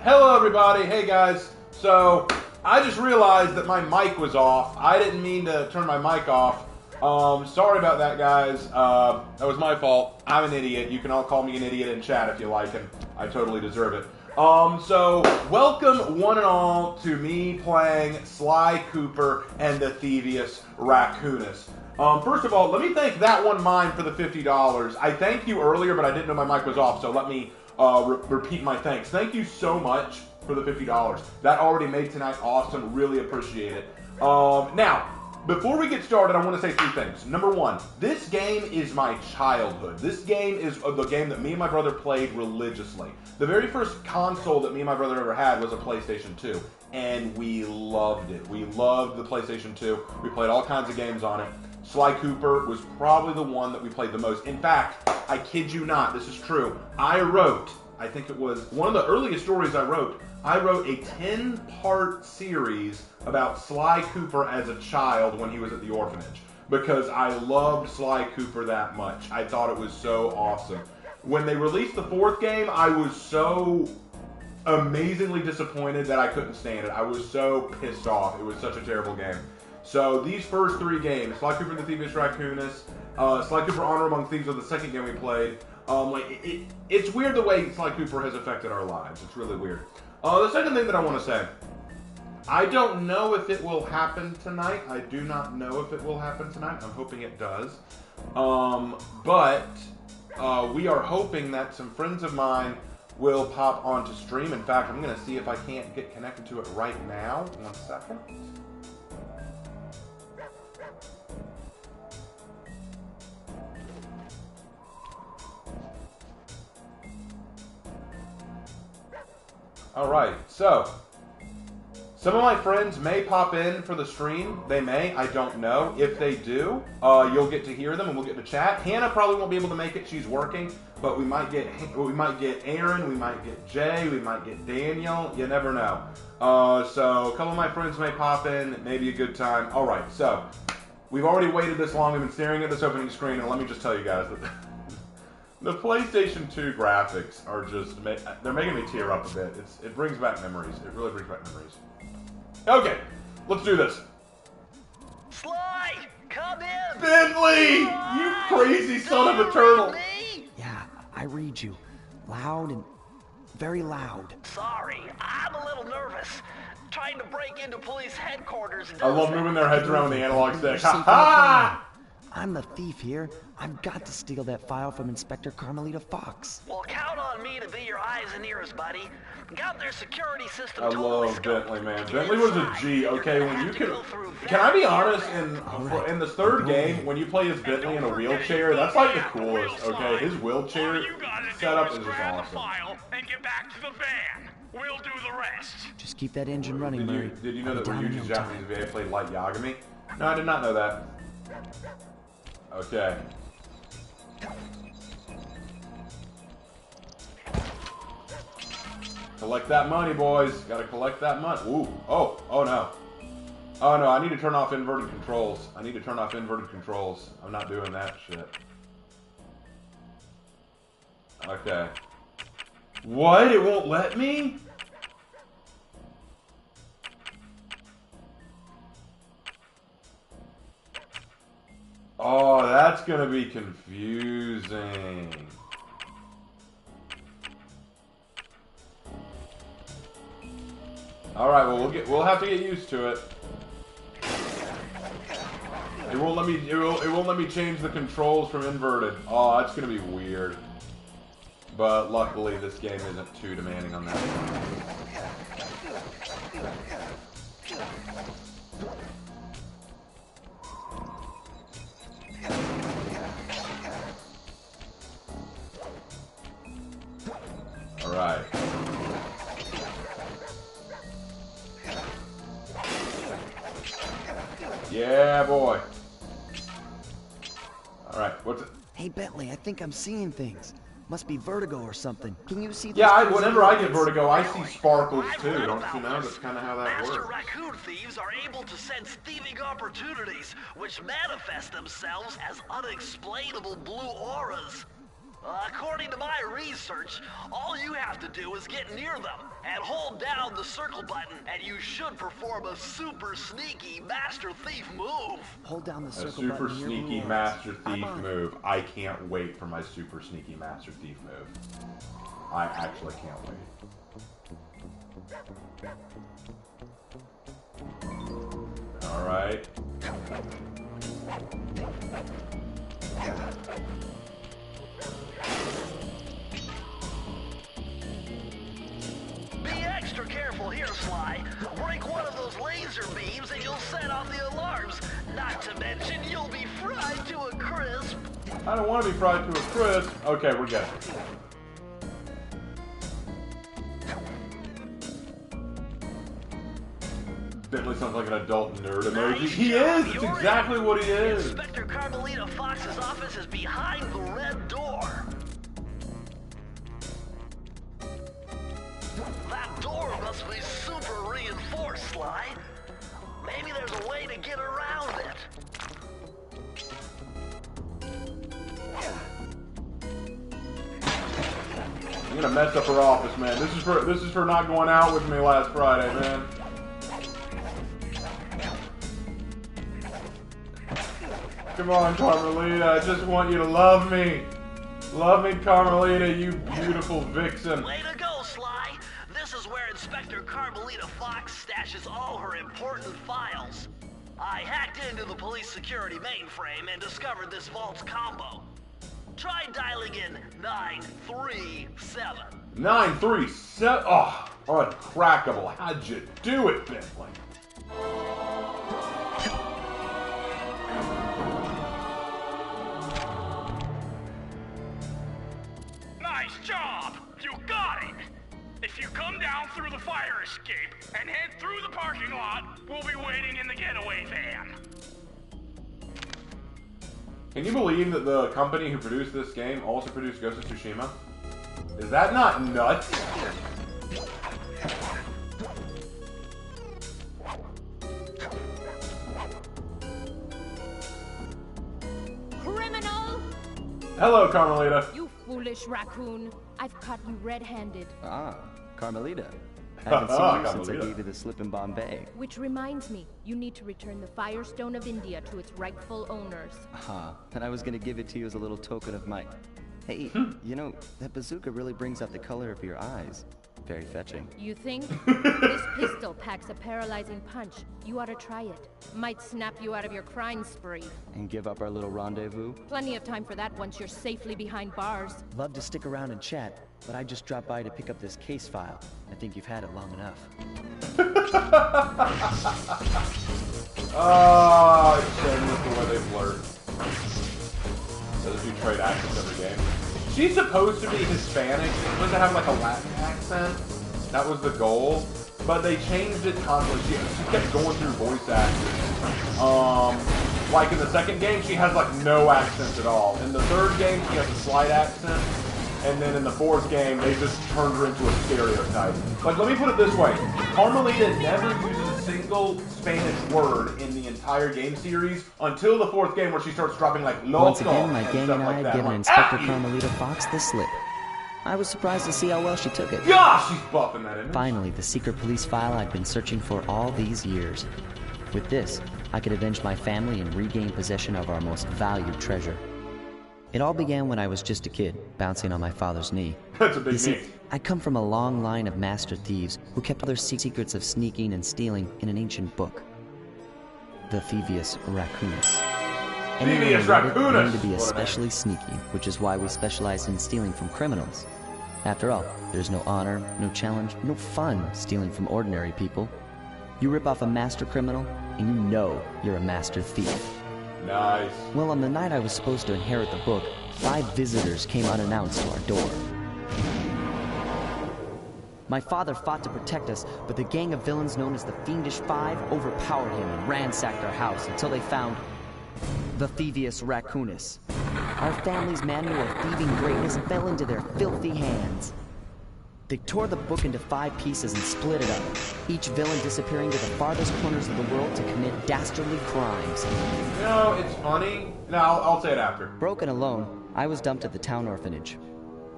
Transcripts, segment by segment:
Hello everybody, hey guys. So, I just realized that my mic was off. I didn't mean to turn my mic off. Sorry about that, guys. That was my fault. I'm an idiot. You can all call me an idiot in chat if you like, and I totally deserve it. So, welcome one and all to me playing Sly Cooper and the Thievius Raccoonus. First of all, let me thank That One Mine for the $50. I thanked you earlier, but I didn't know my mic was off, so let me repeat my thanks. Thank you so much for the $50. That already made tonight awesome. Really appreciate it. Now, before we get started, I want to say three things. Number one, this game is my childhood. This game is the game that me and my brother played religiously. The very first console that me and my brother ever had was a PlayStation 2, and we loved it. We loved the PlayStation 2. We played all kinds of games on it. Sly Cooper was probably the one that we played the most. In fact, I kid you not, this is true. I think it was one of the earliest stories I wrote a 10-part series about Sly Cooper as a child when he was at the orphanage. Because I loved Sly Cooper that much. I thought it was so awesome. When they released the fourth game, I was so amazingly disappointed that I couldn't stand it. I was so pissed off. It was such a terrible game. So these first three games, Sly Cooper and the Thievius Raccoonus, Sly Cooper Honor Among Thieves was the second game we played. It's weird the way Sly Cooper has affected our lives. It's really weird. The second thing that I want to say, I don't know if it will happen tonight. I do not know if it will happen tonight. I'm hoping it does. But we are hoping that some friends of mine will pop onto stream. In fact, I'm going to see if I can't get connected to it right now. 1 second. Alright, so, some of my friends may pop in for the stream. They may, I don't know. If they do, you'll get to hear them and we'll get to chat. Hannah probably won't be able to make it, she's working, but we might get Aaron, we might get Jay, we might get Daniel, you never know. So, a couple of my friends may pop in, it may be a good time. Alright, so, we've already waited this long, we've been staring at this opening screen, and let me just tell you guys that the PlayStation 2 graphics are just, they're making me tear up a bit. It brings back memories. It really brings back memories. Okay, let's do this. Sly, come in! Bentley! You crazy son of a turtle! Yeah, I read you. Loud and very loud. Sorry, I'm a little nervous. Trying to break into police headquarters. I love moving their heads around with the analog stick. Ha ha! I'm the thief here. I've got to steal that file from Inspector Carmelita Fox. Well, count on me to be your eyes and ears, buddy. Got their security system I totally love scoped. Bentley, man. Bentley was a G, okay? When you can I be honest, in the third game, when you play as Bentley in a wheelchair, that's like the coolest, okay? His wheelchair setup is just awesome. And get back to the van. We'll do the rest. Just keep that engine running, Murray. Did you know that I'll be down in Ryuji's no time. Japanese VA played Light Yagami? No, I did not know that. Okay. Collect that money, boys. Gotta collect that money. Ooh. Oh no. Oh no, I need to turn off inverted controls. I'm not doing that shit. Okay. What? It won't let me? Oh, that's gonna be confusing. All right, well we'll have to get used to it. It won't let me. It won't let me change the controls from inverted. Oh, that's gonna be weird. But luckily, this game isn't too demanding on that. All right. Yeah, boy. All right, what's it? Hey, Bentley, I think I'm seeing things. Must be vertigo or something. Can you see? Yeah, whenever I get vertigo, I see sparkles too. Don't you know? That's kind of how that Master works. raccoon thieves are able to sense thieving opportunities, which manifest themselves as unexplainable blue auras. According to my research, all you have to do is get near them and hold down the circle button, and you should perform a super sneaky Master Thief move. Hold down the A circle super button. sneaky Master Thief move. I can't wait for my super sneaky Master Thief move. I actually can't wait. All right. Be extra careful here, Sly. Break one of those laser beams and you'll set off the alarms. Not to mention, you'll be fried to a crisp. I don't want to be fried to a crisp. Okay, we're good. Bentley sounds like an adult nerd emoji. Nice He job. is! It's You're exactly in. what he is! Inspector Carmelita Fox's office is behind the red door. That door must be super reinforced, Sly. Maybe there's a way to get around it. I'm gonna mess up her office, man. This is for not going out with me last Friday, man. Come on, Carmelita. I just want you to love me. Love me, Carmelita, you beautiful vixen. Way to go, Sly. This is where Inspector Carmelita Fox stashes all her important files. I hacked into the police security mainframe and discovered this vault's combo. Try dialing in 937. 937. Oh, uncrackable. How'd you do it, Bentley? Nice job! You got it! If you come down through the fire escape and head through the parking lot, we'll be waiting in the getaway van. Can you believe that the company who produced this game also produced Ghost of Tsushima? Is that not nuts? Criminal! Hello, Carmelita. You foolish raccoon. I've caught you red-handed. Ah, Carmelita. I haven't seen you since I Carmelita. gave you the slip in Bombay. Which reminds me, you need to return the Firestone of India to its rightful owners. And I was gonna give it to you as a little token of my... Hey, you know, that bazooka really brings out the color of your eyes. Very fetching. You think? This pistol packs a paralyzing punch. You ought to try it. Might snap you out of your crime spree. And give up our little rendezvous? Plenty of time for that once you're safely behind bars. Love to stick around and chat, but I just dropped by to pick up this case file. I think you've had it long enough. Oh, it's shameless the way they flirt. Those do trade accents every game. She's supposed to be Hispanic. She's supposed to have like a Latin accent. That was the goal. But they changed it constantly. She kept going through voice actors. Like in the second game, she has like no accent at all. In the third game, she has a slight accent. And then in the fourth game, they just turned her into a stereotype. Like, let me put it this way. Carmelita never uses a single Spanish word in the entire game series until the fourth game where she starts dropping like loco Once again, my gang and I like had that. given Like, Inspector F you. Carmelita Fox the slip. I was surprised to see how well she took it. Gosh, she's buffing that image. Finally, the secret police file I've been searching for all these years. With this, I could avenge my family and regain possession of our most valued treasure. It all began when I was just a kid, bouncing on my father's knee. That's a big You see, knee. I come from a long line of master thieves who kept all their secrets of sneaking and stealing in an ancient book. The Thievius Raccoonus. Thievius Raccoonus! Claimed to be What a especially sneaky, which is why we specialize in stealing from criminals. After all, there's no honor, no challenge, no fun stealing from ordinary people. You rip off a master criminal, and you know you're a master thief. Nice. Well, on the night I was supposed to inherit the book, 5 visitors came unannounced to our door. My father fought to protect us, but the gang of villains known as the Fiendish Five overpowered him and ransacked our house until they found the Thievius Raccoonus. Our family's manual of thieving greatness fell into their filthy hands. They tore the book into 5 pieces and split it up, each villain disappearing to the farthest corners of the world to commit dastardly crimes. You know, it's funny. No, I'll say it after. Broken alone, I was dumped at the town orphanage.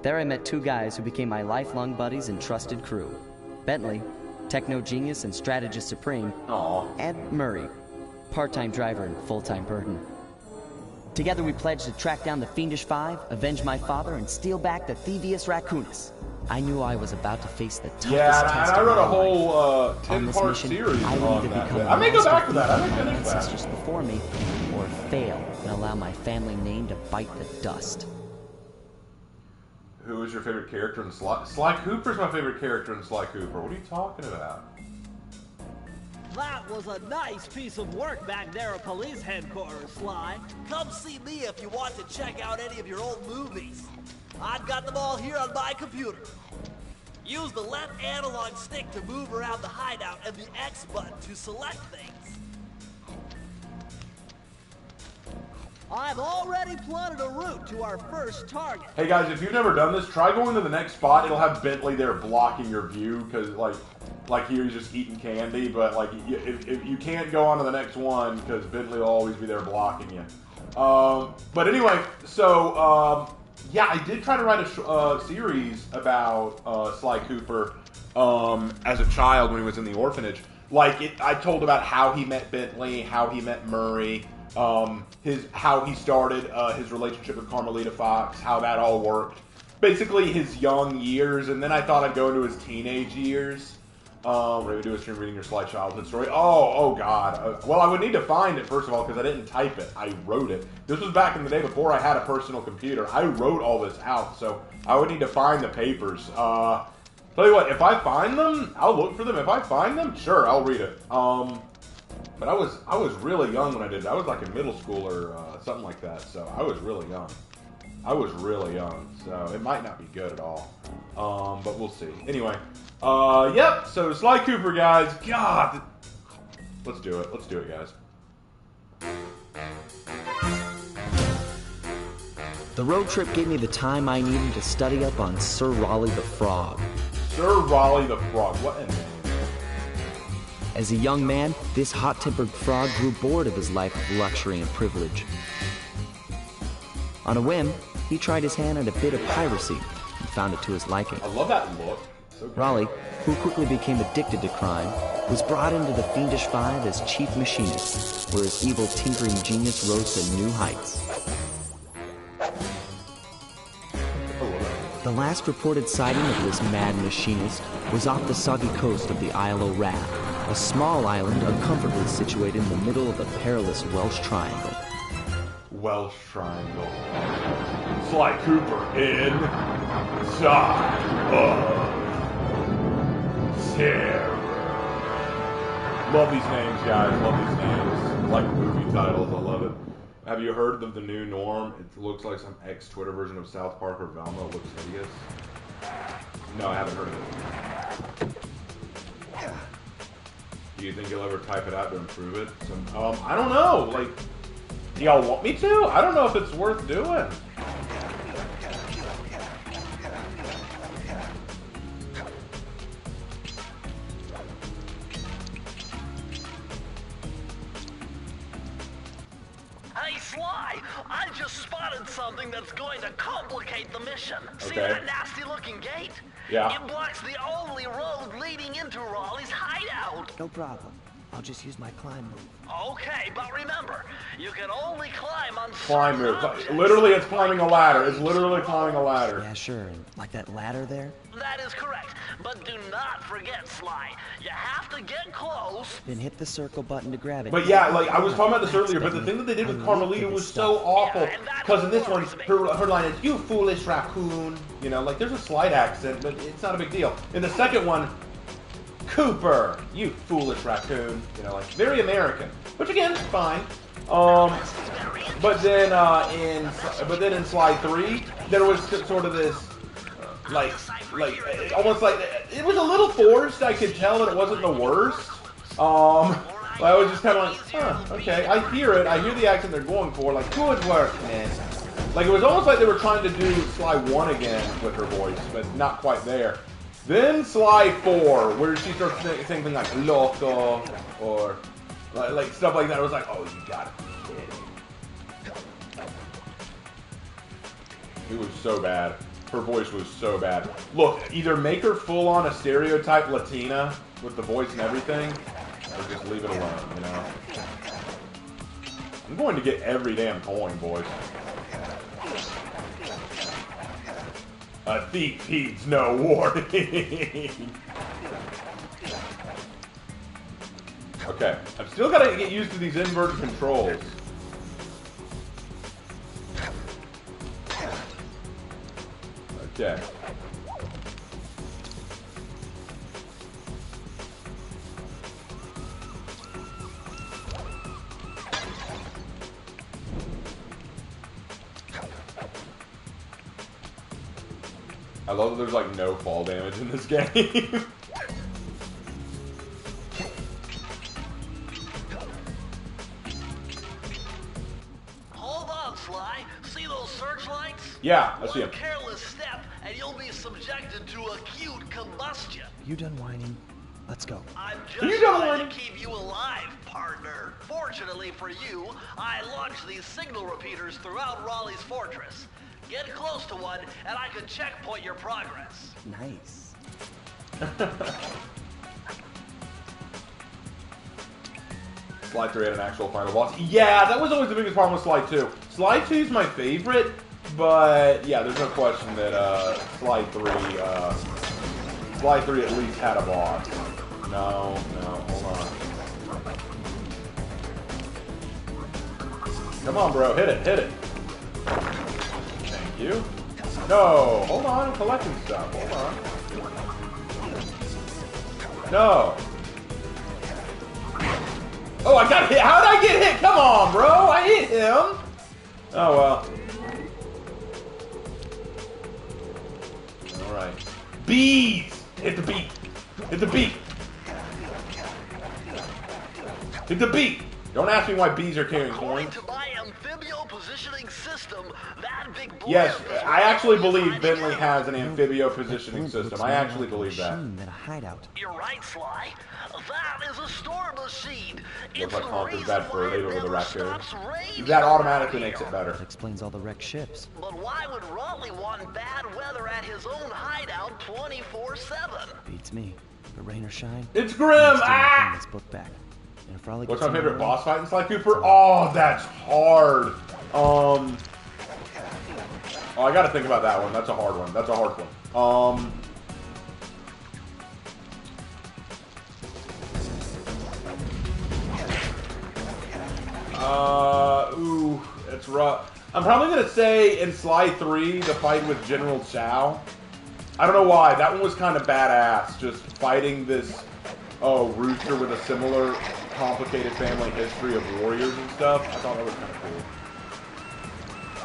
There I met 2 guys who became my lifelong buddies and trusted crew. Bentley, techno genius and strategist supreme, Aw. and Murray, part-time driver and full-time burden. Together we pledged to track down the Fiendish Five, avenge my father, and steal back the Thievius Raccoonus. I knew I was about to face the toughest Yeah, test and I of wrote my a whole life. On this 10-part mission, series I would on either that. become I may go back to that. I may my finish that. ancestors before me, or fail and allow my family name to bite the dust. Who is your favorite character in Sly? Sly Cooper's my favorite character in Sly Cooper. What are you talking about? That was a nice piece of work back there at police headquarters, Sly. Come see me if you want to check out any of your old movies. I've got them all here on my computer. Use the left analog stick to move around the hideout and the X button to select things. I've already plotted a route to our first target. Hey guys, if you've never done this, try going to the next spot. It'll have Bentley there blocking your view because like he's just eating candy. But like if you can't go on to the next one because Bentley will always be there blocking you. But anyway, so yeah, I did try to write a series about Sly Cooper as a child when he was in the orphanage. I told about how he met Bentley, how he met Murray. How he started his relationship with Carmelita Fox, how that all worked. Basically his young years, and then I thought I'd go into his teenage years. Maybe do a stream reading your Sly childhood story. Oh God. Well, I would need to find it first of all because I didn't type it. I wrote it. This was back in the day before I had a personal computer. I wrote all this out, so I would need to find the papers. Tell you what, if I find them, I'll look for them. If I find them, sure, I'll read it. But I was really young when I did it. I was like in middle school or something like that. So I was really young. So it might not be good at all. But we'll see. Anyway, yep. So Sly Cooper, guys. God, let's do it. Let's do it, guys. The road trip gave me the time I needed to study up on Sir Raleigh the Frog. Sir Raleigh the Frog. What a name. As a young man, this hot-tempered frog grew bored of his life of luxury and privilege. On a whim, he tried his hand at a bit of piracy and found it to his liking. I love that look. So good. Raleigh, who quickly became addicted to crime, was brought into the Fiendish Five as chief machinist, where his evil tinkering genius rose to new heights. The last reported sighting of this mad machinist was off the soggy coast of the Isle of Wrath, a small island uncomfortably situated in the middle of the perilous Welsh Triangle. Welsh Triangle. Sly Cooper inside of terror. Love these names, guys. Love these names. Like movie titles. I love it. Have you heard of the new norm? It looks like some ex-Twitter version of South Park or Velma. It looks hideous. No, I haven't heard of it. Do you think you'll ever type it out to improve it? I don't know. Like, do y'all want me to? I don't know if it's worth doing. Hey, Sly, I just spotted something that's going to complicate the mission. See Okay. that nasty-looking gate? Yeah. It blocks the only road leading into Raleigh's hideout. No problem. I'll just use my climb move. Okay, but remember, you can only climb on Climb certain move. objects. Literally, it's climbing a ladder. It's literally climbing a ladder. Yeah, sure. And like that ladder there? That is correct, but do not forget, Sly. You have to get close. Then hit the circle button to grab it. But yeah, like, I was talking about this earlier, but the thing that they did with Carmelita was so awful. Because in this one, her line is, "You foolish raccoon." You know, like, there's a slight accent, but it's not a big deal. In the second one, "Cooper, you foolish raccoon." You know, like, very American. Which, again, fine. But then in Slide 3, there was sort of this, almost like, it was a little forced. I could tell that it wasn't the worst. I was just kind of like, huh, okay. I hear it. I hear the accent they're going for. Like, good work, man. Like, it was almost like they were trying to do Sly 1 again with her voice, but not quite there. Then Sly 4, where she starts saying things like loco, or like stuff like that. I was like, oh, you gotta be kidding. It was so bad. Her voice was so bad. Look, either make her full on a stereotype Latina with the voice and everything, or just leave it alone, you know? I'm going to get every damn coin, boys. A thief heeds no warning. Okay, I've still got to get used to these inverted controls. Okay. I love that there's like no fall damage in this game. Hold on, Sly. See those searchlights? Yeah, I see One him. careless step, and you'll be subjected to acute combustion. You done whining? Let's go. I'm You just don't trying want- to keep you alive, partner. Fortunately for you, I launched these signal repeaters throughout Raleigh's fortress. Get close to one, and I can checkpoint your progress. Nice. Slide 3 had an actual final boss. Yeah, that was always the biggest problem with Slide 2. Slide 2 is my favorite, but yeah, there's no question that Slide 3 at least had a boss. No, hold on. Come on, bro, hit it. Thank you. No, hold on, I'm collecting stuff. Hold on. No. Oh, I got hit. How did I get hit? Come on, bro. I hit him. Oh, well. All right. Bees. Hit the beat. Hit the beat. Hit the beat. Don't ask me why bees are carrying According coins. to my amphibio positioning system, that big blimp Yes, is I actually really believe hiding Bentley out. has an amphibio positioning system. I actually believe that. Than a hideout. You're right, Sly. That is a storm machine. Looks It's like the Conker's reason bad for why it it over the never raccoon. stops raining That around automatically makes here. it better. That explains all the wrecked ships. But why would Raleigh want bad weather at his own hideout 24/7? Beats me. But rain or shine. It's grim. I'm still not getting Ah! this book back. And if Raleigh What's gets my favorite in my boss fight in Sly Cooper? Oh, that's hard. Oh, I gotta think about that one. That's a hard one. That's a hard one. Ooh, it's rough. I'm probably gonna say in Sly 3, the fight with General Chow. I don't know why. That one was kind of badass. Just fighting this, rooster with a similar complicated family history of warriors and stuff. I thought that was kind of cool.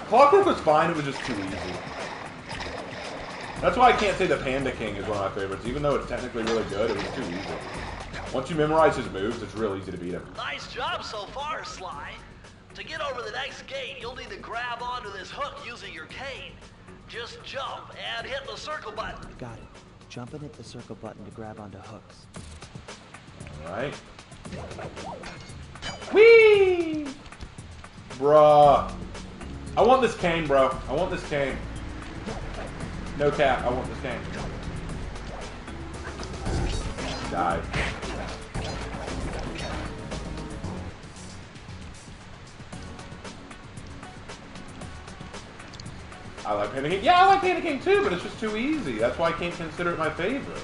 Clockwork was fine. It was just too easy. That's why I can't say the Panda King is one of my favorites. Even though it's technically really good, it was too easy. Once you memorize his moves, it's real easy to beat him. Nice job so far, Sly. To get over the next gate, you'll need to grab onto this hook using your cane. Just jump and hit the circle button. Got it. Jump and hit the circle button to grab onto hooks. Alright. Whee! Bruh. I want this cane, bro. I want this cane. No cap. I want this cane. Die. I like panicking. Yeah, I like panicking too, but it's just too easy. That's why I can't consider it my favorite.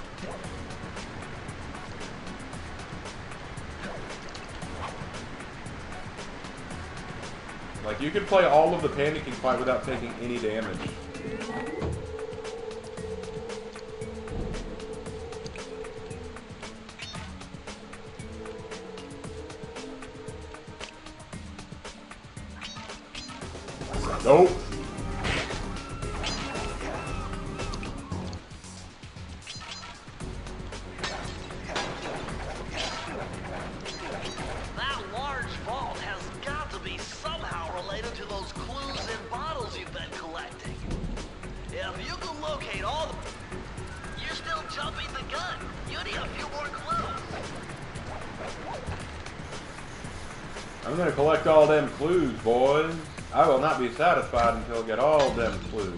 Like, you could play all of the panicking fight without taking any damage. Nope. That large vault has got to be somehow related to those clues and bottles you've been collecting. If you can locate all the... You're still jumping the gun. You need a few more clues. I'm gonna collect all them clues, boys. I will not be satisfied until I get all them clues.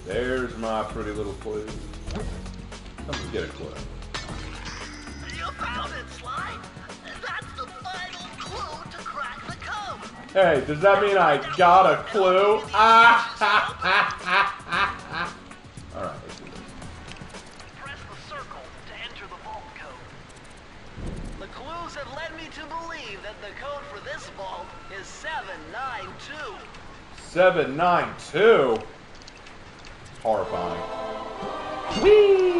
There's my pretty little clue. Let's get a clue. You found it, Sly. That's the final clue to crack the code. Hey, does that mean I got a clue? Ah, ha, ha, ha, ha, ha. All right, let's do this. Press the circle to enter the vault code. The clues have led me to believe that the code for this vault is 792. 792. Horrifying. Whee!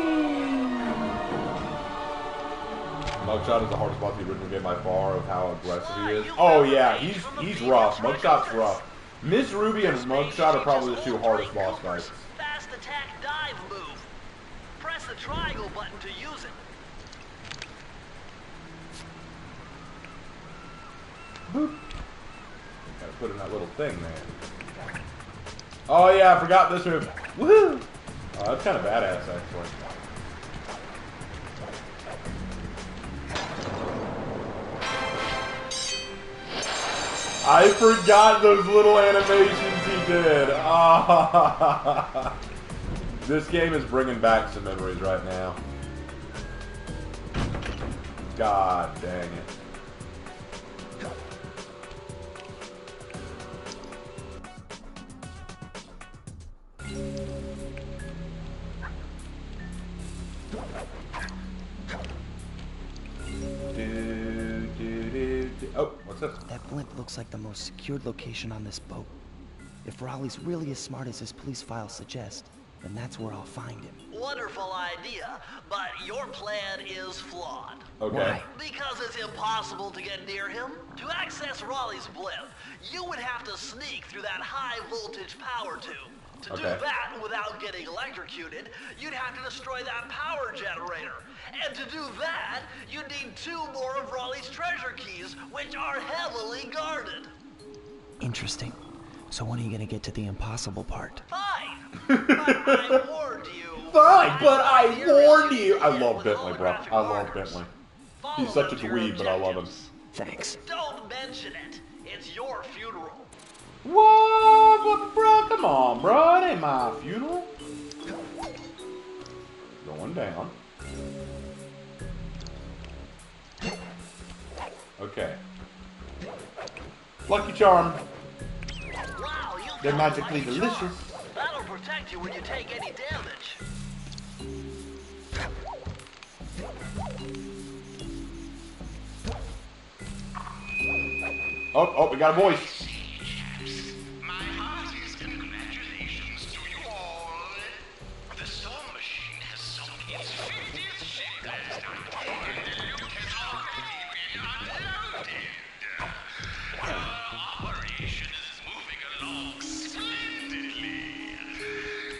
Mugshot is the hardest boss in the original game by far of how aggressive he is. Oh yeah, he's rough. Mugshot's rough. Miss Ruby and Mugshot are probably the two hardest boss fights. Fast attack dive move. Press the triangle button to use it. Boop. Gotta put in that little thing there. Oh yeah, I forgot this move. Woohoo! Oh, that's kind of badass actually. I forgot those little animations he did. Ah. This game is bringing back some memories right now. God dang it. Oh, what's this? That blimp looks like the most secured location on this boat. If Raleigh's really as smart as his police files suggest, then that's where I'll find him. Wonderful idea, but your plan is flawed. Okay. Why? Because it's impossible to get near him. To access Raleigh's blimp, you would have to sneak through that high voltage power tube. To do that without getting electrocuted, you'd have to destroy that power generator. And to do that, you'd need 2 more of Raleigh's treasure keys, which are heavily guarded. Interesting. So when are you gonna get to the impossible part? Fine, but I warned you. Fine, but I warned you. I love Bentley, bro. I love Bentley. He's such a dweeb, but I love him. Thanks. Don't mention it. It's your funeral. What? But, bro, come on, bro. It ain't my funeral. Going down. Okay. Lucky Charm. Wow, you They're got a magically lucky delicious. charm. That'll protect you when you take any damage. Oh, we got a voice. My heartiest congratulations to you all. The storm machine has sunk its 50th ship last night, and the loot has already been unloaded. Our operation is moving along splendidly,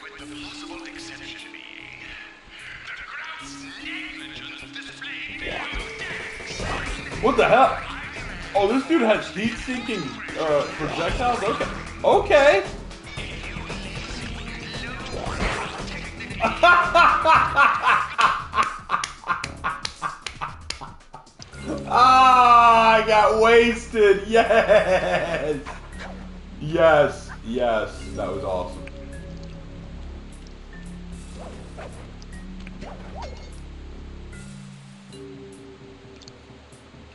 with the possible exception being the gross negligence displayed in your decks. What the hell? Oh, this dude has heat-seeking projectiles? Okay. Okay. Ah, I got wasted. Yes. Yes. Yes. That was awesome.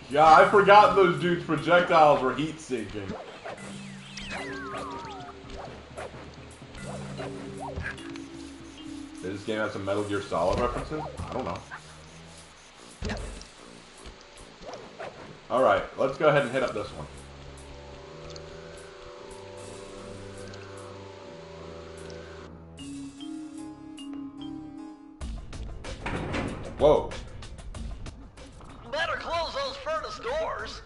Yeah, I forgot those dudes' projectiles were heat sinking. Does this game have some Metal Gear Solid references? I don't know. Alright, let's go ahead and hit up this one. Whoa. Better close those furnace doors.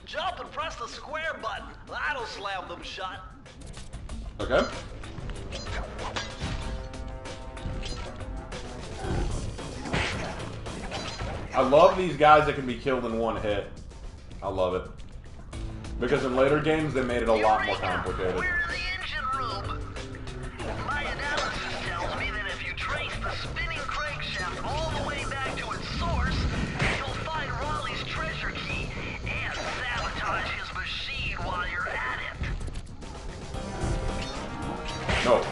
Jump and press the square button. That'll slam them shut. Okay. I love these guys that can be killed in one hit. I love it. Because in later games, they made it a lot more complicated. We're in the engine room. My analysis tells me that if you trace the spinning crankshaft all the way back to its source, you'll find Raleigh's treasure key and sabotage his machine while you're at it. No.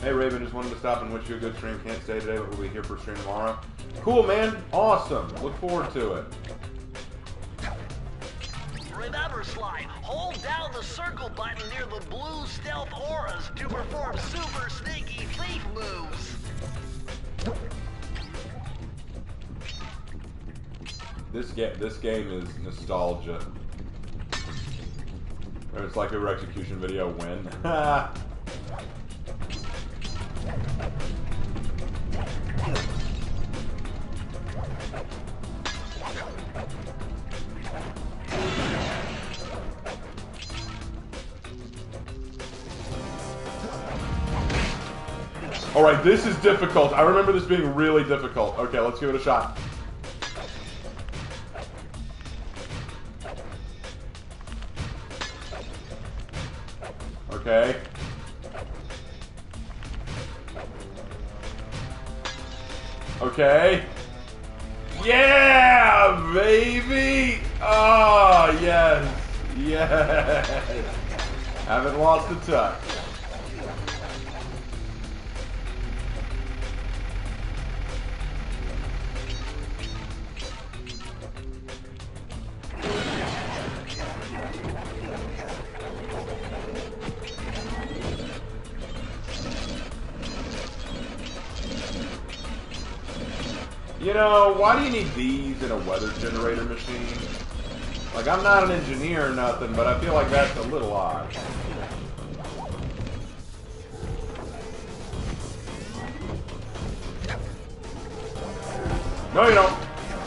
Hey Raven, just wanted to stop and wish you a good stream. Can't stay today, but we'll be here for stream tomorrow. Cool, man. Awesome. Look forward to it. Remember, Sly, hold down the circle button near the blue stealth auras to perform super sneaky thief moves. This game is nostalgia. It's like a execution video win. Alright, this is difficult. I remember this being really difficult. Okay, let's give it a shot. Okay. Okay. Yeah, baby! Oh, yes. Yes. Haven't lost a touch. You know, why do you need these in a weather generator machine? Like, I'm not an engineer or nothing, but I feel like that's a little odd. No, you don't.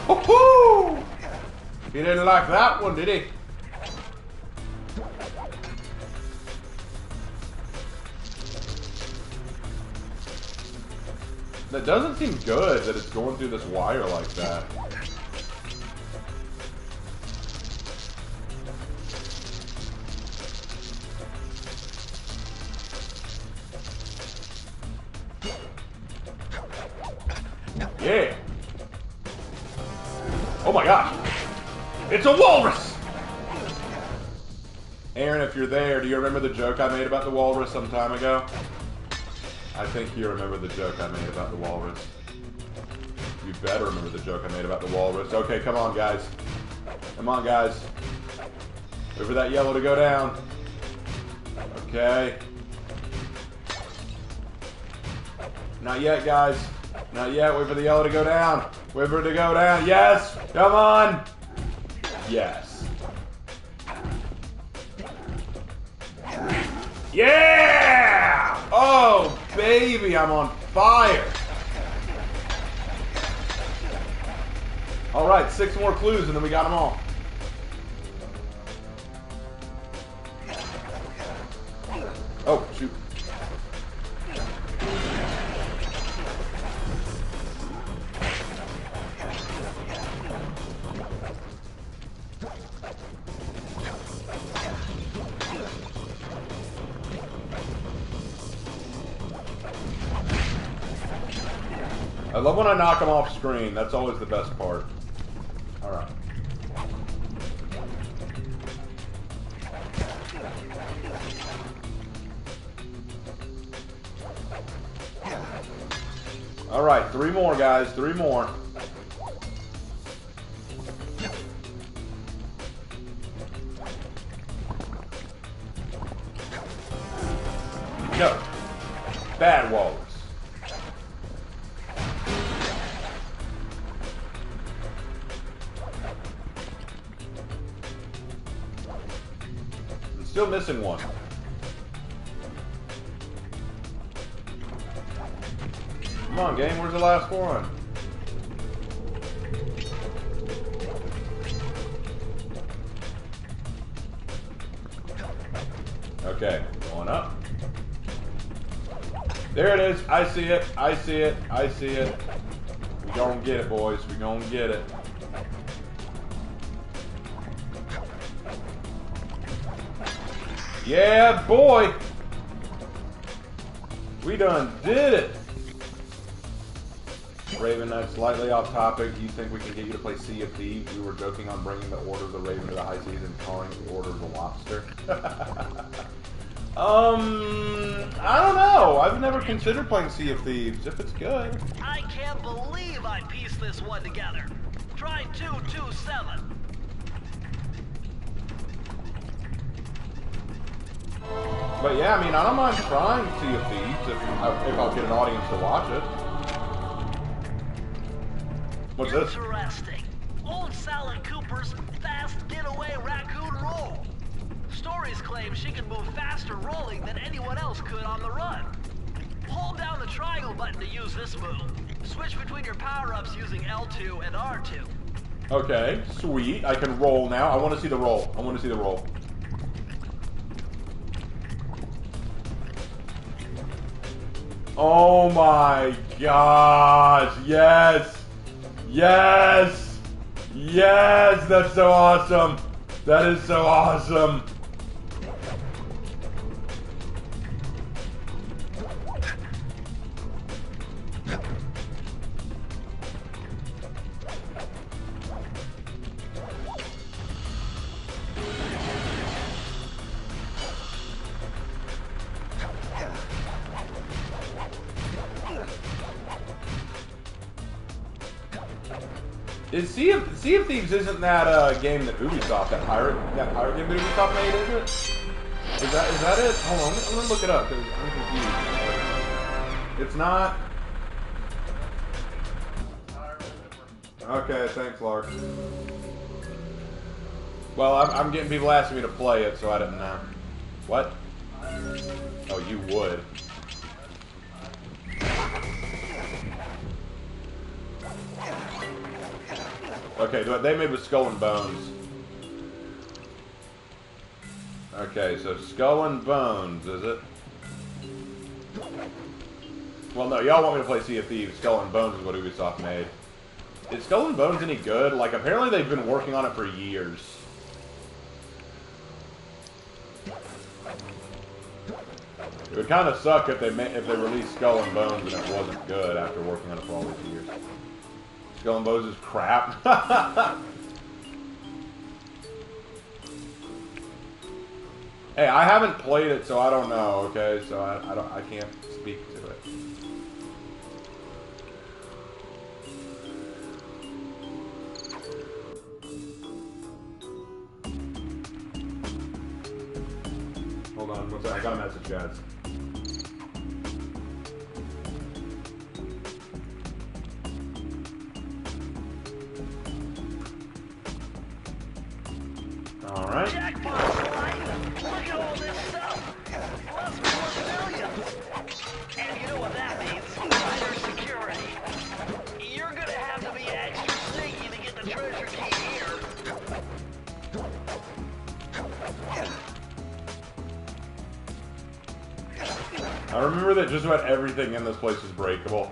Woohoo! He didn't like that one, did he? That doesn't seem good that it's going through this wire like that. Yeah. Oh my gosh. It's a walrus! Aaron, if you're there, do you remember the joke I made about the walrus some time ago? I think you remember the joke I made about the walrus. You better remember the joke I made about the walrus. Okay, come on, guys. Come on, guys. Wait for that yellow to go down. Okay. Not yet, guys. Not yet. Wait for the yellow to go down. Wait for it to go down. Yes! Come on! Yes. Yeah! Oh, baby, I'm on fire. All right, 6 more clues and then we got them all. Oh, shoot. I love when I knock them off screen. That's always the best part. All right. Alright, 3 more, guys. 3 more. No. Bad walrus. I'm still missing one. Come on, game. Where's the last one? Okay, going up. There it is. I see it. I see it. I see it. We gonna get it, boys. We gonna get it. Yeah, boy. We done did it. Raven, that's slightly off topic. Do you think we can get you to play Sea of Thieves? We were joking on bringing the Order of the Raven to the high seas and calling it the Order of the Lobster. I don't know. I've never considered playing Sea of Thieves. If it's good. I can't believe I pieced this one together. Try 227. But yeah, I mean, I don't mind trying Sea of Thieves if I'll get an audience to watch it. What's this? Interesting. Old Sally Cooper's fast getaway raccoon roll. Stories claim she can move faster rolling than anyone else could on the run. Hold down the triangle button to use this move. Switch between your power-ups using L2 and R2. Okay, sweet. I can roll now. I want to see the roll. I want to see the roll. Oh my gosh. Yes. Yes. Yes. That's so awesome. That is so awesome. Sea of Thieves isn't that game that Ubisoft, that pirate game that Ubisoft made, is it? Is that it? Hold on, I'm gonna look it up because I'm confused. It's not. Okay, thanks, Lark. Well, I'm getting people asking me to play it, so I didn't know. What? Oh, you would. Okay, they made with Skull and Bones. Okay, so Skull and Bones, is it? Well, no, y'all want me to play Sea of Thieves. Skull and Bones is what Ubisoft made. Is Skull and Bones any good? Like, apparently they've been working on it for years. It would kind of suck if they released Skull and Bones and it wasn't good after working on it for all these years. Skull and Bones is crap. Hey, I haven't played it, so I don't know. Okay, so I can't speak to it. Hold on, one second. I got a message, guys. Alright. Jackpot, Sly! Look at all this stuff! Plus more millions! And you know what that means? Higher security. You're gonna have to be extra sneaky to get the treasure key here. I remember that just about everything in this place is breakable.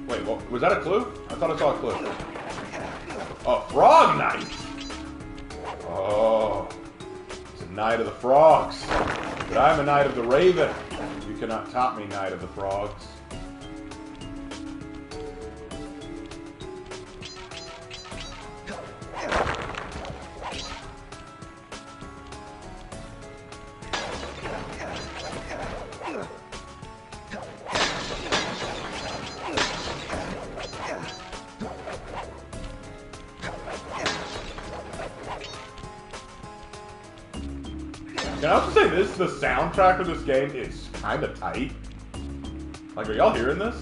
Wait, what, was that a clue? I thought I saw a clue. Oh, frog knight! Oh, it's a Knight of the Frogs. But I am a Knight of the Raven. You cannot top me, Knight of the Frogs. Can I also say this? The soundtrack of this game is kind of tight. Like, are y'all hearing this?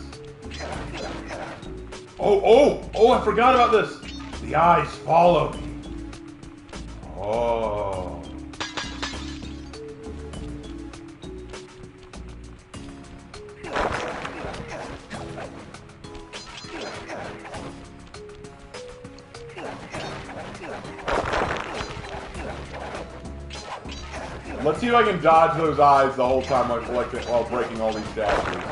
Oh, I forgot about this. The eyes follow me. Oh. Let's see if I can dodge those eyes the whole time while breaking all these statues.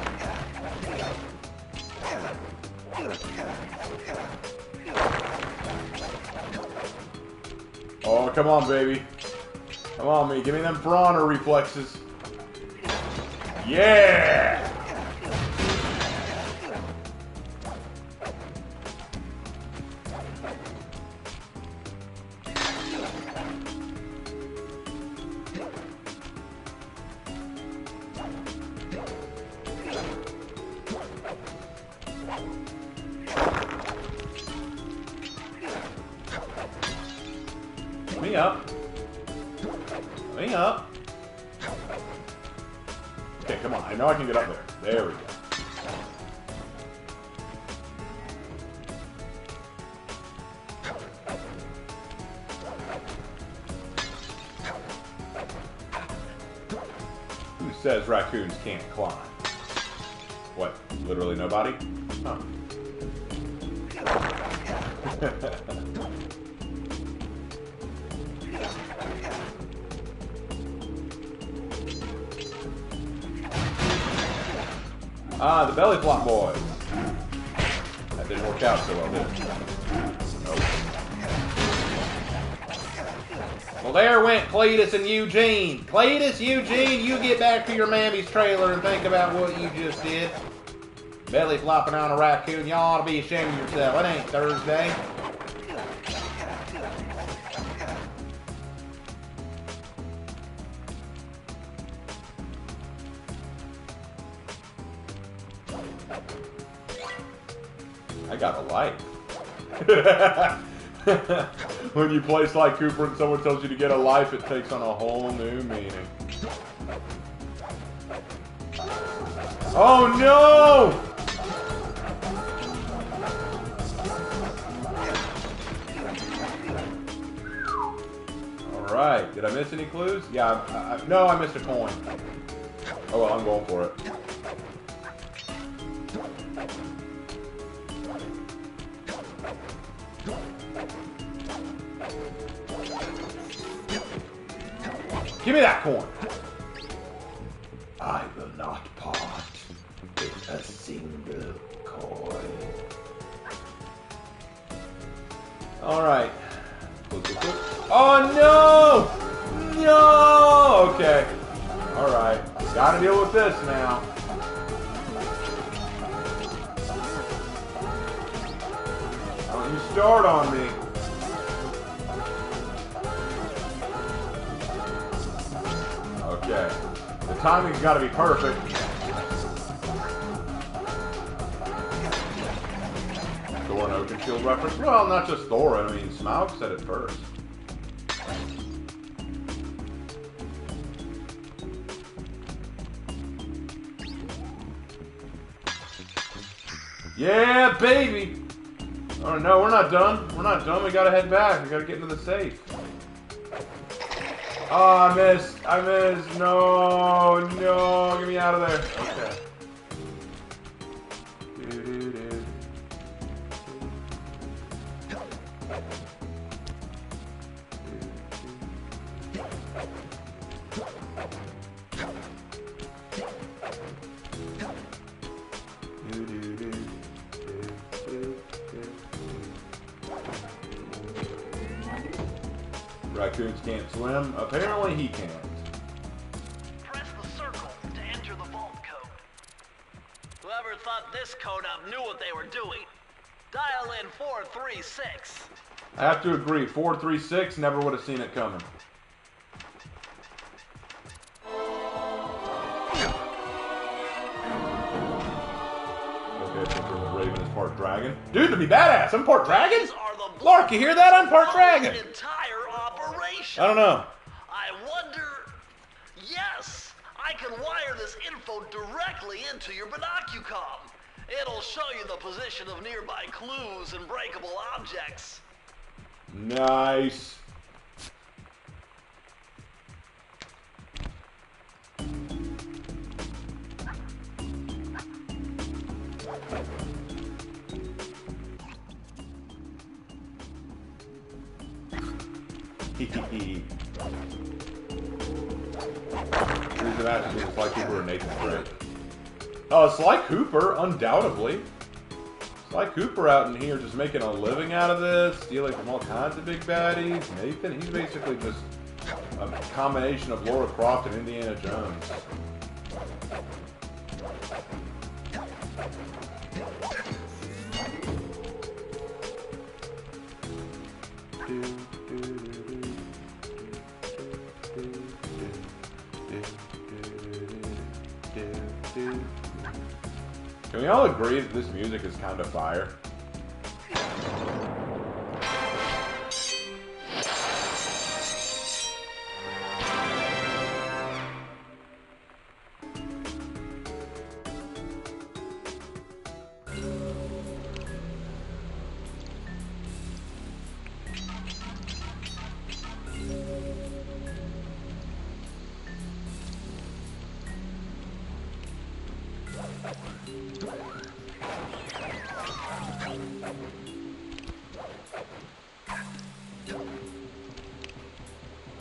Oh, come on, baby. Come on, me. Give me them piranha reflexes. Yeah! Me up. Me up. Okay, come on. I know I can get up there. There we go. Who says raccoons can't climb? What? Literally nobody? Huh. Ah, the belly flop boys. That didn't work out so well, did it? Nope. Well, there went Cletus and Eugene. Cletus, Eugene, you get back to your mammy's trailer and think about what you just did. Belly flopping on a raccoon. You ought to be ashamed of yourself. It ain't Thursday. I got a life. When you play Sly Cooper and someone tells you to get a life, it takes on a whole new meaning. Oh no! Alright, did I miss any clues? Yeah, no, I missed a coin. Oh well, I'm going for it. Give me that coin. I will not part with a single coin. Alright. Oh no! No! Okay. Alright. Gotta deal with this now. Don't you start on me. Okay. The timing's got to be perfect. Thor and Oakenshield reference? Well, not just Thor. I mean, Smaug said it first. Yeah, baby! Oh, no, we're not done. We're not done. We got to head back. We got to get into the safe. Oh, I missed. I missed. No, no. Get me out of there. Okay. Raccoons can't swim. Apparently he can't. thought this code-up knew what they were doing. Dial in 436. I have to agree, 436, never would have seen it coming. Okay, so the Raven is part dragon. Dude, to be badass, I'm part dragon? These are the Lark, you hear that? I'm part dragon. The entire operation. I don't know. I wonder... Yes, I can wire this info directly into your binocucom. It'll show you the position of nearby clues and breakable objects. Nice. Hehehe. Reason that is Sly Cooper and Nathan Drake. Sly Cooper, undoubtedly. Sly Cooper out in here just making a living out of this, stealing from all kinds of big baddies. Nathan, he's basically just a combination of Laura Croft and Indiana Jones. Can we all agree that this music is kind of fire?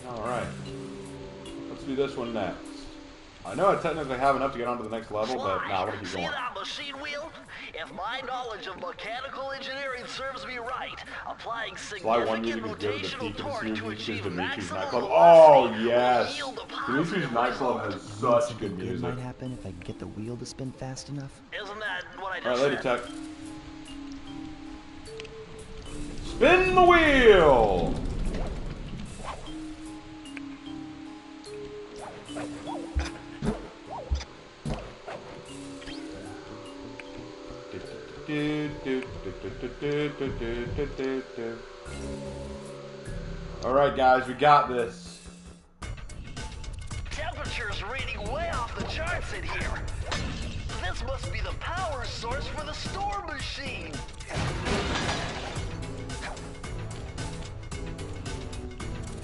Alright. Let's do this one next. I know I technically have enough to get on to the next level, but nah, I want to keep See going. that machine wheel? If my knowledge of mechanical engineering serves me right, applying Sly 1 music significant is good, the peak rotational of the torque series to music is achieve Dimitri's maximum Nightclub. velocity Oh, yes! will yield a Dimitri's positive Nightclub result. has such good Good music. might happen if I can get the wheel to spin fast enough. Isn't that what I just Alright, later, said? Tech. Spin the wheel! Alright guys, we got this. Temperature's reading way off the charts in here. This must be the power source for the storm machine.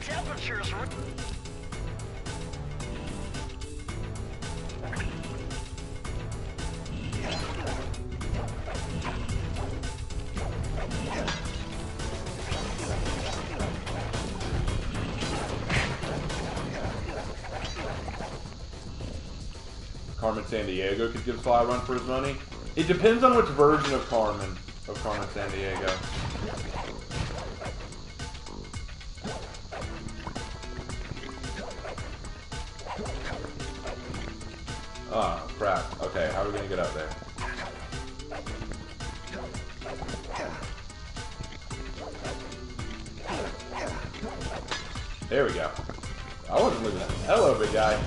Temperature's Carmen Sandiego could give Sly a run for his money. It depends on which version of Carmen Sandiego. Oh, crap. Okay, how are we gonna get up there? There we go. I wasn't looking at. Hello, big guy.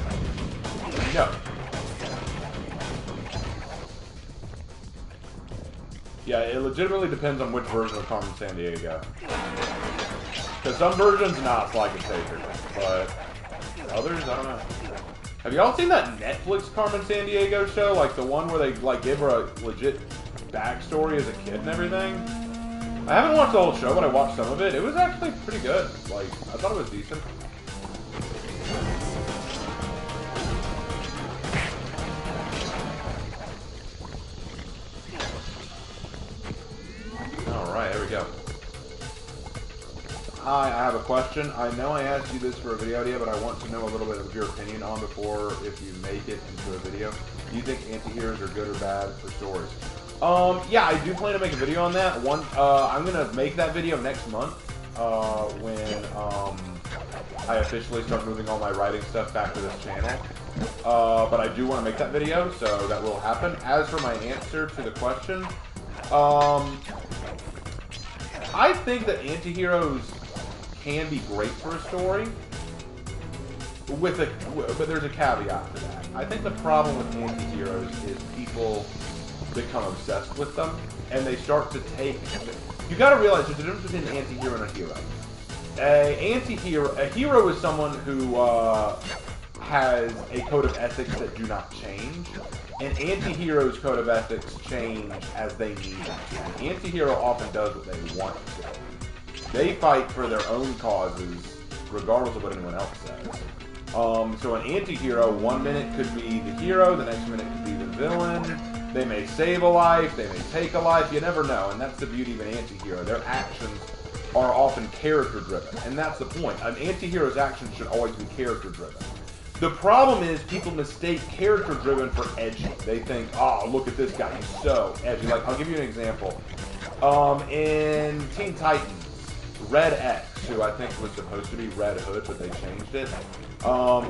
No. Yeah, it legitimately depends on which version of Carmen Sandiego. Because some versions, not Sly can take her, but others, I don't know. Have y'all seen that Netflix Carmen Sandiego show? Like the one where they like give her a legit backstory as a kid and everything? I haven't watched the whole show, but I watched some of it. It was actually pretty good. Like, I thought it was decent. Alright, there we go. Hi, I have a question. I know I asked you this for a video idea, but I want to know a little bit of your opinion on before if you make it into a video. Do you think anti-heroes are good or bad for stories? Yeah, I do plan to make a video on that. I'm gonna make that video next month, when I officially start moving all my writing stuff back to this channel. but I do want to make that video, so that will happen. As for my answer to the question, I think that anti-heroes can be great for a story, but there's a caveat to that. I think the problem with anti-heroes is people become obsessed with them, and they start to take... You gotta realize there's a difference between an anti-hero and a hero. A hero is someone who has a code of ethics that do not change. An anti-hero's code of ethics change as they need them to. An anti-hero often does what they want to. They fight for their own causes, regardless of what anyone else says. So an anti-hero, one minute could be the hero, the next minute could be the villain. They may save a life, they may take a life, you never know, and that's the beauty of an anti-hero. Their actions are often character-driven, and that's the point. An anti-hero's actions should always be character-driven. The problem is people mistake character-driven for edgy. They think, oh, look at this guy, he's so edgy. Like, I'll give you an example. In Teen Titans, Red X, who I think was supposed to be Red Hood, but they changed it.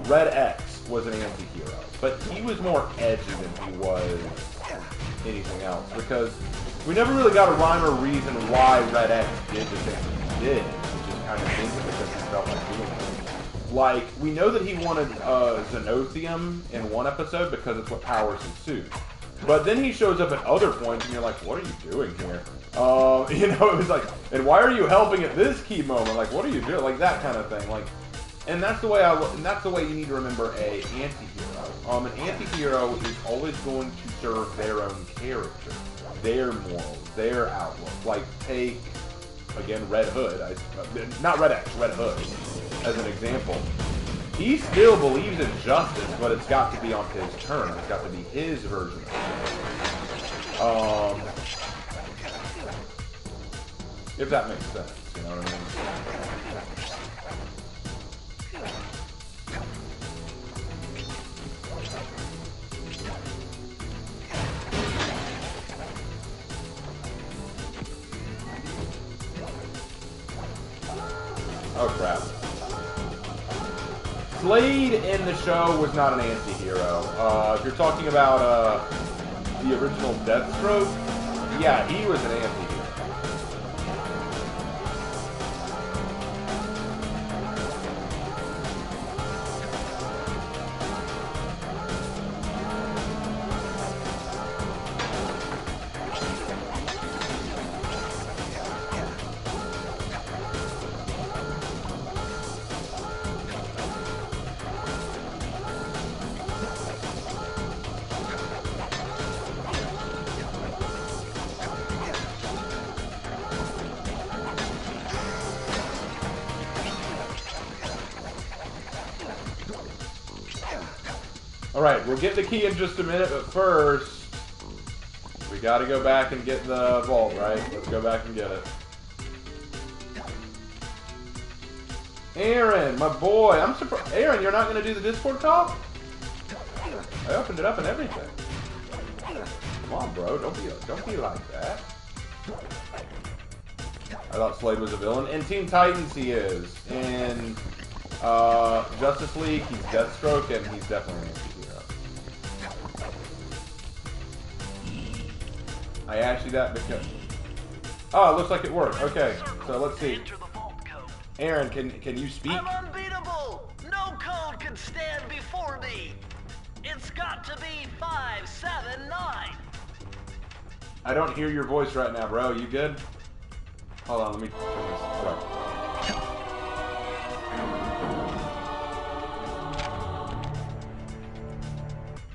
Red X was an anti-hero, but he was more edgy than he was anything else, because we never really got a rhyme or reason why Red X did the things he did. He just kind of did it because he felt like doing it. Like, we know that he wanted Xenothium in one episode because it's what powers his suit. But then he shows up at other points and you're like, what are you doing here? You know, it was like, and why are you helping at this key moment? Like, what are you doing? Like, that kind of thing. Like, and that's the way that's the way you need to remember a anti-hero. An anti-hero is always going to serve their own character, their morals, their outlook. Like, take, again, Red Hood. Not Red X, Red Hood, as an example. He still believes in justice, but it's got to be on his terms. It's got to be his version of it. If that makes sense, you know what I mean? Oh crap. Slade in the show was not an anti-hero. If you're talking about the original Deathstroke, yeah, he was an anti-hero. Alright, we'll get the key in just a minute, but first, we gotta go back and get the vault, right? Let's go back and get it. Aaron, my boy, I'm surprised. Aaron, you're not gonna do the Discord call? I opened it up and everything. Come on, bro, don't be like that. I thought Slade was a villain. In Teen Titans, he is. In Justice League, he's Deathstroke, and he's definitely an anti-hero. I asked you that because... Oh, it looks like it worked. Okay, so let's see. Aaron, can you speak? I'm unbeatable! No code can stand before me! It's got to be 579! I don't hear your voice right now, bro. You good? Hold on, let me turn this. Sorry.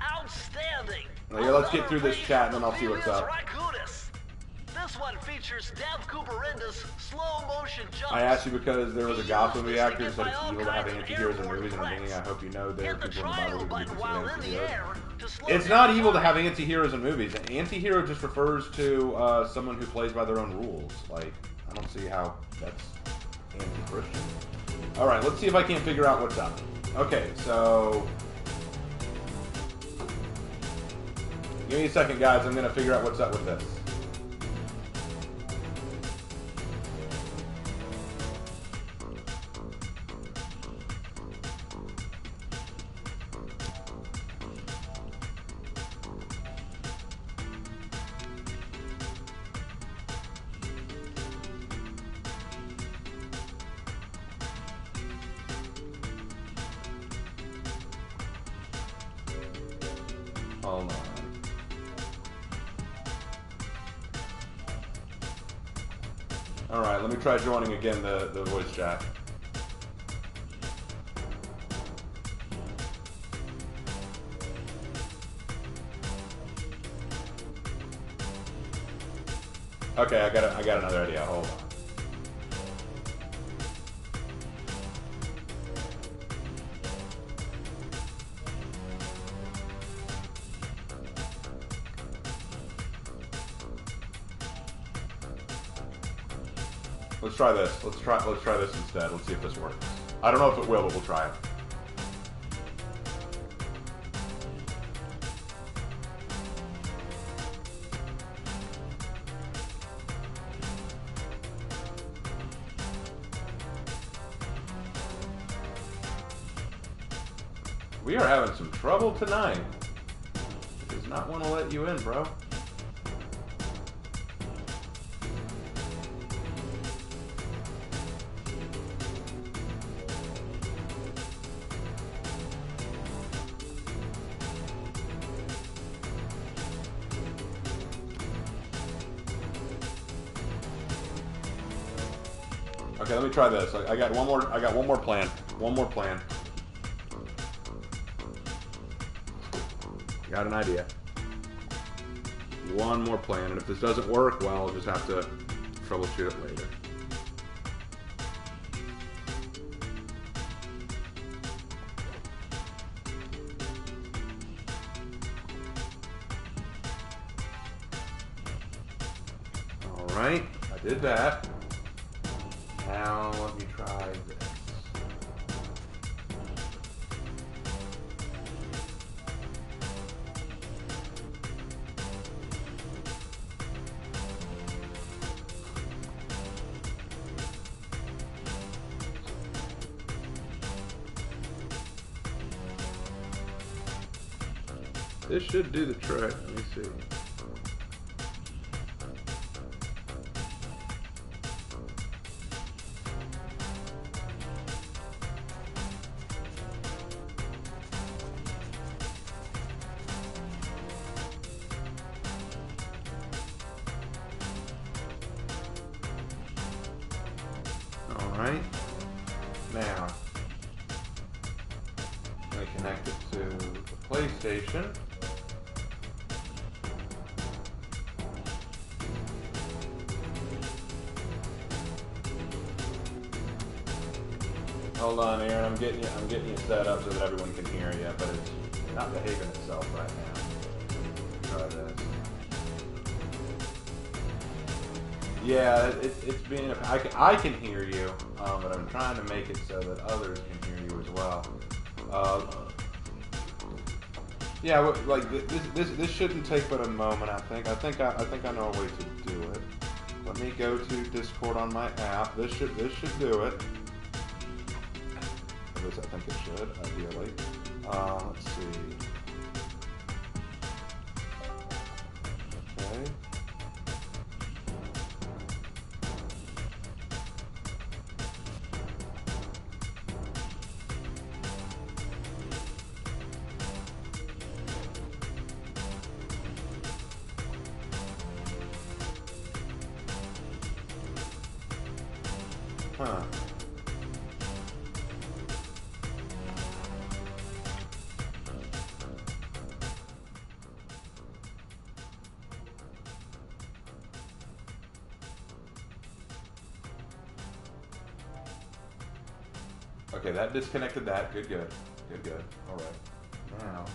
Outstanding! Well, here, let's get through this chat and then I'll see what's up. Raccoonus. This one features Dev Cooperinda's slow motion jumps. I asked you because there was a Gotham reactor that said it's evil to have anti-heroes in movies, and I'm thinking, I hope you know there are people in the Bible who believe it's anti-heroes. It's not evil to have anti-heroes in movies. An anti-hero just refers to someone who plays by their own rules. Like, I don't see how that's anti-Christian. Alright, let's see if I can't figure out what's up. Okay, so... Give me a second, guys. I'm going to figure out what's up with this. Hold on. Alright, let me try joining again the voice chat. Okay, I got another idea. Hold on. Let's try this. Let's try this instead. Let's see if this works. I don't know if it will, but we'll try it. We are having some trouble tonight. It does not want to let you in, bro. Okay, let me try this. I got one more. I got one more plan. One more plan. Got an idea. One more plan, and if this doesn't work, well, I'll just have to troubleshoot it later. All right, I did that. Now let me try this. This should do the trick. Let me see. All right. Now, let me connect it to the PlayStation. Hold on, Aaron. I'm getting you set up so that everyone can hear you, but it's not behaving itself right now. Try this. Yeah, it's being. I can hear you, but I'm trying to make it so that others can hear you as well. Yeah, like this shouldn't take but a moment. I think I know a way to do it. Let me go to Discord on my app. This should do it. At least I think it should, ideally. Let's see. Okay. Huh. Okay, that disconnected that. Good. All right. Now.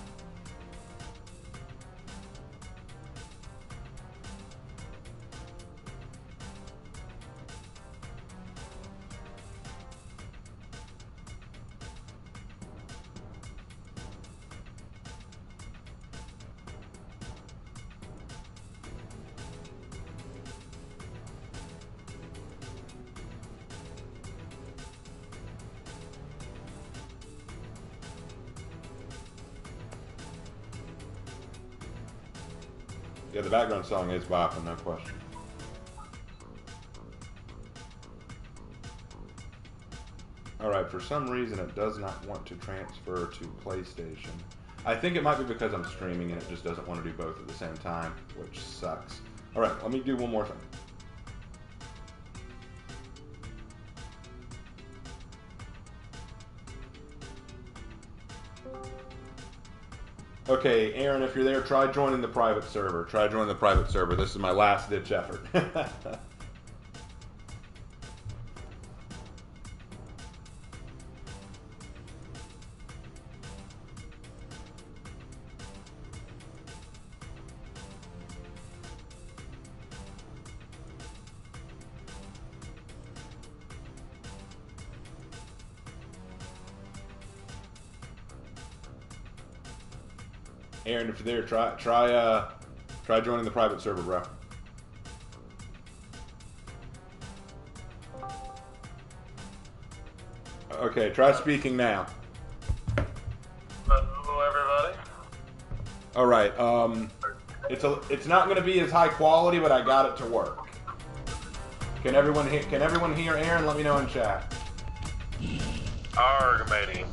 Yeah, the background song is bopping, no question. Alright, for some reason it does not want to transfer to PlayStation. I think it might be because I'm streaming and it just doesn't want to do both at the same time, which sucks. All right, let me do one more thing. Okay, Aaron, if you're there, try joining the private server. Try joining the private server. This is my last-ditch effort. Aaron, if you're there, try joining the private server, bro. Okay, try speaking now. Hello, everybody. All right. It's not going to be as high quality, but I got it to work. Can everyone hear Aaron? Let me know in chat. Arg, matey.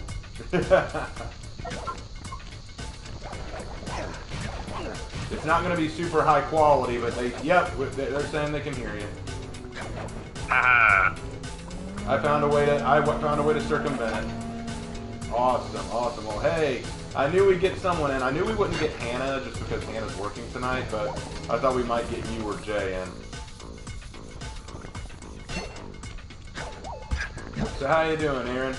It's not going to be super high quality, but they're saying they can hear you. Haha. I found a way to circumvent it. Awesome. Well, hey, I knew we'd get someone in. I knew we wouldn't get Hannah just because Hannah's working tonight, but I thought we might get you or Jay in. So how you doing, Aaron?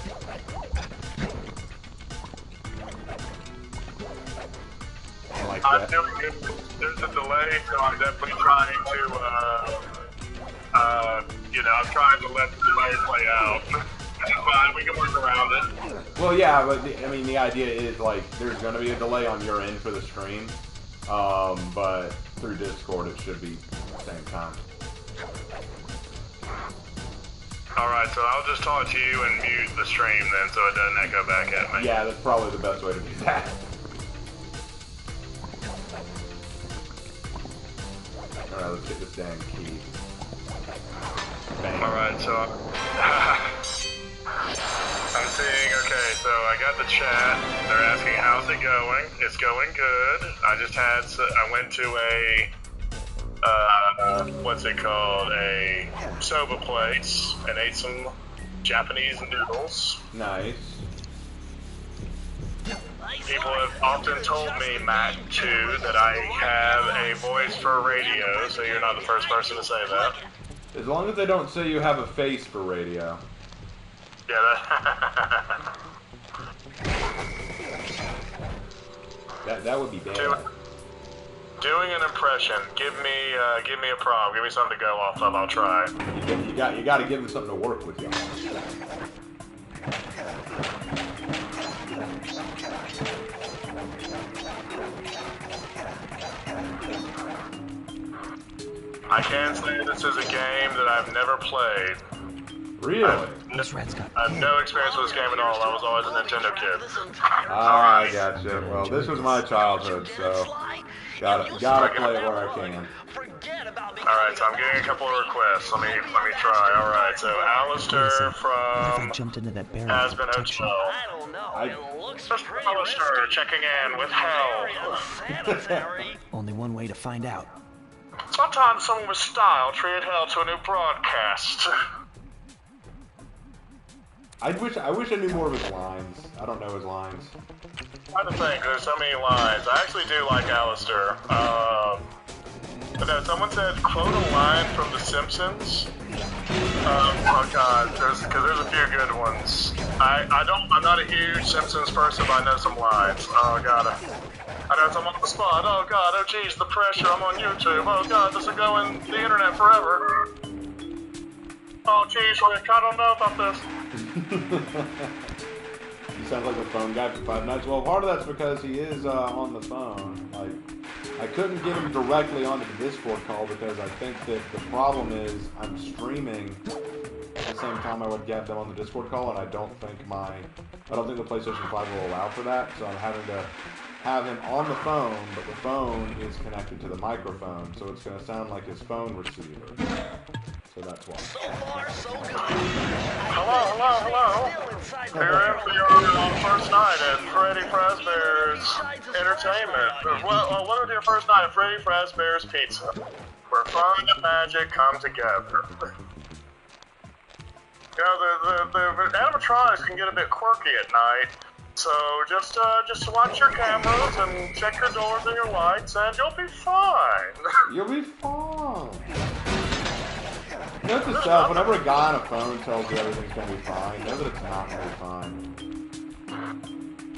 I'm doing good. There's a delay, so I'm definitely trying to, I'm trying to let the delay play out. It's fine, we can work around it. Well, yeah, but the idea is, like, there's going to be a delay on your end for the stream, but through Discord it should be the same time. Alright, so I'll just talk to you and mute the stream then so it doesn't echo back at me. Yeah, that's probably the best way to do that. Alright, let's get this dang key. Bang. Alright, so I'm seeing, okay, so I got the chat. They're asking how's it going. It's going good. I went to a, what's it called? A soba place and ate some Japanese noodles. Nice. People have often told me, Matt, too, that I have a voice for radio, so you're not the first person to say that. As long as they don't say you have a face for radio. Yeah, That would be bad. Doing an impression. Give me a prompt. Give me something to go off of. I'll try. You got to give them something to work with, y'all. I can say this is a game that I've never played. Really? I have no experience with this game at all. I was always a Nintendo kid. Ah, I gotcha. Well, this was my childhood, so gotta play it where I can. Alright, so I'm getting a couple of requests. Let me try. Alright, so Alistair from Aspen Hotel. I don't know. It looks pretty Alistair checking in with Hell. sanitary. Only one way to find out. Sometimes someone with style treated Hell to a new broadcast. I wish I knew more of his lines. I don't know his lines. I'm trying to think, there's so many lines. I actually do like Alistair. But no, someone said, quote a line from The Simpsons. Oh god, because there's a few good ones. I'm not a huge Simpsons person, but I know some lines. Oh god. I know I'm on the spot. Oh god, oh geez, the pressure, I'm on YouTube. Oh god, this will go in the internet forever. Oh geez, Rick, I don't know about this. You sound like a phone guy for Five Nights. Well, part of that's because he is on the phone. Like, I couldn't get him directly onto the Discord call because I think that the problem is I'm streaming at the same time I would get them on the Discord call, and I don't think the PlayStation 5 will allow for that. So I'm having to have him on the phone, but the phone is connected to the microphone, so it's going to sound like his phone receiver. So that's why. So far, so good. Hello. Still inside the Here world. for your first night at Freddy Fazbear's Entertainment. Well, what was your first night at Freddy Fazbear's Pizza? Where fun and magic come together. You know, the animatronics can get a bit quirky at night, so just watch your cameras and check your doors and your lights, and you'll be fine. You'll be fine. Note to self, whenever a guy on a phone tells you everything's gonna be fine, know that it's not gonna be fine.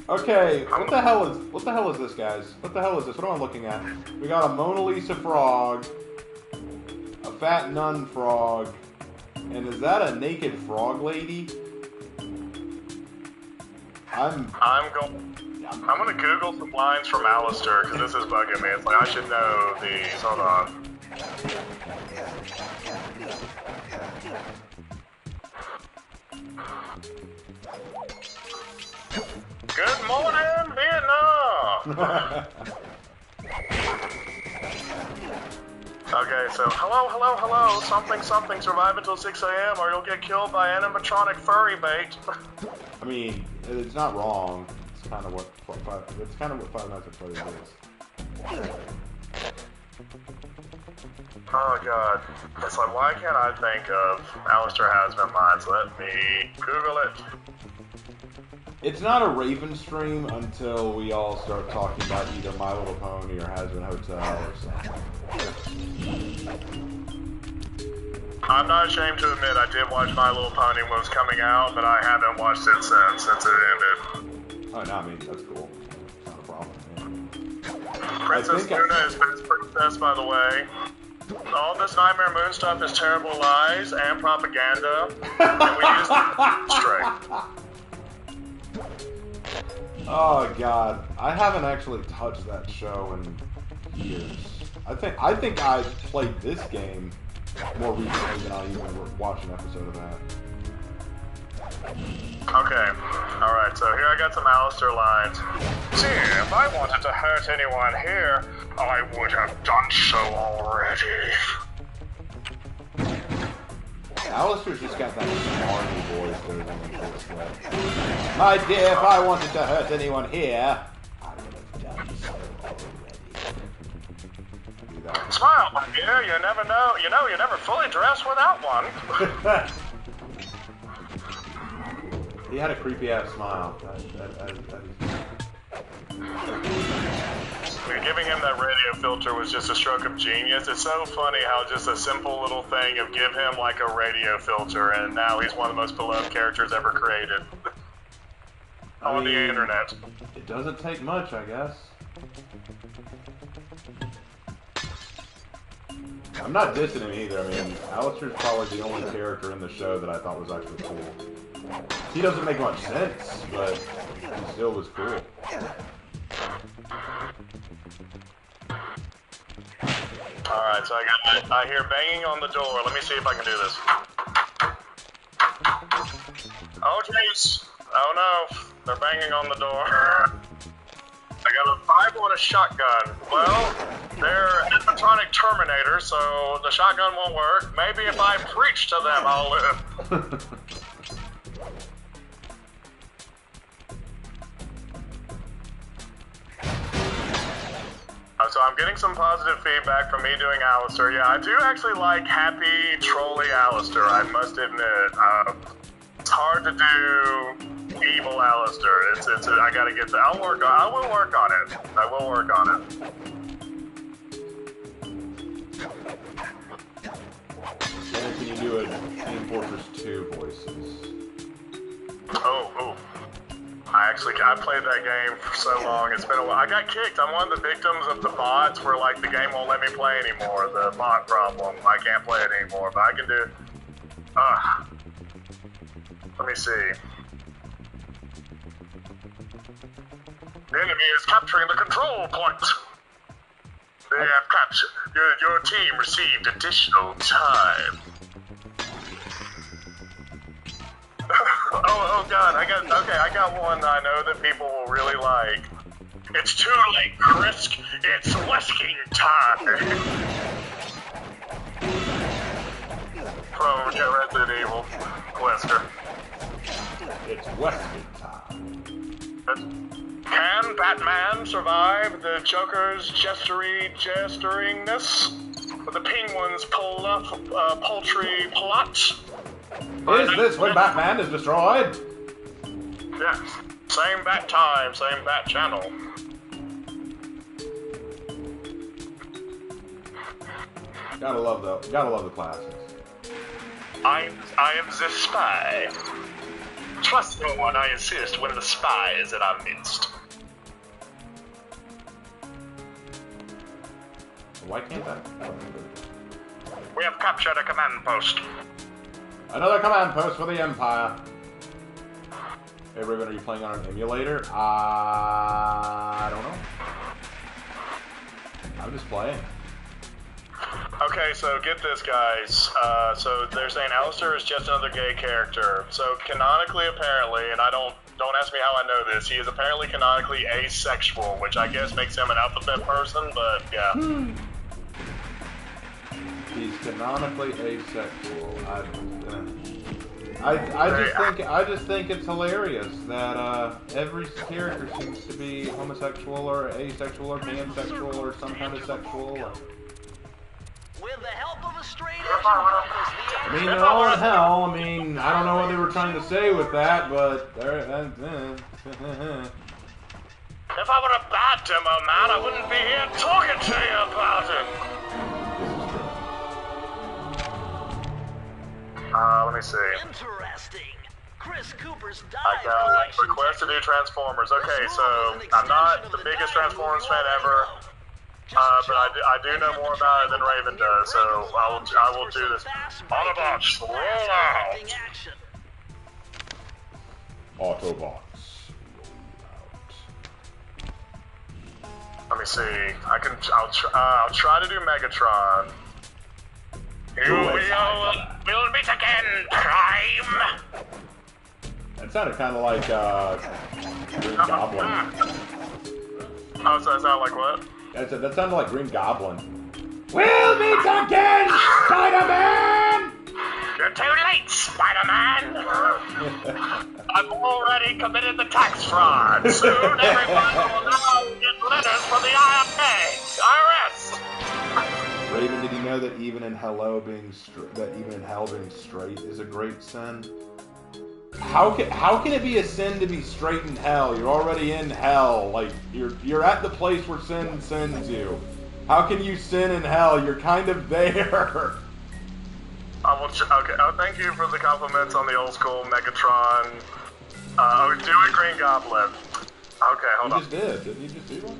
Okay, what the hell is this, guys? What the hell is this? What am I looking at? We got a Mona Lisa frog, a fat nun frog, and is that a naked frog lady? I'm gonna Google some lines from Alistair, because this is bugging me. It's like, I should know these. Hold on. Good morning, Vietnam! Okay, so, hello, something, survive until 6 a.m. or you'll get killed by animatronic furry bait. I mean, it's not wrong. It's kind of what Five Nights at Freddy's is. Oh god. It's like, why can't I think of Alistair Hasman lines? Let me Google it. It's not a Raven stream until we all start talking about either My Little Pony or Hasman Hotel or something. I'm not ashamed to admit I did watch My Little Pony when it was coming out, but I haven't watched it since it ended. Oh, no, I mean, that's cool. It's not a problem. Princess Luna is best princess, by the way. All this Nightmare Moon stuff is terrible lies and propaganda, and we just straight. Oh god, I haven't actually touched that show in years. I think I played this game more recently than I even watched an episode of that. Okay, alright, so here I got some Alistair lines. See, if I wanted to hurt anyone here, I would have done so already. Alistair's just got that smarmy voice there when he first said, "My dear, if I wanted to hurt anyone here, I would have done so already." Smile, my dear, you never know. You know, you never fully dress without one. He had a creepy ass smile. Giving him that radio filter was just a stroke of genius. It's so funny how just a simple little thing of give him like a radio filter, and now he's one of the most beloved characters ever created on the internet. It doesn't take much, I guess. I'm not dissing him either. I mean, Alistair's probably the only character in the show that I thought was actually cool. He doesn't make much sense, but he still was cool. Alright, so I hear banging on the door. Let me see if I can do this. Oh jeez. Oh no. They're banging on the door. I got a 5 on a shotgun. Well, they're animatronic Terminators, so the shotgun won't work. Maybe if I preach to them, I'll live. So I'm getting some positive feedback from me doing Alistair. Yeah, I do actually like happy, trolly Alistair, I must admit. It's hard to do evil Alistair. I gotta get that. I will work on it. I will work on it. And can you do a Team Fortress 2 voices? Oh. I played that game for so long. It's been a while. I got kicked. I'm one of the victims of the bots where, like, the game won't let me play anymore. The bot problem. I can't play it anymore, but I can do... Let me see. The enemy is capturing the control point. They have captured... Your team received additional time. Oh god, I got one I know that people will really like. It's too late, Krisk. It's wesking time. from Resident Evil, Wesker. It's Wesker time. Can Batman survive the Joker's gesteringness? With the Penguin's poultry plot? Is this when Batman is destroyed? Yes. Same bat time, same bat channel. Gotta love the classics. I am the spy. Trust no one, I insist, when the spy is in our midst. Why can't I? We have captured a command post. Another command post for the Empire. Hey, Raven, are you playing on an emulator? I don't know. I'm just playing. Okay, so get this, guys. So they're saying Alistair is just another gay character. So canonically, apparently, and don't ask me how I know this, he is apparently canonically asexual, which I guess makes him an alphabet person, but yeah. He's canonically asexual. I just think it's hilarious that every character seems to be homosexual or asexual or pansexual or some kind of sexual. With the help of a straight edge I mean, they're all in hell. I mean, I don't know what they were trying to say with that, but If I were a bad demo man, I wouldn't be here talking to you about it. Let me see. Interesting. Chris Cooper's I dive got collection. request to do Transformers. Okay, so I'm not the biggest Transformers fan ever, but I do know more about it than Raven does, so I will do this. Autobots, roll out! Autobots. Let me see. I'll try to do Megatron. We'll meet again, Prime. That sounded kind of like Green Goblin. Oh, so that sounded like what? That sounded like Green Goblin. We'll meet again, Spider-Man! You're too late, Spider-Man! I've already committed the tax fraud. Soon everyone will now get letters from the IRS. Raven, did you know that even in hell being straight is a great sin? How can it be a sin to be straight in hell? You're already in hell. Like you're at the place where sin sends you. How can you sin in hell? You're kind of there. Okay. Oh, thank you for the compliments on the old school Megatron. Do a Green Goblin. Okay, hold on. You just did. Didn't you just do one?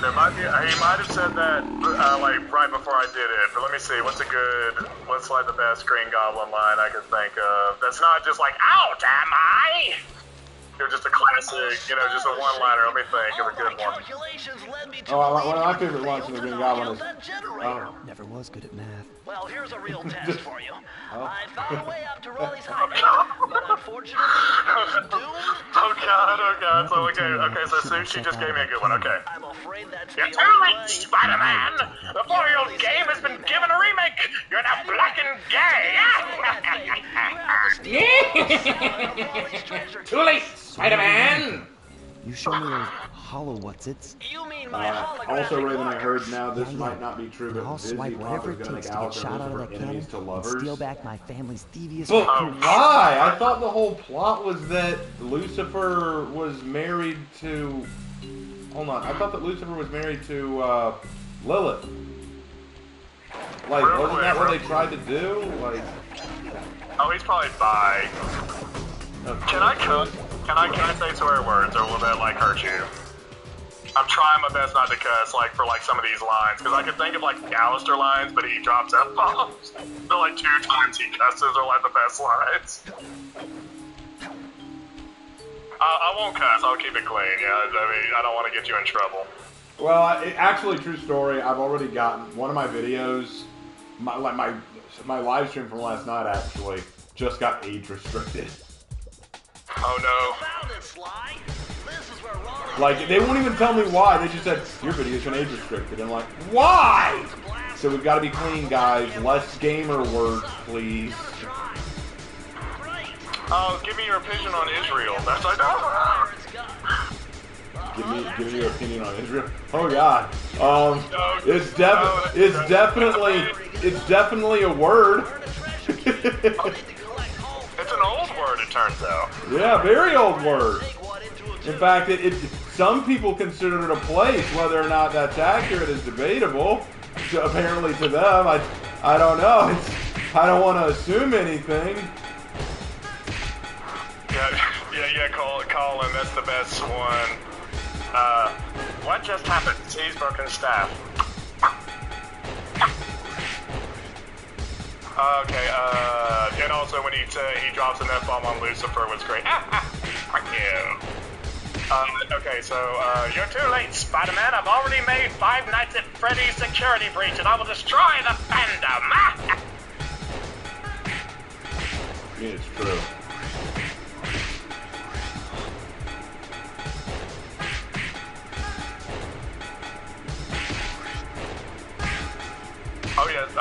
There might be. He might have said that like right before I did it. But let me see. What's like the best Green Goblin line I could think of? That's not just like, "Out am I?" You're just a classic, just a one-liner. Let me think of a good one. One of my favorite lines from the Green Goblin is, "Oh, Never was good at math. Well, here's a real test for you. I found a way up to Raleigh's Oh, hideout, but unfortunately, it's doomed. Oh god. So okay. So Sushi just gave me a good one. Okay. I'm afraid that's You're the too only late, way. Spider-Man! The 4-year-old game has been given a remake! You're now black and gay! too late, Spider-Man!" You show me those hollow what's-its, You mean my holographic Also, Raven, I heard markers? now this might not be true, but I'll Disney swipe whatever Pop is it going to takes make to get Alice shot out of and that cannon enemies to and lovers. steal back my family's Thievius But Raccoonus. why? I thought the whole plot was that Lucifer was married to... Hold on. I thought that Lucifer was married to Lilith. Like, wasn't that what they tried to do? Like... Oh, he's probably bi. Can I say swear words, or will that, hurt you? I'm trying my best not to cuss, for, some of these lines, because I could think of, Alistair lines, but he drops F-bombs. So, 2 times he cusses are, the best lines. I won't cuss, I'll keep it clean, yeah. I don't want to get you in trouble. Well, actually, true story, I've already gotten one of my videos, my live stream from last night, actually, just got age restricted. Oh, no. Found it, Sly. This is where Raleigh Like, they won't even tell me why. They just said, your video's been age restricted. I'm like, why? So we've got to be clean, guys. Less gamer words, please. Oh, give me your opinion on Israel. That's I know. Give me your opinion on Israel. Oh God. It's definitely a word. It's an old word, it turns out. Yeah, very old word. In fact, some people consider it a place. Whether or not that's accurate is debatable. Apparently to them, I don't know. I don't want to assume anything. Yeah, Colin, that's the best one. What just happened? He's broken staff. Okay, and also when he drops an F-bomb on Lucifer was great. Fuck you. Okay, so, you're too late, Spider-Man. I've already made 5 Nights at Freddy's security breach, and I will destroy the fandom. It's true. Oh yes,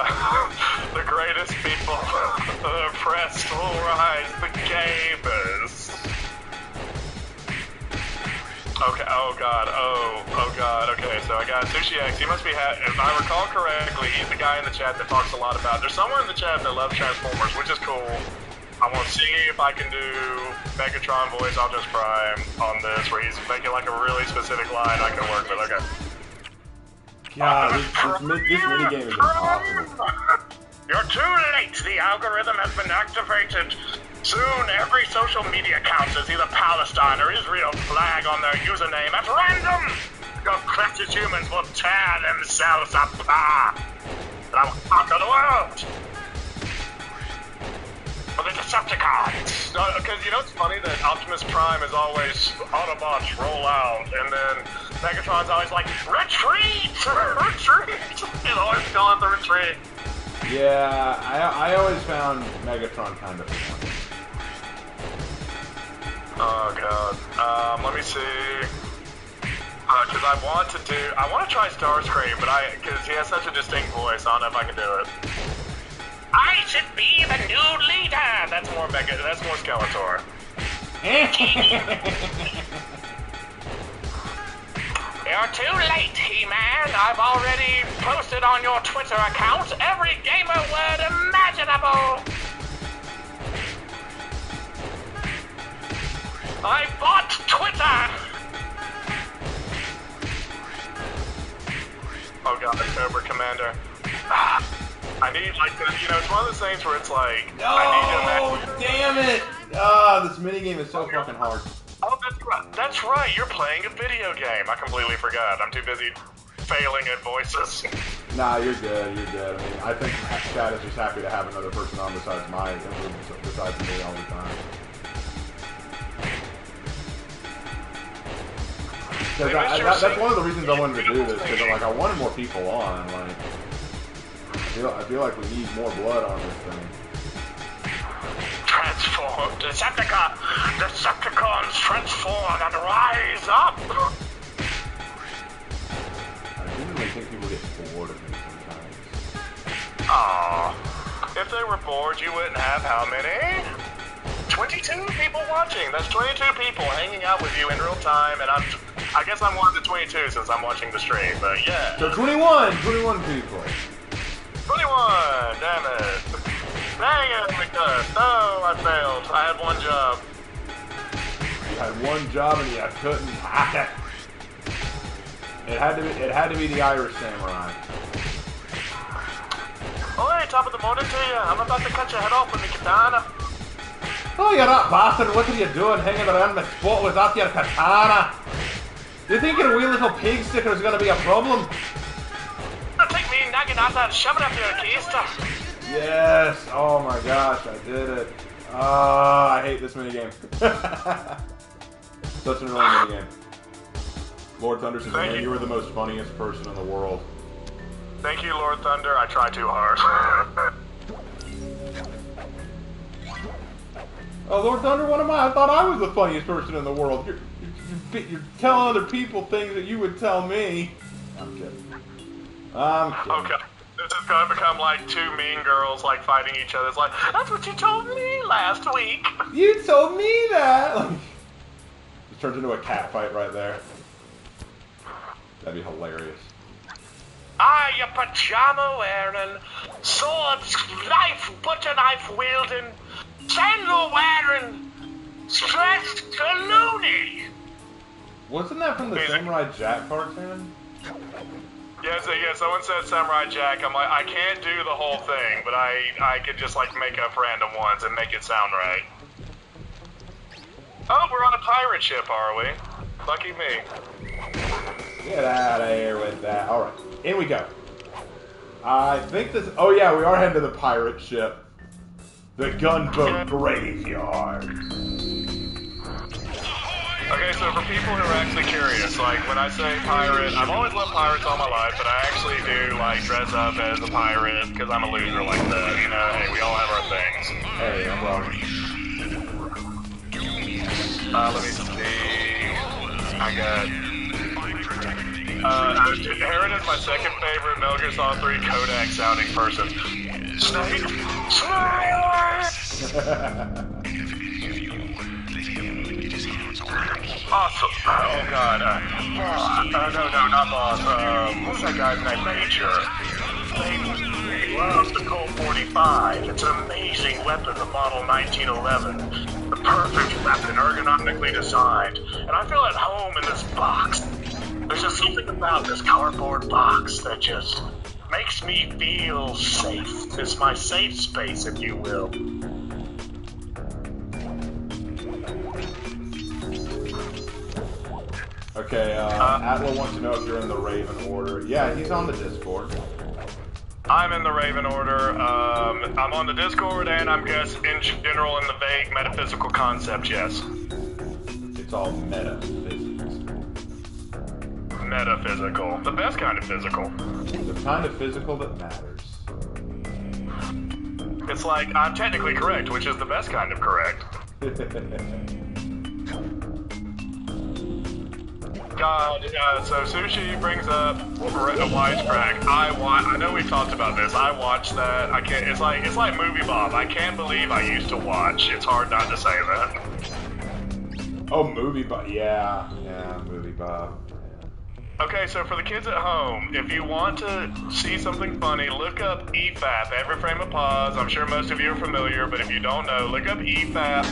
the greatest people, the oppressed will rise, the gamers. Okay, oh god, okay, so I got Sushi X, he must be, if I recall correctly, he's the guy in the chat that talks a lot about, there's someone in the chat that loves Transformers, which is cool. I want to see if I can do Megatron voice Optimus Prime on this, where he's making like a really specific line I can work with, okay. God, this minigame is impossible. You're too late. The algorithm has been activated. Soon, every social media account says either Palestine or Israel flag on their username at random. Your precious humans will tear themselves apart. And I will conquer the world. For the Decepticons. Because you know it's funny that Optimus Prime is always Autobots roll out, and then Megatron's always like, retreat! Retreat! He's always calling the retreat. Yeah, I always found Megatron kind of funny. Oh god. Let me see. Because I want to try Starscream, but because he has such a distinct voice, I don't know if I can do it. I should be the new leader! That's more Skeletor. You're too late, He-Man. I've already posted on your Twitter account every gamer word imaginable. I bought Twitter. Oh god, Cobra Commander. I need, like, it's one of those things where it's like, No, I need to damn it! Ah, this minigame is so fucking hard. Oh, that's right, you're playing a video game. I completely forgot. I'm too busy failing at voices. Nah, you're good, I mean, I think Chad is just happy to have another person on besides me all the time. That's one of the reasons I wanted to do this, because like, I wanted more people on, like... I feel like we need more blood on this thing. Transform, Decepticons transform and rise up! I genuinely think people get bored of me sometimes. Aww. If they were bored, you wouldn't have how many? 22 people watching. That's 22 people hanging out with you in real time, and I guess I'm one of the 22 since I'm watching the stream, but yeah. So 21 people. 21! Damn it! Dang it, McDuck! No, I failed. I had one job. You had one job and you couldn't hack it. It had to be the Irish Samurai. Oi, top of the morning to you. I'm about to cut your head off with my katana. Oh, you that bastard! What are you doing hanging around my spot without your katana? Do you think your wee little pig sticker is going to be a problem? Take me Naginata and shove it up your keister. Yes! Oh my gosh, I did it. I hate this minigame. Such an annoying minigame. Lord Thunder says, man, you were the most funniest person in the world. Thank you, Lord Thunder. I try too hard. Oh, Lord Thunder, what am I? I thought I was the funniest person in the world. You're you're telling other people things that you would tell me. I'm kidding. I'm kidding. Okay. This is gonna become like two mean girls like fighting each other. It's like, that's what you told me last week. You told me that. Like, it turns into a cat fight right there. That'd be hilarious. I, a pajama wearing, sword, knife, butcher knife wielding, sandal wearing, stressed loony. Wasn't that from the Samurai Jack cartoon? Yeah, someone said Samurai Jack. I'm like, I can't do the whole thing, but I could just like make up random ones and make it sound right. Oh, we're on a pirate ship, are we? Lucky me. Get out of here with that. Alright, in we go. I think this... Oh yeah, we are heading to the pirate ship. The gunboat graveyard. Okay, so for people who are actually curious, like when I say pirate, I've always loved pirates all my life, but I actually do like dress up as a pirate because I'm a loser like that. You know, hey, we all have our things. Hey, I'm wrong. Let me see. I got. Aaron is my second favorite Metal Gear Solid 3 Kodak sounding person. Snake! Awesome. Oh god. No, not boss. What's that guy's name? Major. He loves the Colt 45. It's an amazing weapon, the model 1911. The perfect weapon, ergonomically designed. And I feel at home in this box. There's just something about this cardboard box that just makes me feel safe. It's my safe space, if you will. Okay, Atla wants to know if you're in the Raven Order. Yeah, he's on the Discord. I'm in the Raven Order. I'm on the Discord, and I'm guess in general in the vague metaphysical concept, yes. It's all metaphysics. Metaphysical. The best kind of physical. The kind of physical that matters. It's like, I'm technically correct, which is the best kind of correct. God, so Sushi brings up a wisecrack. I know we talked about this. I watched that. I can't. It's like Movie Bob. I can't believe I used to watch. It's hard not to say that. Oh, Movie Bob. Yeah, Movie Bob. Okay, so for the kids at home, if you want to see something funny, look up EFAP, Every Frame of Pause. I'm sure most of you are familiar, but if you don't know, look up EFAP.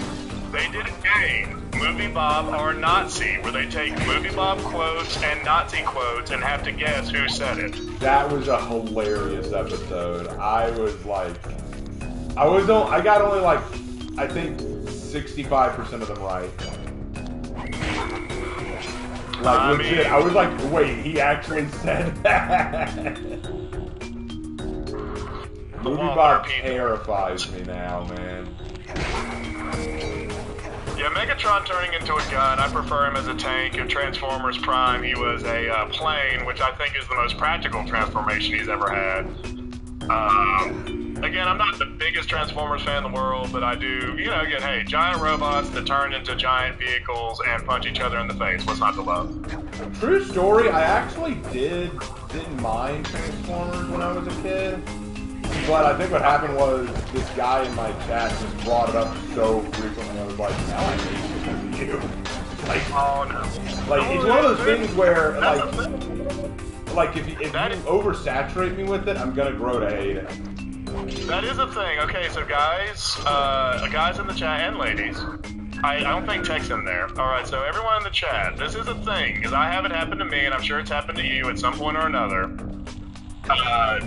They did a game, Movie Bob or Nazi, where they take Movie Bob quotes and Nazi quotes and have to guess who said it. That was a hilarious episode. I was like, I got only like, I think 65% of them right. Like, legit, I was like, wait, he actually said that? Movie Bob terrifies me now, man. Yeah, Megatron turning into a gun, I prefer him as a tank. In Transformers Prime, he was a plane, which I think is the most practical transformation he's ever had. Again, I'm not the biggest Transformers fan in the world, but I do, you know, again, hey, giant robots that turn into giant vehicles and punch each other in the face. What's not to love? True story, I actually didn't mind Transformers when I was a kid. But I think what happened was this guy in my chat just brought it up so frequently. I was like, now I hate you. Like, oh no. Like, it's one of those things where, like if you oversaturate me with it, I'm gonna grow to hate it. That is a thing. Okay, so guys in the chat and ladies, I don't think tech's in there. Alright, so everyone in the chat, this is a thing, because I have it happen to me, and I'm sure it's happened to you at some point or another.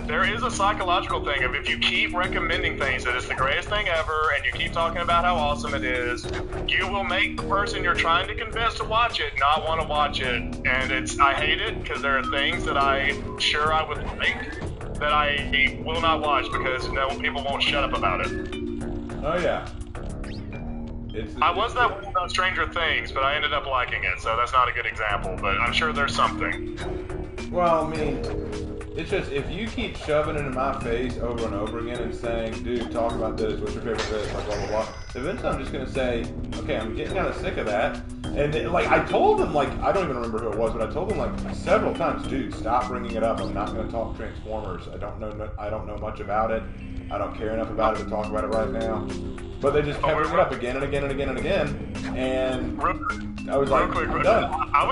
There is a psychological thing of if you keep recommending things that it's the greatest thing ever, and you keep talking about how awesome it is, you will make the person you're trying to convince to watch it not want to watch it. And I hate it, because there are things that I'm sure I would like that I will not watch because people won't shut up about it. Oh yeah. I was that way about Stranger Things, but I ended up liking it, so that's not a good example, but I'm sure there's something. Well, I mean, it's just, if you keep shoving it in my face over and over again and saying, dude, talk about this, what's your favorite this, like blah, blah, blah, eventually I'm just going to say, okay, I'm getting kind of sick of that, And like I told him, like I don't even remember who it was, but I told him like several times, dude, stop bringing it up. I'm not going to talk Transformers. I don't know much about it. I don't care enough about it to talk about it right now. But they just kept bringing it up again and again and again and again. And I was like, I'm done. I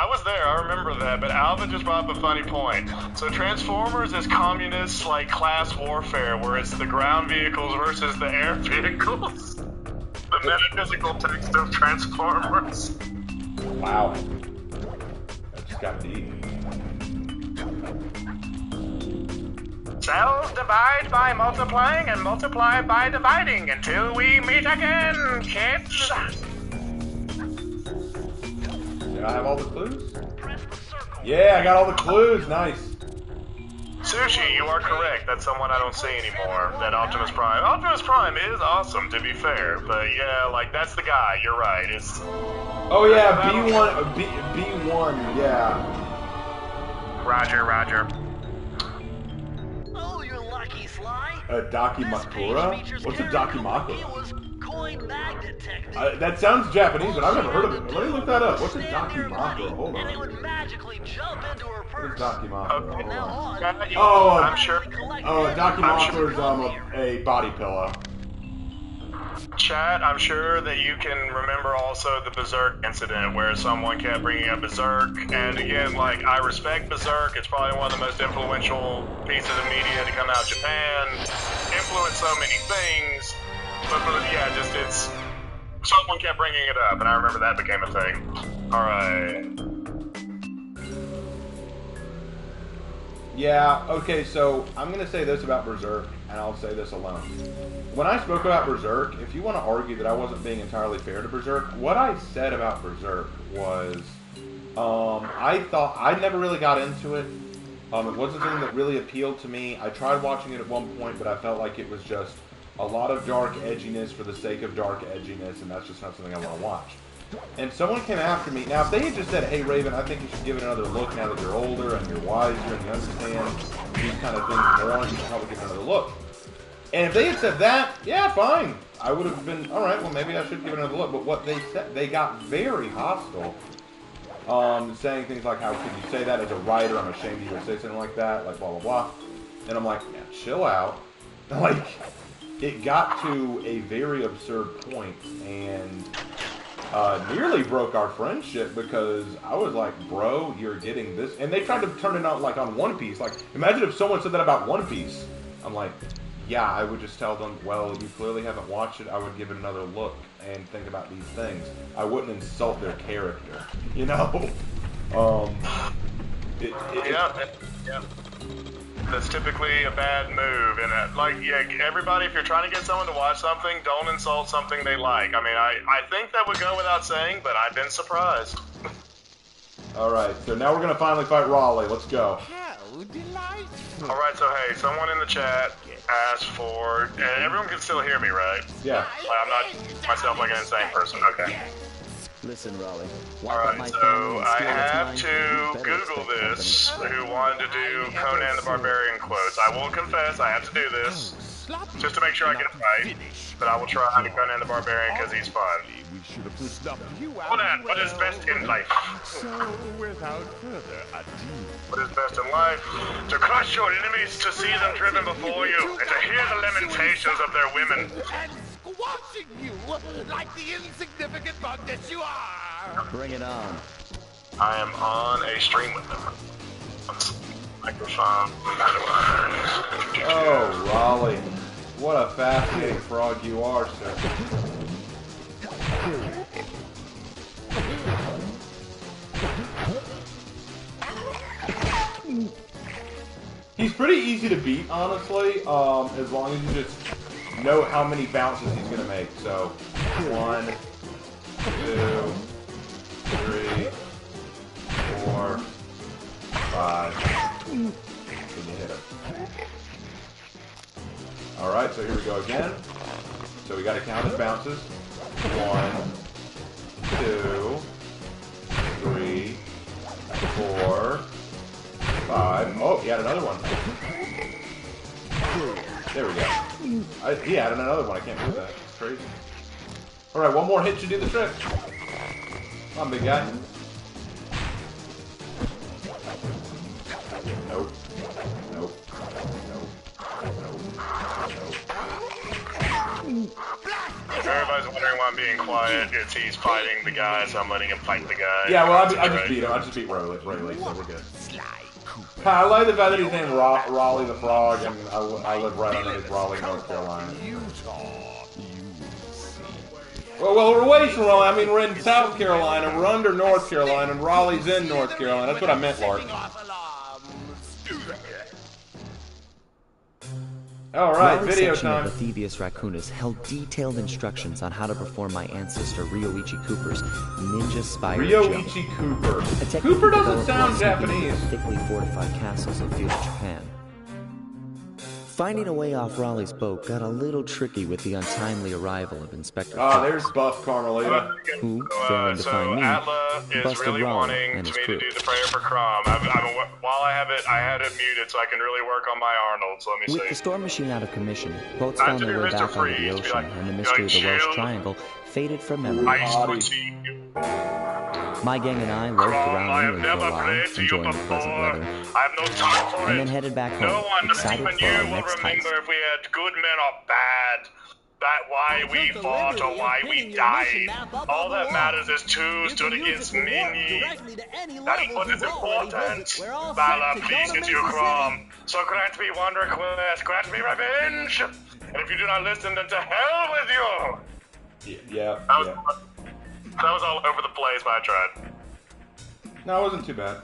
was there. I remember that. But Alvin just brought up a funny point. So Transformers is communist like class warfare, where it's the ground vehicles versus the air vehicles. The metaphysical text of Transformers. Wow. That just got deep. Cells divide by multiplying and multiply by dividing until we meet again, kids. Did I have all the clues? Yeah, I got all the clues. Nice. Sushi, you are correct. That's someone I don't see anymore. That Optimus Prime. Optimus Prime is awesome, to be fair. But yeah, like, that's the guy. You're right. It's... Oh, yeah, B1. B1, yeah. Roger. Oh, you're lucky, Sly. Dakimakura? What's a Dakimakura? It was coin magnet technique. That sounds Japanese, but I've never heard of it. Let me look that up. What's a Dakimakura? Hold And it on. would magically jump into her What is purse. Dakimakura? Okay. Now Hold on, on. Oh, I'm sure. Dakimakura is a body pillow. Chat, I'm sure that you can remember also the Berserk incident where someone kept bringing up Berserk. And again, like, I respect Berserk. It's probably one of the most influential pieces of media to come out of Japan. Influenced so many things. But yeah, just it's... Someone kept bringing it up, and I remember that became a thing. Alright. Yeah, okay, so I'm going to say this about Berserk, and I'll say this alone. When I spoke about Berserk, if you want to argue that I wasn't being entirely fair to Berserk, what I said about Berserk was, I thought, I never really got into it. It wasn't something that really appealed to me. I tried watching it at one point, but I felt like it was just a lot of dark edginess for the sake of dark edginess, and that's just not something I want to watch. And someone came after me. Now, if they had just said, hey, Raven, I think you should give it another look now that you're older and you're wiser and you understand these kind of things more, you should probably give it another look. And if they had said that, yeah, fine. I would have been, all right, well, maybe I should give it another look. But what they said, they got very hostile, saying things like, how could you say that as a writer? I'm ashamed you would say something like that, like blah, blah, blah. And I'm like, man, chill out. Like, it got to a very absurd point, and nearly broke our friendship because I was like, bro, you're getting this. And they tried to turn it out like on One Piece. Like, imagine if someone said that about One Piece. I'm like, yeah, I would just tell them, well, you clearly haven't watched it. I would give it another look and think about these things. I wouldn't insult their character, you know? Yeah. That's typically a bad move, and like, yeah, everybody, if you're trying to get someone to watch something, don't insult something they like. I mean, I think that would go without saying, but I've been surprised. Alright, so now we're going to finally fight Raleigh. Let's go. How delightful. Alright, so hey, someone in the chat asked for, and everyone can still hear me, right? Yeah. Like, I'm not myself like an insane person, okay. Listen, Raleigh. Wipe out Alright, my so family and I steal what's have mine, to you better Google expect this, company. who wanted to do Conan the Barbarian quotes. I will confess, I have to do this, just to make sure I get it right, but I will try to do Conan the Barbarian because he's fun. We should have snuffed you out. Conan, what is best in life? So, without further ado, What is best in life? To crush your enemies, to see them driven before you, and to hear the lamentations of their women. and squashing you like the insignificant bug that you are. Bring it on. I am on a stream with them. Microphone. Oh, Raleigh. What a fascinating frog you are, sir. He's pretty easy to beat, honestly, as long as you just know how many bounces he's going to make. So, 1, 2, 3, 4, 5. Can you hit him? Alright, so here we go again. So we got to count his bounces. 1, 2, 3, 4, 5. Oh, he had another one. There we go. He added another one. I can't do that. It's crazy. Alright, one more hit should do the trick. Come on, big guy. Nope. Nope. Nope. If everybody's wondering why I'm being quiet, it's he's fighting the guy, so I'm letting him fight the guy. Yeah, well, I just beat him. I just beat Raleigh, so we're good. I like the fact that he's named Raleigh the Frog, and I live right under his Raleigh, North Carolina. Well, we're away from Raleigh. I mean, we're in South Carolina. We're under North Carolina, and Raleigh's in North Carolina. That's what I meant, Lark. Alright, Raleigh's video section time. of the Thievius Raccoonus held detailed instructions on how to perform my ancestor Ryoichi Cooper's ninja-spired jump. Ryoichi Cooper. A technique Cooper doesn't developed sound while sleeping in Japanese. the thickly fortified castles of feudal Japan. Finding a way off Raleigh's boat got a little tricky with the untimely arrival of Inspector Ah, Phillips, there's Buff Carmelita. who, failing to find me, Atla is busted really Raleigh wanting and me his to crew. do the prayer for Crom. While I had it muted so I can really work on my Arnold, so let me With see. the storm machine out of commission, boats I found have to their do way Mr. back onto the Freeze, be ocean, like- and the be mystery like, of the Welsh chill. Triangle faded from memory. I used to see you. My gang and I loafed Crom, I around have England for never a while, played to you enjoying the before. pleasant weather, I have no time for and it. then headed back No home, one, excited even for our you, will next remember heist. if we had good men or bad. That why we fought or why we died. All that matters is two stood against many. That is what is important. Valor pleases you, Crom. So grant me one request. Grant me revenge. And if you do not listen, then to hell with you. Yeah. That was all over the place, but I tried. No, it wasn't too bad.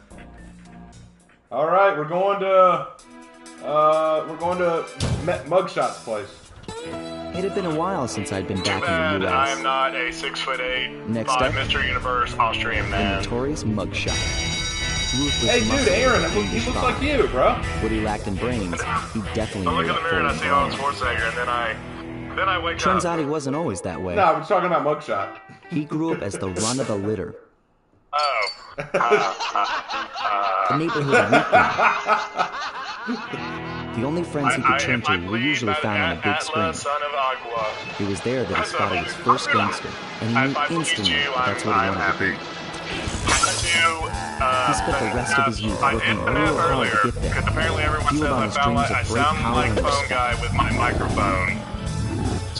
Alright, we're going to Mugshot's place. It had been a while since I'd been Too back bad in the I U.S. am not a 6'8", Next 5 up, Mr. Universe Austrian The man. notorious Mugshot. Ruthless Hey, dude, muscle Aaron, with a he fiendish looks body. like you, bro. What he lacked in brains, he definitely I look made in up the for mirror and I in see Arnold brawn. Schwarzenegger, and then I wake Turns up. out he wasn't always that way. No, I was talking about Mugshot. He grew up as the run of the litter, Oh. a neighborhood weakling. The only friends he could turn to were usually found on a big screen. Son of Agua. It was there that he spotted his first gangster, and he knew instantly that's what he wanted to be. He spent the rest of his youth working real hard to get there. Because apparently everyone Fueled says on I his sound dreams like, of great power like and phone respect. guy with my microphone.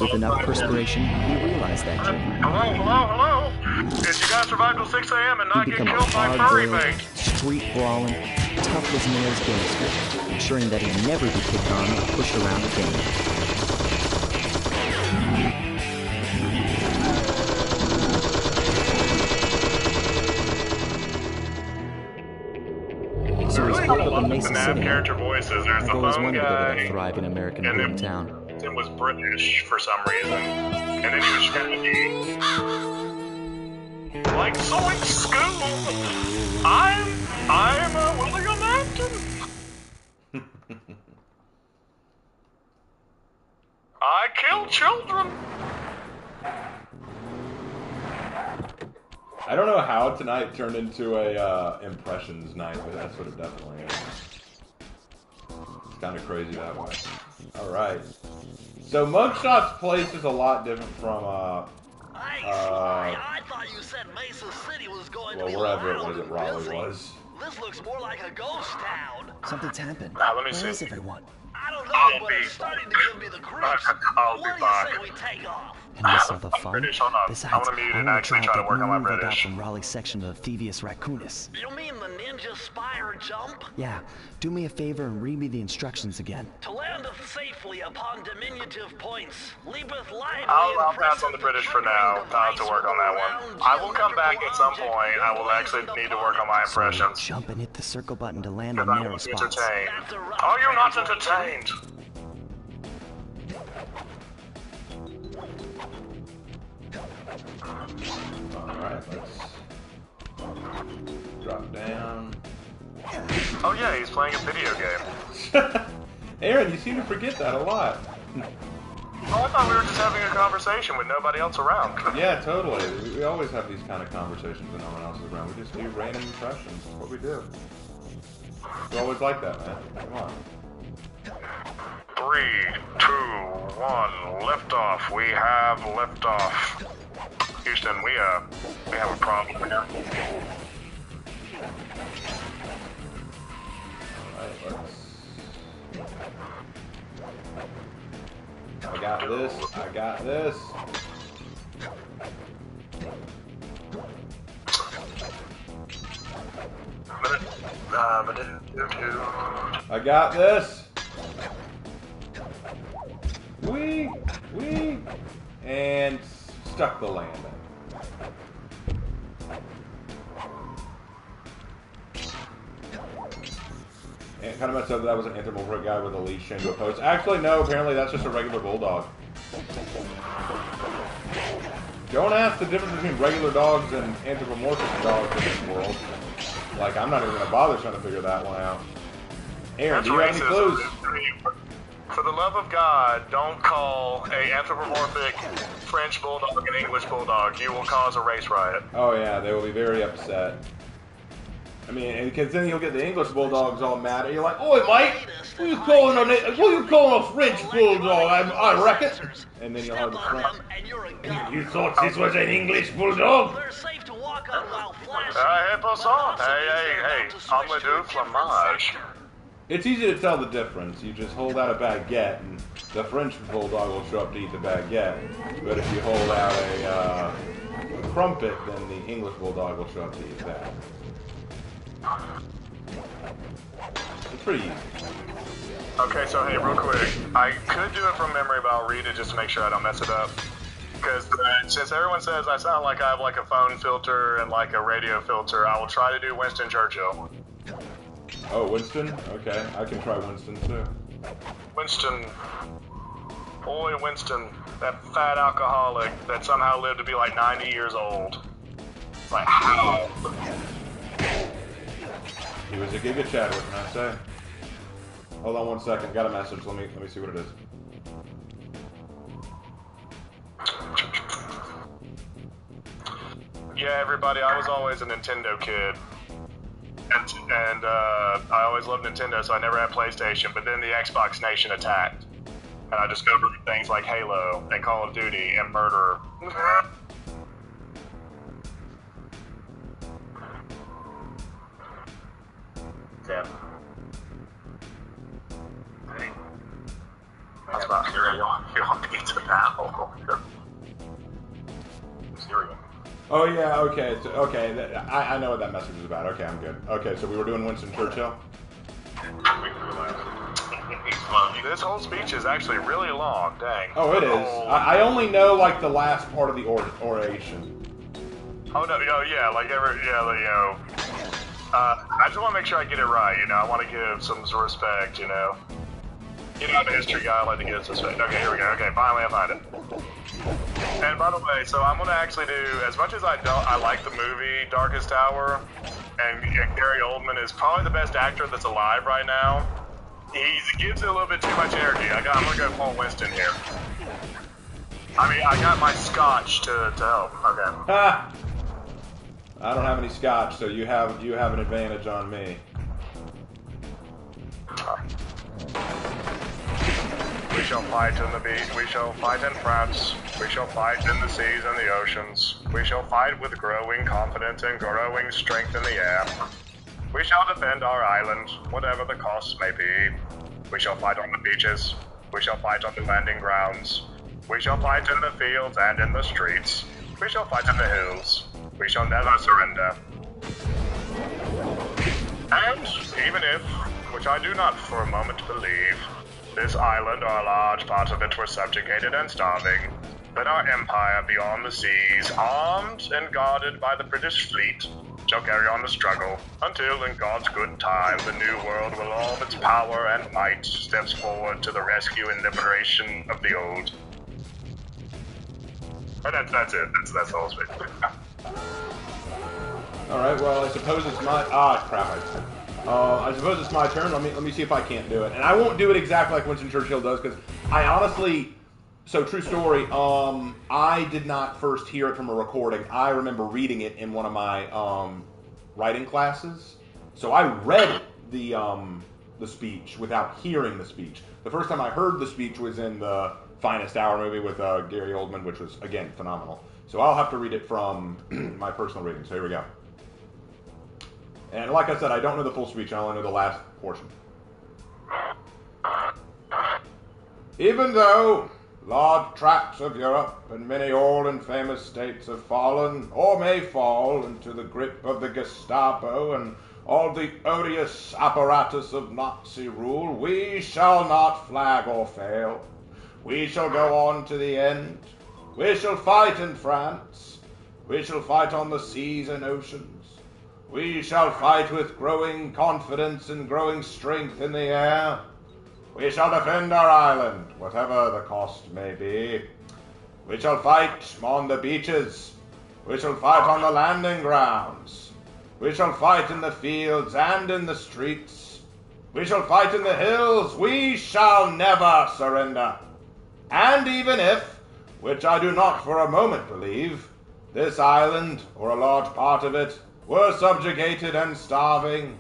With enough perspiration, he realized that dream. Hello? Did you guys survive till 6 a.m. and not He'd get become a killed by furry hard-boiled, bait? street-brawling, tough-as-nails gangster, ensuring that he'd never be picked on or pushed around again. So he's pulled up in Mesa The nav City. character voices. There's the I've always phone wondered about a guy. thriving American and then- boomtown. It was British for some reason. And then he was Kennedy. Like so in school. I'm William Afton. I kill children. I don't know how tonight turned into a impressions night, but that's what it definitely is. It's kind of crazy that way. Alright. So Mugshot's place is a lot different from, Hey, Sly, I thought you said Mesa City was going to well, be wherever it loud was and that Raleigh busy. was. This looks more like a ghost town. Something's happened. Let me Where see. is everyone? I don't know, I'll but be it's starting to give me the creeps. I'll What be do you back. say we take off? And miss all the fun. British, hold on. I Besides, wanna mute I and want actually to try try to work on my move I got British. from Raleigh's section of the Thievius Raccoonus. You mean the ninja spire jump? Yeah, do me a favor and read me the instructions again. To landeth safely upon diminutive points, leapeth lively I'll and pass on the British for now. I'll have to work on that one. I will come back at some point. I will actually need to work on my So impressions. jump and hit the circle button to land on Because I narrow want to spots. entertain. That's a rough Are you not translation. entertained? Alright, let's drop down. Oh yeah, he's playing a video game. Aaron, you seem to forget that a lot. Oh, I thought we were just having a conversation with nobody else around. Yeah, totally. We always have these kind of conversations when no one else is around. We just do random impressions. That's what we do. We always like that, man. Come on. 3, 2, 1, liftoff. We have liftoff. Houston, we We have a problem here. I got this. I got this. I got this. Wee, and stuck the landing. And kind of messed up that was an anthropomorphic guy with a leash into a post. Actually, no, apparently that's just a regular bulldog. Don't ask the difference between regular dogs and anthropomorphic dogs in this world. Like, I'm not even going to bother trying to figure that one out. Aaron, do you have any clues? For the love of God, don't call a anthropomorphic French bulldog an English bulldog. You will cause a race riot. Oh yeah, they will be very upset. I mean, because then you'll get the English bulldogs all mad. You're like, "Oi, mate, what you calling a French bulldog? I reckon." And then you'll have the French. You thought this was an English bulldog? They're safe to walk on while flashing. Hey, passant. Hey, omelette du fromage. It's easy to tell the difference. You just hold out a baguette, and the French bulldog will show up to eat the baguette. But if you hold out a crumpet, then the English bulldog will show up to eat that. It's pretty easy. Okay, so hey, real quick, I could do it from memory, but I'll read it just to make sure I don't mess it up. Because since everyone says I sound like I have like a phone filter and like a radio filter, I will try to do Winston Churchill. Oh, Winston? Okay, I can try Winston too. Winston. Boy, Winston. That fat alcoholic that somehow lived to be like 90 years old. It's like, how? He was a Giga Chad, what can I say? Hold on one second, got a message. Let me see what it is. Yeah, everybody, I was always a Nintendo kid. And I always loved Nintendo, so I never had PlayStation. But then the Xbox Nation attacked. And I discovered things like Halo and Call of Duty and Murder. Yeah. Hey. That's about cereal. You're on pizza now. Cereal. Oh yeah, okay, so, okay, I know what that message is about. Okay, I'm good. Okay, so we were doing Winston Churchill? This whole speech is actually really long, dang. Oh, it is. I only know, like, the last part of the oration. Oh, no, yeah, like, I just want to make sure I get it right, you know, I want to give some respect, you know. You know, I'm a history guy, I like to give some respect. Okay, here we go, okay, finally I find it. And by the way, so I'm going to actually do, as much as I like the movie Darkest Hour, and Gary Oldman is probably the best actor that's alive right now, he gives it a little bit too much energy. I'm going to go full Winston here. I mean, I got my scotch to help. Okay. Ha! I don't have any scotch, so you have an advantage on me. We shall fight in the beach, we shall fight in France, we shall fight in the seas and the oceans, we shall fight with growing confidence and growing strength in the air. We shall defend our island, whatever the costs may be. We shall fight on the beaches, we shall fight on the landing grounds, we shall fight in the fields and in the streets, we shall fight in the hills, we shall never surrender. And even if, which I do not for a moment believe, this island or a large part of it were subjugated and starving, then our empire beyond the seas, armed and guarded by the British fleet, shall carry on the struggle, until in God's good time the new world with all of its power and might steps forward to the rescue and liberation of the old. And that's it. That's the whole speech. Alright, well, I suppose it's my... crap. I suppose it's my turn. Let me see if I can't do it. And I won't do it exactly like Winston Churchill does, because I honestly... So, true story, I did not first hear it from a recording. I remember reading it in one of my writing classes. So I read the speech without hearing the speech. The first time I heard the speech was in the Finest Hour movie with Gary Oldman, which was, again, phenomenal. So I'll have to read it from my personal reading. So here we go. And like I said, I don't know the full speech. I only know the last portion. Even though large tracts of Europe and many old and famous states have fallen, or may fall, into the grip of the Gestapo and all the odious apparatus of Nazi rule, we shall not flag or fail. We shall go on to the end. We shall fight in France. We shall fight on the seas and oceans. We shall fight with growing confidence and growing strength in the air. We shall defend our island, whatever the cost may be. We shall fight on the beaches. We shall fight on the landing grounds. We shall fight in the fields and in the streets. We shall fight in the hills. We shall never surrender. And even if, which I do not for a moment believe, this island, or a large part of it, were subjugated and starving,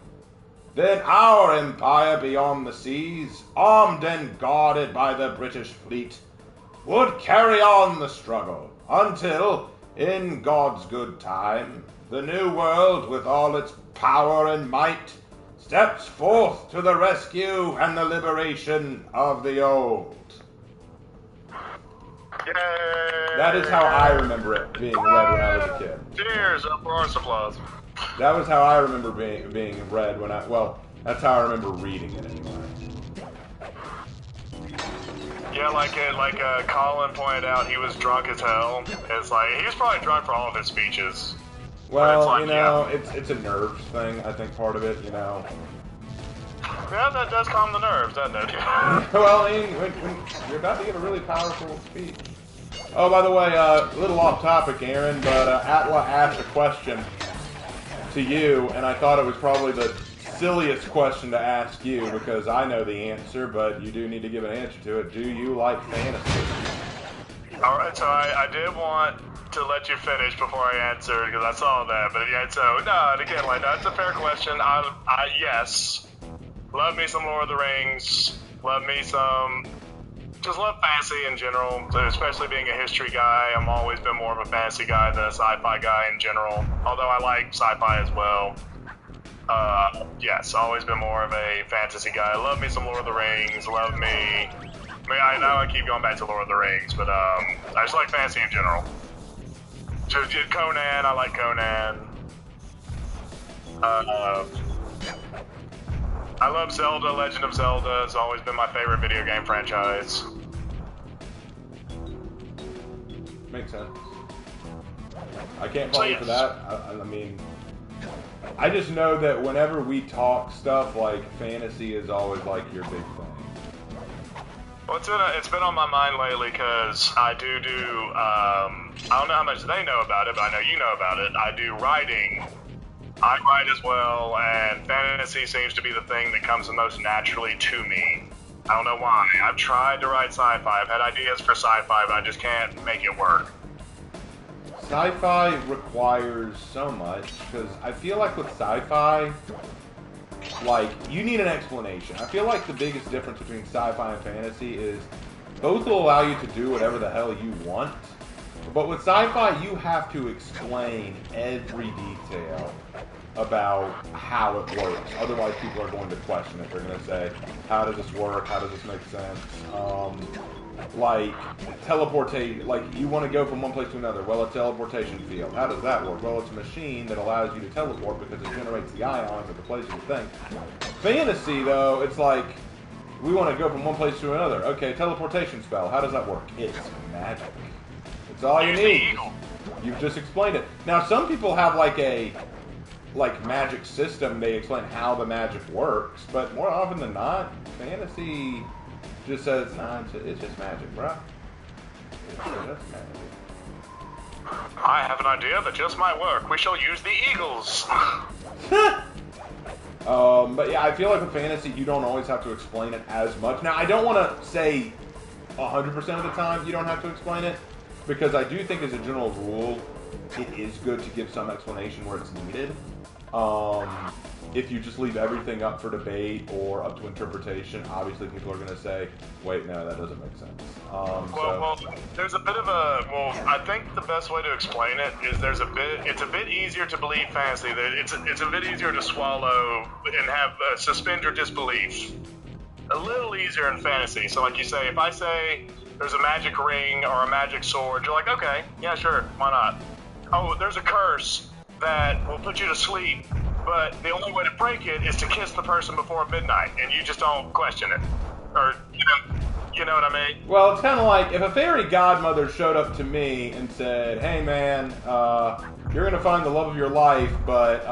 then our empire beyond the seas, armed and guarded by the British fleet, would carry on the struggle until, in God's good time, the new world, with all its power and might, steps forth to the rescue and the liberation of the old. Yay! That is how I remember it being read when I was a kid. Cheers, uproarious applause. That was how I remember being read when well, that's how I remember reading it anyway. Yeah, like Colin pointed out, he was drunk as hell. It's like, he was probably drunk for all of his speeches. Well, like, you know, it's a nerves thing, I think, part of it, you know. Yeah, that does calm the nerves, doesn't it? Well, I mean, when you're about to give a really powerful speech. Oh, by the way, a little off topic, Aaron, but Atla asked a question to you, and I thought it was probably the silliest question to ask you, because I know the answer, but you do need to give an answer to it. Do you like fantasy? Alright, so I did want to let you finish before I answered, because I saw that, but yeah, so, no, and again, like, that's a fair question. Yes. Love me some Lord of the Rings. Love me some... Just love fantasy in general, so especially being a history guy. I've always been more of a fantasy guy than a sci-fi guy in general, although I like sci-fi as well. Yes, always been more of a fantasy guy. Love me some Lord of the Rings. Love me... I mean, I know I keep going back to Lord of the Rings, but I just like fantasy in general. Conan, I like Conan. I love Zelda. Legend of Zelda has always been my favorite video game franchise. Makes sense. I can't follow you for that. I mean, I just know that whenever we talk stuff, like, fantasy is always, like, your big thing. Well, it's been on my mind lately because I do, I don't know how much they know about it, but I know you know about it. I do writing. I write as well, and fantasy seems to be the thing that comes the most naturally to me. I don't know why. I've tried to write sci-fi. I've had ideas for sci-fi, but I just can't make it work. Sci-fi requires so much, because I feel like with sci-fi, like, you need an explanation. I feel like the biggest difference between sci-fi and fantasy is both will allow you to do whatever the hell you want, but with sci-fi, you have to explain every detail about how it works. Otherwise, people are going to question it. They're going to say, how does this work? How does this make sense? Like, teleportate, like, you want to go from one place to another. Well, a teleportation field. How does that work? Well, it's a machine that allows you to teleport because it generates the ions at the place you think. Fantasy, though, it's like, we want to go from one place to another. Okay, teleportation spell. How does that work? It's magic. It's all you need. You've just explained it. Now, some people have like a magic system. They explain how the magic works, but more often than not, fantasy just says, nah, it's just magic, bro. It's just magic. I have an idea that just might work. We shall use the eagles. But yeah, I feel like with fantasy, you don't always have to explain it as much. Now, I don't want to say 100% of the time you don't have to explain it, because I do think as a general rule, it is good to give some explanation where it's needed. If you just leave everything up for debate or up to interpretation, obviously people are going to say, wait, no, that doesn't make sense. Well, there's a bit of a, I think the best way to explain it is it's a bit easier to believe fantasy. It's a bit easier to swallow and have suspend your disbelief. A little easier in fantasy. So like you say, if I say there's a magic ring or a magic sword, you're like, okay, yeah, sure, why not? Oh, there's a curse that will put you to sleep, but the only way to break it is to kiss the person before midnight, and you just don't question it. Or, you know what I mean? Well, it's kind of like if a fairy godmother showed up to me and said, hey man, you're going to find the love of your life, but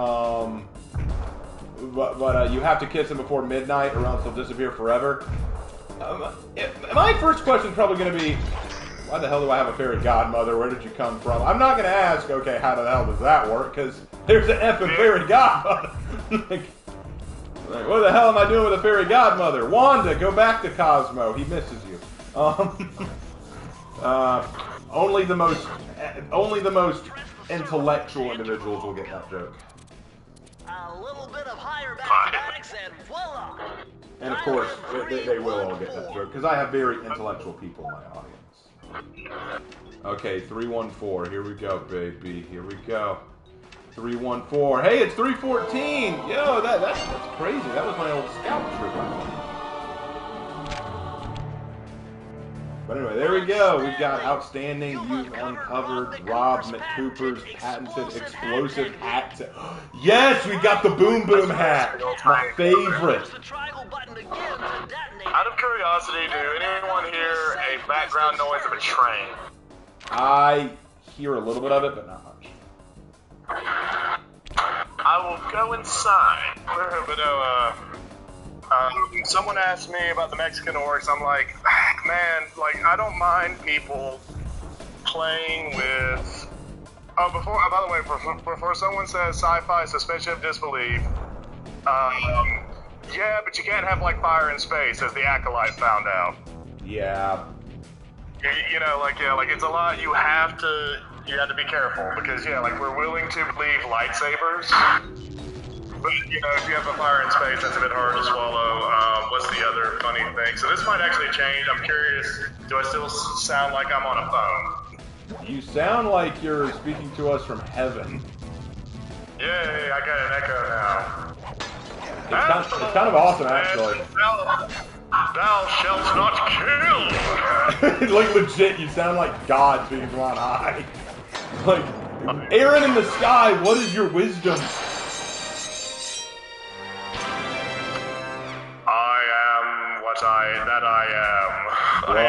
you have to kiss him before midnight or else he'll disappear forever. My first question is probably going to be, why the hell do I have a fairy godmother? Where did you come from? I'm not going to ask, okay, how the hell does that work? Because there's an effing fairy godmother. like, what the hell am I doing with a fairy godmother? Wanda, go back to Cosmo. He misses you. Only the most intellectual individuals will get that joke. A little bit of higher mathematics and voila! And of course, they will all get that joke, because I have very intellectual people in my audience. Okay, 314, here we go, baby, here we go. 314, hey, it's 314! Yo, that's crazy, that was my old scout troop. But anyway, there we go. We've got outstanding, you've uncovered, Rob McCooper's patented explosive hat. Yes, we got the Boom Boom hat. My favorite. Out of curiosity, do anyone hear a background noise of a train? I hear a little bit of it, but not much. I will go inside. But someone asked me about the Mexican orcs. I'm like, man, like, I don't mind people playing with... Oh, by the way, before someone says sci-fi suspension of disbelief, yeah, but you can't have, like, fire in space, as the Acolyte found out. Yeah. You know, like, yeah, like, it's a lot, you have to be careful, because, yeah, like, we're willing to believe lightsabers, but, you know, if you have a fire in space, that's a bit hard to swallow. What's the other funny thing? So this might actually change. I'm curious, do I still sound like I'm on a phone? You sound like you're speaking to us from heaven. Yay, I got an echo now. It's kind of awesome, actually. Thou shalt not kill! Like, legit, you sound like God speaking from on high. Like, Aaron in the sky, what is your wisdom? I am what I am.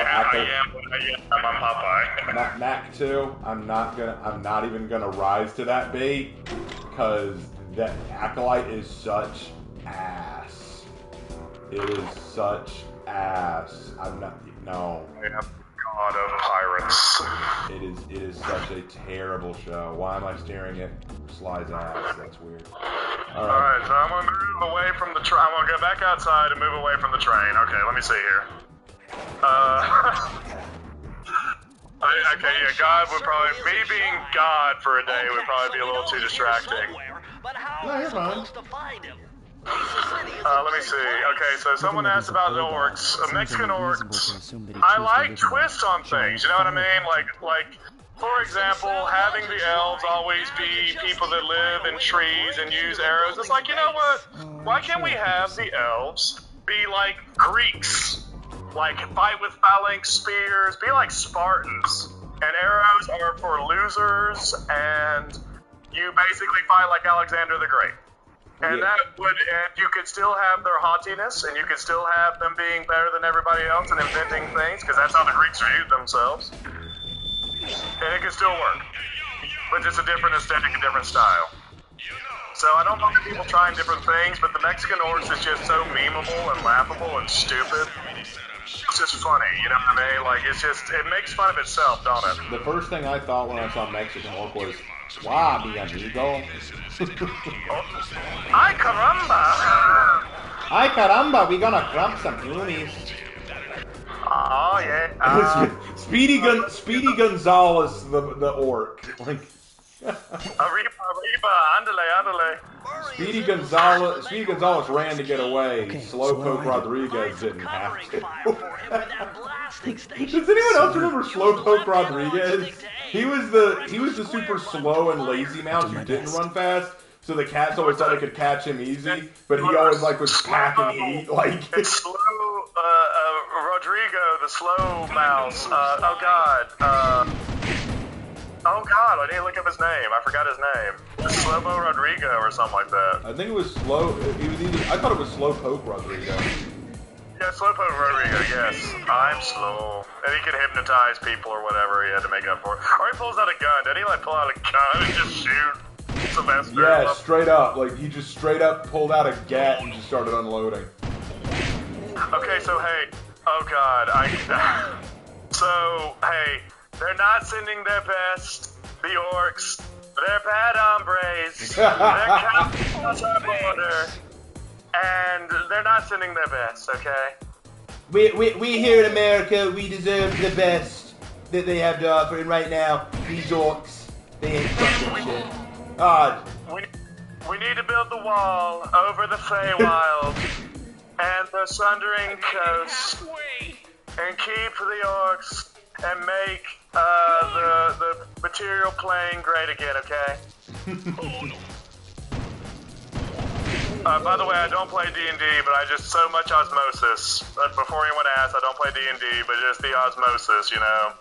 I'm Popeye. Mac 2, I'm not even gonna rise to that bait, because that Acolyte is such ass. It is such ass. No. I am god of pirates. It is such a terrible show. Why am I staring at Sly's ass? That's weird. Alright, so I'm gonna move away from the train. I'm gonna go back outside and move away from the train. Okay, let me see here. Okay, yeah, God would probably, me being God for a day would probably be a little too distracting. No, you're fine. Let me see. Okay, so someone asked about the orcs. Mexican orcs. I like twists on things, you know what I mean? Like, for example, having the elves always be people that live in trees and use arrows. It's like, you know what? Why can't we have the elves be like Greeks? Like, fight with phalanx spears, be like Spartans. And arrows are for losers, and you basically fight like Alexander the Great. And you could still have their haughtiness, and you could still have them being better than everybody else and inventing things, because that's how the Greeks viewed themselves. And it can still work. But just a different aesthetic, a different style. So I don't mind people trying different things, but the Mexican orcs is just so memeable and laughable and stupid. It's just funny, you know what I mean? Like, it makes fun of itself, don't it? The first thing I thought when I saw Mexican orc was, wow, mi amigo. Ay caramba! Ay caramba, we gonna crump some unis. Oh, yeah. Speedy Gonzalez, the orc. Like, Arriba, andale. Speedy Gonzalez ran to get away. Okay, Slowpoke so Rodriguez didn't have Covering to. fire for him with that blasting station. Does anyone else remember Slowpoke Rodriguez? He was the super slow and lazy mouse who didn't run fast. So the cats always thought they could catch him easy, but he always like was packing heat. Like It's slow, Rodrigo, the slow mouse. Oh god, I need to look up his name. I forgot his name. It's Slow-Mo Rodrigo or something like that. I think it was slow. He was either. I thought it was Slowpoke Rodrigo. Yeah, Slowpoke Rodrigo, yes. I'm slow. And he could hypnotize people or whatever he had to make up for. Or he pulls out a gun. Didn't he like pull out a gun and just shoot Sylvester? Yeah, straight up. Like he just straight up pulled out a gat and just started unloading. Okay, so hey, oh god, so hey, they're not sending their best, the orcs. They're bad hombres. They're coming across our border, and they're not sending their best. Okay. We here in America, we deserve the best that they have to offer, and right now, these orcs, they ain't fucking shit. Odd. We need to build the wall over the Feywild and the Sundering Coast, and keep the orcs and make the material plane great again, okay? By the way, I don't play D&D, but I just so much osmosis. Before anyone asks, I don't play D&D, but just the osmosis, you know?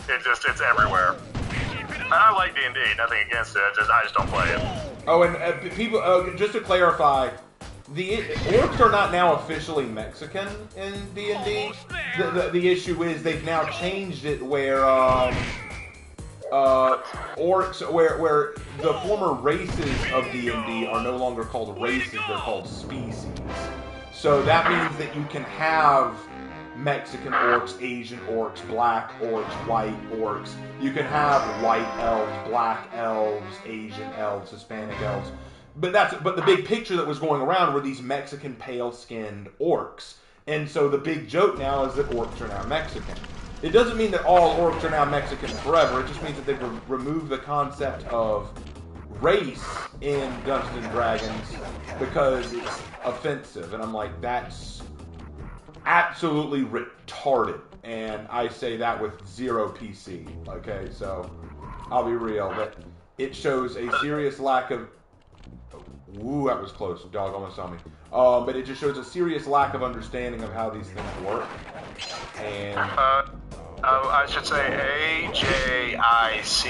It's everywhere. And I like D&D, nothing against it, I just don't play it. Oh, and people, just to clarify, the orcs are not now officially Mexican in D&D. The issue is they've now changed it where orcs, where the former races of D&D are no longer called races, they're called species. So that means that you can have Mexican orcs, Asian orcs, black orcs, white orcs. You can have white elves, black elves, Asian elves, Hispanic elves. But the big picture that was going around were these Mexican pale-skinned orcs. And so the big joke now is that orcs are now Mexican. It doesn't mean that all orcs are now Mexican forever. It just means that they've removed the concept of race in Dungeons & Dragons because it's offensive. And I'm like, that's absolutely retarded. And I say that with zero PC. Okay, so I'll be real. That it shows a serious lack of... Ooh, that was close. Dog almost saw me. But it just shows a serious lack of understanding of how these things work. And... I should say AJIC.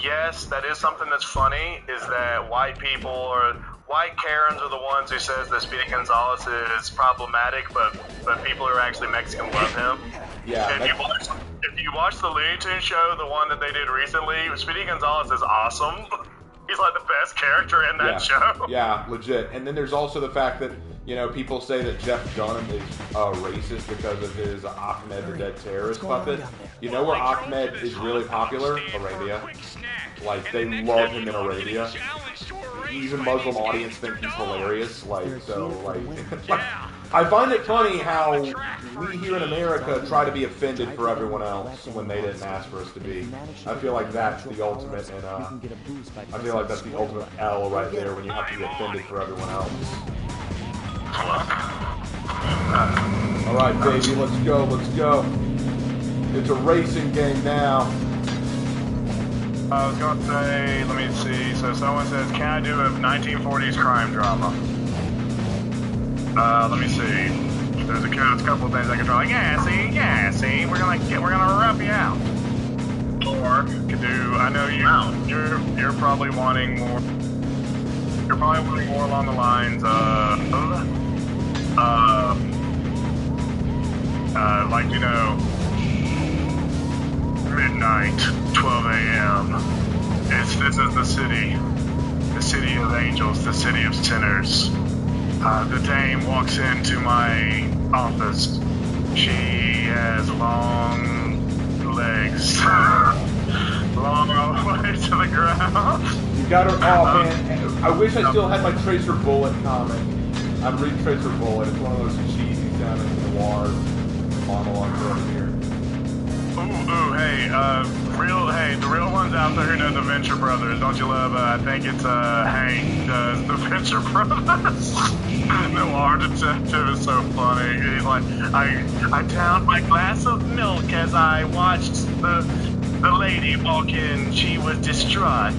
Yes, that is something that's funny, is that white Karens are the ones who says that Speedy Gonzalez is problematic, but people who are actually Mexican love him. Yeah. If you watch the Looney Tunes show, the one that they did recently, Speedy Gonzalez is awesome. He's like the best character in that show. Yeah, legit. And then there's also the fact that, you know, people say that Jeff Dunham is racist because of his Ahmed the Dead Terrorist puppet. You know where Ahmed is really popular? Arabia. Like, they love him in Arabia. Even Muslim audience think he's hilarious. Like, so, like... I find it funny how we here in America try to be offended for everyone else when they didn't ask for us to be. I feel like that's the ultimate, and I feel like that's the ultimate L right there when you have to be offended for everyone else. Alright, baby, let's go, let's go. It's a racing game now. I was going to say, let me see, so someone says, can I do a 1940s crime drama? Let me see. There's a couple of things I can try. Like, yeah, see, we're gonna rough you out. Or could do. I know you're probably wanting more. You're probably wanting more along the lines of, like, you know, midnight, 12 a.m. This is the city of angels, the city of sinners. The dame walks into my office. She has long legs. Long all the way to the ground. You got her off, man. I wish I still had my Tracer Bullet comic. I'm reading Tracer Bullet. It's one of those cheesy sounding noir monologues over here. The real ones out there who know the Venture Brothers. Don't you love, I think it's, Hank does the Venture Brothers. The Art Detective is so funny. He's like, I downed my glass of milk as I watched the lady walk in. She was distraught.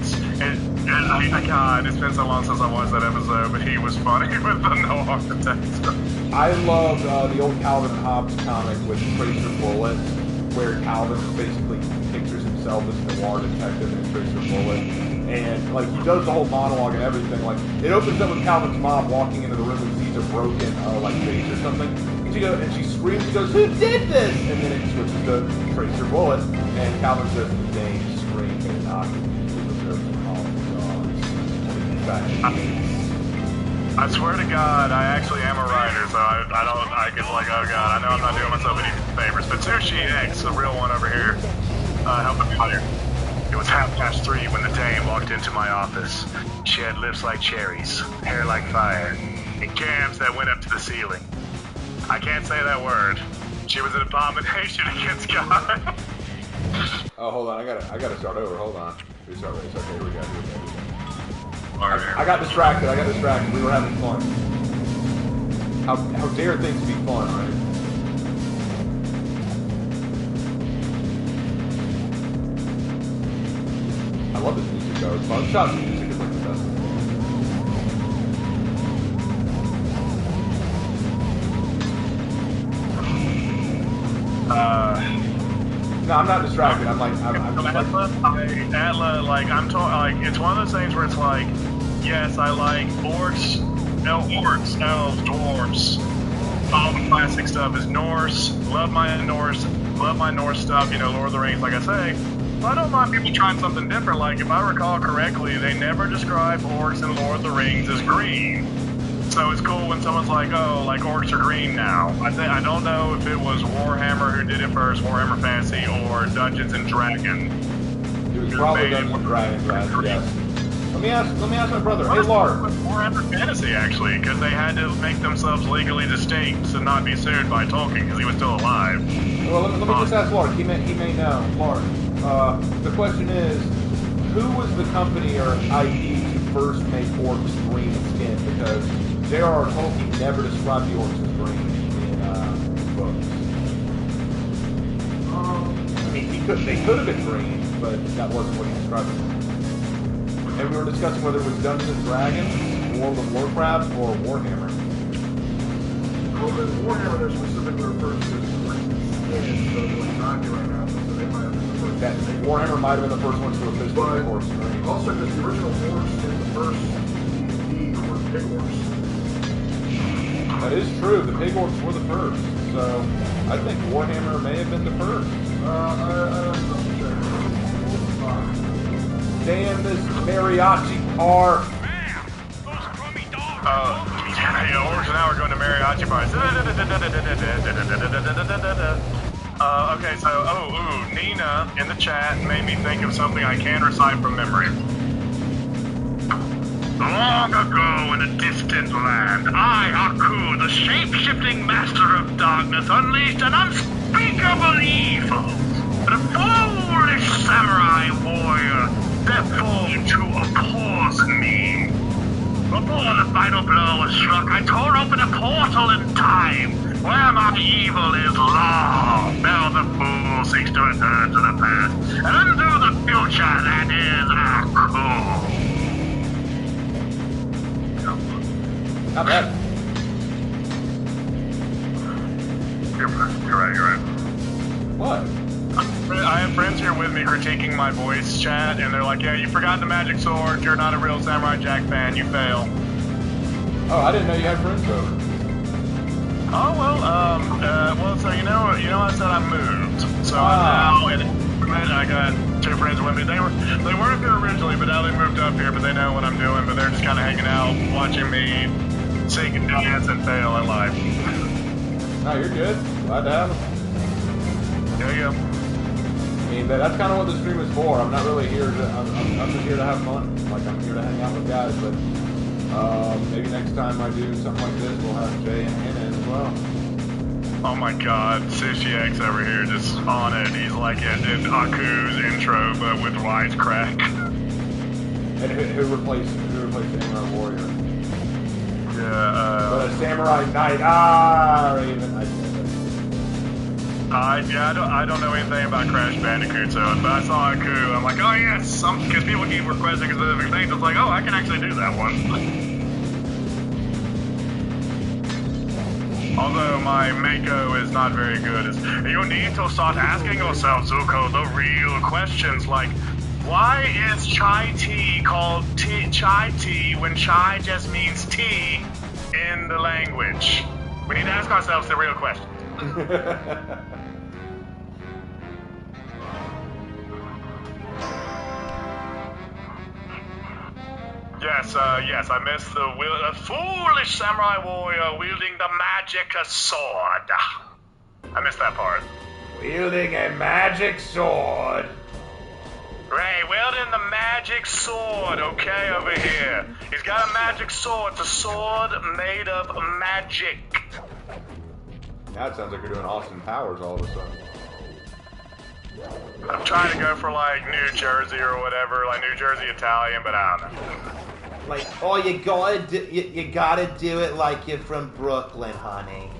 God, it's been so long since I watched that episode, but he was funny with the Art Detective. I loved the old Calvin and Hobbes comic with Tracer Bullet, where Calvin basically pictures himself as the Noir detective and Tracer Bullet, and like he does the whole monologue and everything. Like it opens up with Calvin's mom walking into the room and sees a broken like vase or something, and she screams and goes, "Who did this?" And then it switches to Tracer Bullet, and Calvin says the name, scream, and knock. I swear to God, I actually am a writer, so I get like, oh God, I know I'm not doing myself any favors. But Sushi X, the real one over here, helping me out here. It was 3:30 when the dame walked into my office. She had lips like cherries, hair like fire, and cams that went up to the ceiling. I can't say that word. She was an abomination against God. Oh, hold on, I gotta start over. Hold on. Restart. Okay, here we go. I got distracted. We were having fun. How dare things be fun, right? I love this music though. Mugshot's music is like the best. No, I'm not distracted. I'm just like Atla, it's one of those things where it's like, yes, I like orcs, elves, dwarves. All the classic stuff is Norse. Love my Norse stuff. You know, Lord of the Rings, like I say. But I don't mind people trying something different. Like if I recall correctly, they never describe orcs in Lord of the Rings as green. So it's cool when someone's like, oh, like orcs are green now. I don't know if it was Warhammer who did it first, Warhammer Fantasy, or Dungeons and Dragons. It was probably Dungeons and Dragons, yes. Let me ask my brother. Hey, Lark. Warhammer Fantasy, actually, because they had to make themselves legally distinct to not be sued by Tolkien because he was still alive. Well, let me just ask Lark. He may know. Lark, the question is, who was the company or ID to first make orcs green skin? Because J.R.R. Tolkien never described the orcs as green in his books. I mean, they could have been green, but that wasn't what he described them. And we were discussing whether it was Dungeons and Dragons, World of Warcraft, or Warhammer. Well, in Warhammer, they're specifically referred to as green skin, so they're not right now, so they might have been the first. Warhammer might have been the first ones to officially make orcs green. Also, because the original orcs in the first D&D were pig orcs. That is true. The pig orcs were the first. So I think Warhammer may have been the first. I don't know. Damn this mariachi car. Orcs now are going to mariachi parties. Okay, so, Nina in the chat made me think of something I can recite from memory. Long ago in a distant land, I, Aku, the shape-shifting master of darkness, unleashed an unspeakable evil. But a foolish samurai warrior stepped forward to oppose me. Before the final blow was struck, I tore open a portal in time, where my evil is lost. Now the fool seeks to return to the past and undo the future that is Aku. Not bad. You're right. What? I have friends here with me critiquing my voice chat, and they're like, yeah, you forgot the magic sword, you're not a real Samurai Jack fan, you fail. Oh, I didn't know you had friends over. Oh, well, so you know, I said I moved. So now, I got two friends with me. They weren't here originally, but now they moved up here, but they know what I'm doing, but they're just kind of hanging out, watching me sing and dance and fail at life. No, you're good. Glad to have them. There you go. I mean, that's kind of what the stream is for. I'm not really here to, I'm just here to have fun. Like, I'm here to hang out with guys, but maybe next time I do something like this, we'll have Jay and Hannah in as well. Oh my god, Sushi X over here just on it. He's like in Aku's intro, but with wisecrack. And who replaced Samurai Warrior? Yeah, But a Samurai Knight. Raven. I don't know anything about Crash Bandicoot, so but I saw Aku. I'm like, oh yes, because people keep requesting specific things. It's like, oh, I can actually do that one. Although my Mako is not very good. You need to start asking yourself, Zuko, the real questions like, why is chai tea called chai tea when chai just means tea in the language? We need to ask ourselves the real questions. Yes, I missed the foolish samurai warrior wielding the magic sword. I missed that part. Wielding a magic sword. Ray, wielding the magic sword, okay, over here. He's got a magic sword. It's a sword made of magic. Now it sounds like you're doing Austin Powers all of a sudden. I'm trying to go for like New Jersey or whatever, like New Jersey Italian, but I don't know. Like, oh, you gotta do it like you're from Brooklyn, honey.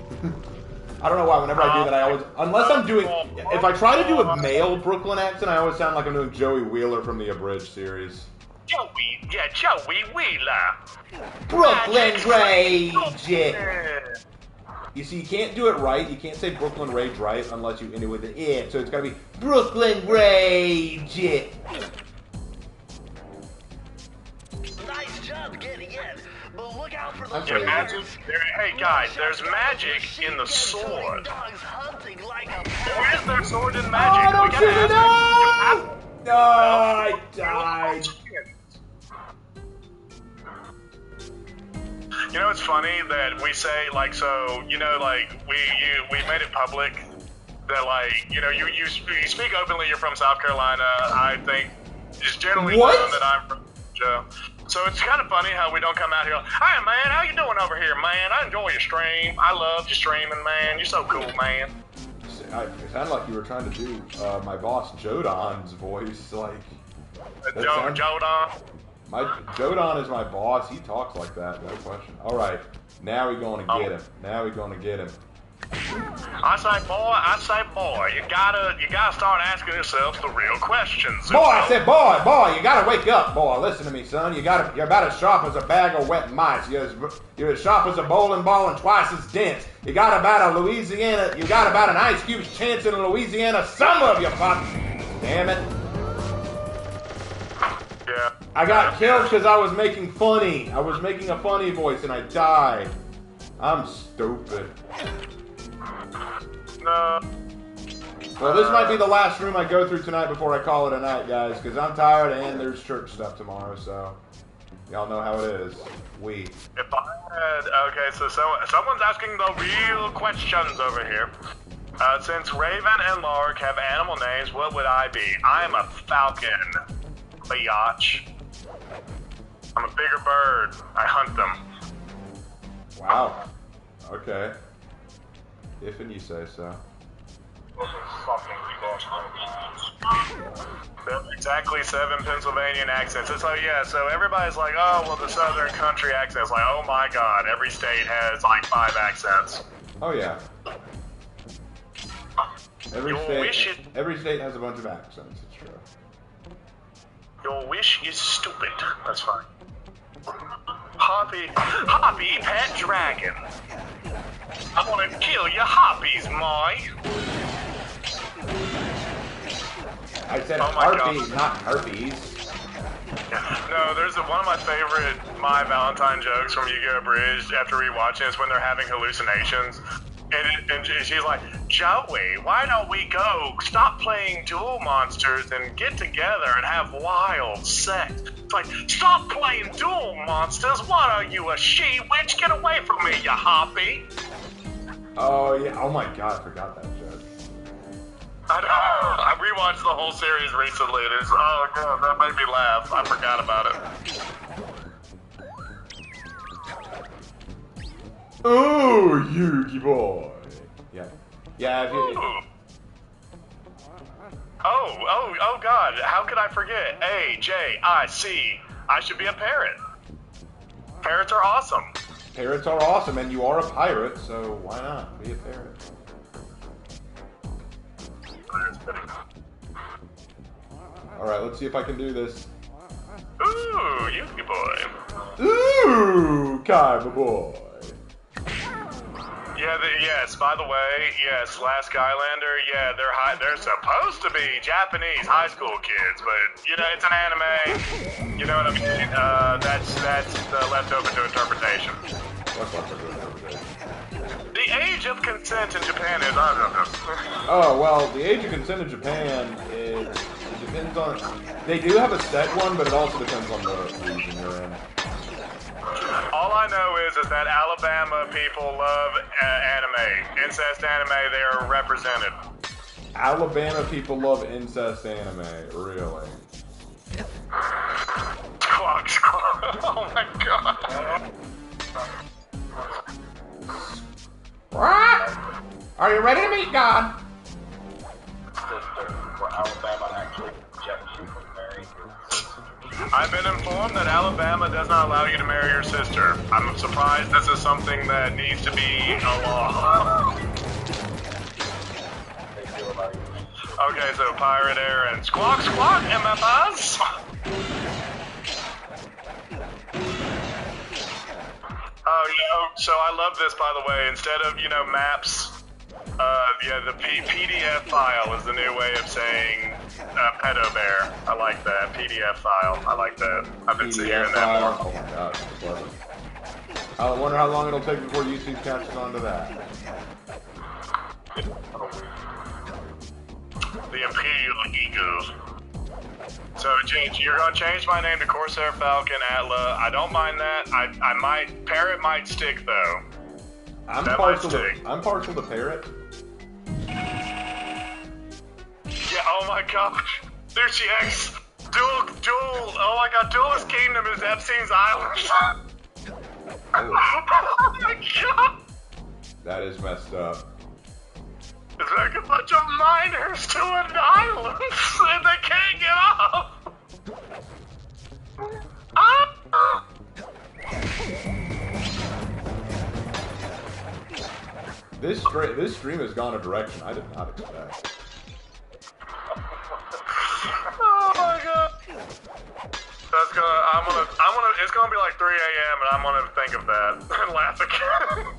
I don't know why. Whenever I do that, I always, unless I'm doing, if I try to do a male Brooklyn accent, I always sound like I'm doing Joey Wheeler from the Abridged series. Joey Wheeler. Brooklyn Rage. You see, you can't do it right. You can't say Brooklyn Rage right unless you end it with an I. So it's got to be Brooklyn Rage. Nice job getting in, but look out for That's the right. Imagine, hey guys, there's magic in the sword. dogs hunting like a Where is there sword and magic? don't We gotta shoot it, ask him. no! I died. You know, it's funny that we say, like, so, you know, like, we made it public that, like, you know, you speak openly, you're from South Carolina. I think it's generally What? known that I'm from Georgia. So it's kind of funny how we don't come out here like, hey, man, how you doing over here, man? I enjoy your stream. I love your streaming, man. You're so cool, man. It sounded like you were trying to do my boss Jodan's voice, like. Jodan. Jodan is my boss. He talks like that, no question. All right, now we're going to get him. Now we're going to get him. I say, boy, you gotta start asking yourself the real questions. Boy, I said, boy, you gotta wake up, boy. Listen to me, son. You're about as sharp as a bag of wet mice. You're as sharp as a bowling ball and twice as dense. You got about an ice cube's chance in a Louisiana summer of your pop. Damn it. Yeah. I got killed because I was making a funny voice and I died. I'm stupid. No. Well, this might be the last room I go through tonight before I call it a night, guys, because I'm tired and there's church stuff tomorrow, so y'all know how it is. If I had, okay, so someone's asking the real questions over here. Since Raven and Lark have animal names, what would I be? I am a falcon, biatch. I'm a bigger bird. I hunt them. Wow. Okay. If and you say so. Exactly 7 Pennsylvanian accents. So yeah, so everybody's like, oh, well, the southern country accents. Like, oh my God, every state has like 5 accents. Oh yeah. Every state has a bunch of accents. It's true. Your wish is stupid. That's fine. Hoppy pet dragon. I want to kill your hoppies, Moy. I said Oh my harpies, God. not herpes. No, there's one of my favorite My Valentine jokes from Yu-Gi-Oh! Bridge after rewatching is when they're having hallucinations. And she's like, Joey, why don't we go stop playing Duel Monsters and get together and have wild sex? It's like, stop playing Duel Monsters. What are you, a she-witch? Get away from me, you hoppy. Oh yeah. Oh my God, I forgot that joke. I rewatched the whole series recently. And oh God, that made me laugh. I forgot about it. Oh, Yugi boy. Yeah. Yeah. If you, Oh God! How could I forget? A-J-I-C. I should be a parrot. Parrots are awesome. Parrots are awesome, and you are a pirate, so why not be a parrot? All right, let's see if I can do this. Ooh, Yuki boy. Ooh, Kaiba boy. Yeah, yes, by the way, yes, Last Skylander, yeah, they're supposed to be Japanese high school kids, but, you know, it's an anime, you know what I mean? That's left open to interpretation. The age of consent in Japan is, I don't know. Oh, well, the age of consent in Japan is, it depends on, they do have a set one, but it also depends on the region you're in. All I know is that Alabama people love anime. Incest anime, they are represented. Alabama people love incest anime, really. Squawk, squawk. Oh my god. Are you ready to meet God? I've been informed that Alabama does not allow you to marry your sister. I'm surprised this is something that needs to be a law. Okay, so Pirate Aaron. Squawk, squawk, MFS! Oh, you know, so I love this, by the way. Instead of, you know, maps, the PDF file is the new way of saying pedo bear. I like that. PDF file. I like that. I've been hearing that more. Oh my god, it's pleasant. I wonder how long it'll take before YouTube catches on to that. The Imperial Eagles. So, James, you're gonna change my name to Corsair Falcon Atla. I don't mind that. I might Parrot might stick though. I'm partial to Parrot. Yeah. Oh my gosh. There she is. Dual. Oh my god. Duelist Kingdom is Epstein's Island. Oh my god. That is messed up. It's like a bunch of miners to an island and they can't get off. Ah! This stream has gone a direction I did not expect. Oh my god. It's gonna be like 3 a.m. and I'm gonna think of that and laugh again.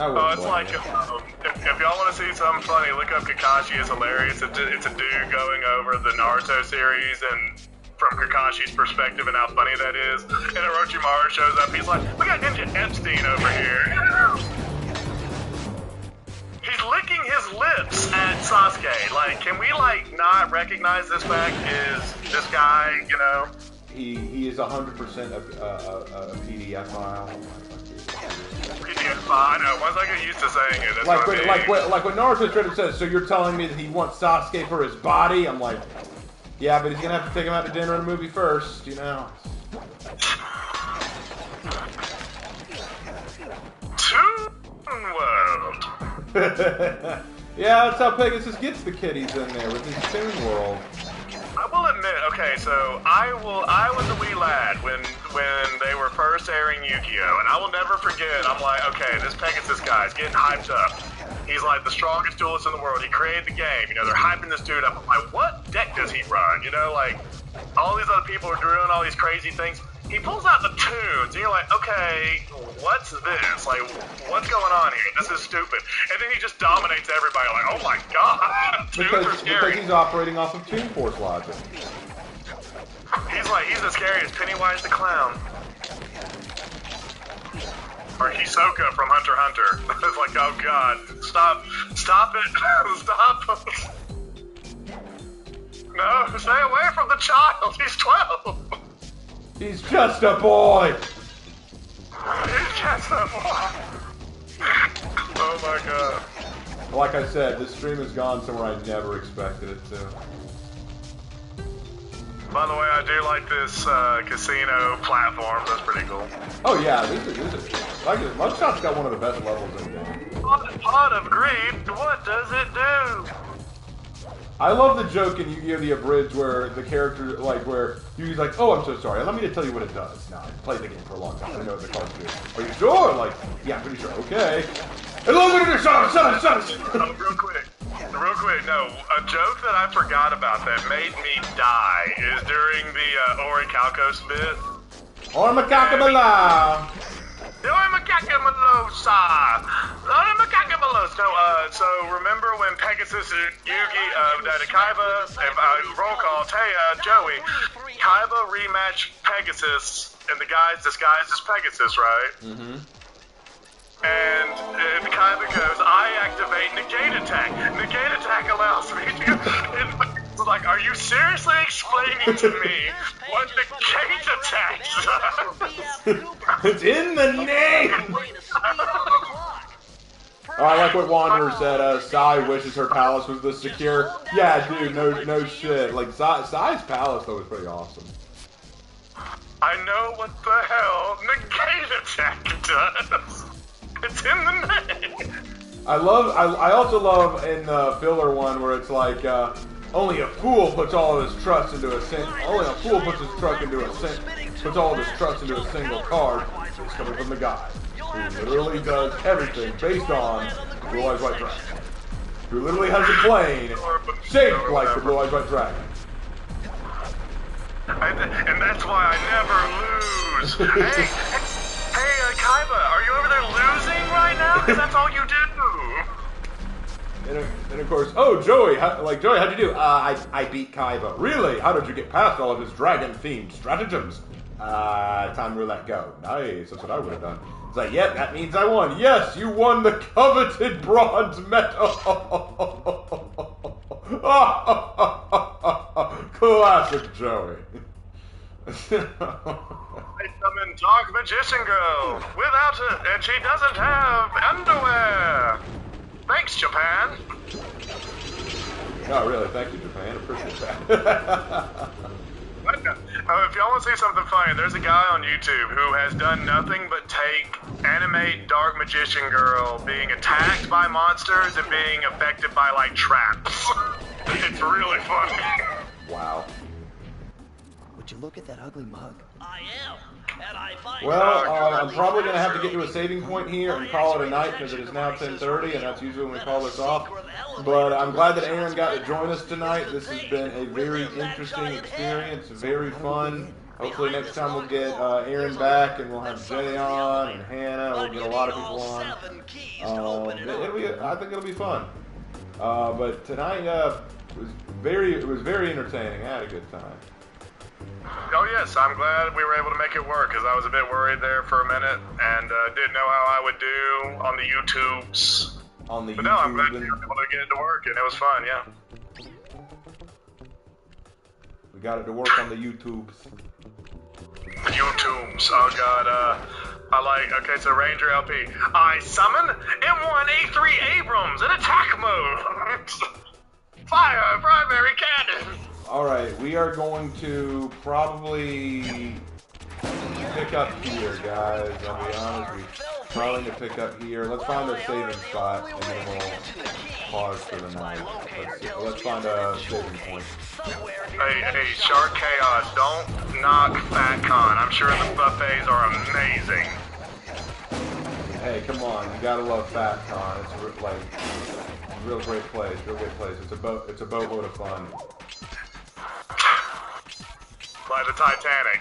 Oh, it's like, if y'all want to see something funny, look up Kakashi. It's hilarious. It's a dude going over the Naruto series and from Kakashi's perspective and how funny that is. And Orochimaru shows up. He's like, we got Ninja Epstein over here. He's licking his lips at Sasuke. Like, can we, like, not recognize this fact is this guy, you know? He is 100% a PDF file. I know, once I get used to saying it, that's like when Naruto straight up says, so you're telling me that he wants Sasuke for his body? I'm like, yeah, but he's gonna have to take him out to dinner and a movie first, you know? Toon World. Yeah, that's how Pegasus gets the kiddies in there with his Toon World. I will admit, okay, so I was a wee lad when they were first airing Yu-Gi-Oh! And I will never forget, I'm like, okay, this Pegasus guy's getting hyped up. He's like the strongest duelist in the world. He created the game, you know, they're hyping this dude up. I'm like, what deck does he run? You know, like, all these other people are doing all these crazy things. He pulls out the tunes, and you're like, okay, what's this? Like, what's going on here? This is stupid. And then he just dominates everybody, like, oh my god, tunes are scary. Because he's operating off of Toon Force logic. He's as scary as Pennywise the Clown. Or Hisoka from Hunter x Hunter. It's like, oh god, stop it, stop. No, stay away from the child, he's 12. He's just a boy! He's just a boy! Oh my god. Like I said, this stream has gone somewhere I never expected it to. By the way, I do like this casino platform. That's pretty cool. Oh yeah, these are Like it. Mugshot's got one of the best levels in the game. Pot of greed, what does it do? I love the joke in Yu-Gi-Oh! The Abridged where the character, like, where Yugi's like, oh, I'm so sorry, allow me to tell you what it does. Now, I've played the game for a long time, I know what the cards do. Are you sure? Like, yeah, I'm pretty sure. Okay. Allow me to shut up. Oh, real quick, no. A joke that I forgot about that made me die is during the Orichalcos bit. Ormacacabala! So remember when Pegasus and Yugi, Kaiba, roll call, Joey, Kaiba rematched Pegasus, and the guy's disguised as Pegasus, right? Mm-hmm. And Kaiba goes, I activate negate attack. Negate attack allows me to... It's like, are you seriously explaining to me what negate attack does? It's in the name! Oh, I like what Wanderer said, Sai wishes her palace was this secure. Yeah, dude, no shit. Like, Sai's palace, though, was pretty awesome. I know what the hell negate attack does. It's in the name. I also love in the filler one where it's like, only a fool puts all of his trust into only a fool puts all of his trust into a single card. It's coming from the guy who literally does everything based on Blue Eyes White Dragon. Who literally has a plane shaped like the Blue Eyes White Dragon. And that's why I never lose. Hey, Kaiba, are you over there losing right now? Because that's all you do. And of course, oh, Joey, how'd you do? I beat Kaiba. Really? How did you get past all of his dragon-themed stratagems? Time roulette go. Nice, that's what I would have done. It's like, yep, that means I won. Yes, you won the coveted bronze medal. Classic Joey. I summon Dark Magician Girl without it, and she doesn't have underwear. Thanks, Japan. Oh, really? Thank you, Japan. Appreciate that. If y'all want to see something funny, there's a guy on YouTube who has done nothing but animate Dark Magician Girl being attacked by monsters and being affected by, like, traps. It's really funny. Wow. Would you look at that ugly mug? I am. And I find Well, I'm probably going to have to get to a saving point here and call it a night because it is now 10:30 and that's usually when we call this off. But I'm glad that Aaron got to join us tonight. This has been a very interesting experience, very fun. Hopefully next time we'll get Aaron back and we'll have Jay on and Hannah. We'll get a lot of people on. I think it'll be fun. But tonight was very entertaining. I had a good time. Oh yes, I'm glad we were able to make it work because I was a bit worried there for a minute and didn't know how I would do on the YouTubes. But no, I'm glad we were able to get it to work and it was fun, yeah. We got it to work on the YouTubes. The YouTubes, oh god, okay, so Ranger LP. I summon M1A3 Abrams in attack mode. Fire primary cannon. Alright, we are going to probably pick up here, guys. I'll be honest, we're probably going to pick up here. Let's find a saving spot and then we'll pause for the night. Let's find a saving point. Hey, Shark Chaos, don't knock FatCon. I'm sure the buffets are amazing. Hey, come on, you gotta love FatCon. It's a real great place, It's a boatload of fun. By the Titanic.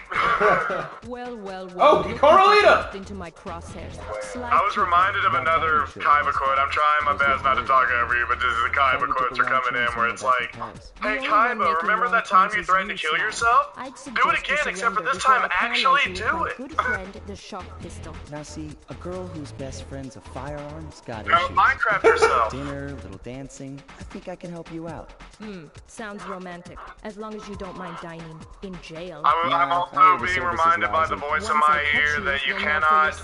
Well. Oh, Carolita! Into my crosshairs. I was reminded of another Kaiba quote. I'm trying my best not to talk over you, but this is the Kaiba quotes are coming in where it's like, hey Kaiba, remember that time you threatened to kill yourself? Do it again, except for this time actually do it. Good friend, the shock pistol. Now see, a girl whose best friend's a firearm's got Go issues. Minecraft yourself. Dinner, little dancing. I think I can help you out. Sounds romantic. As long as you don't mind dining in jail. I'm also being reminded by the voice in my ear that you cannot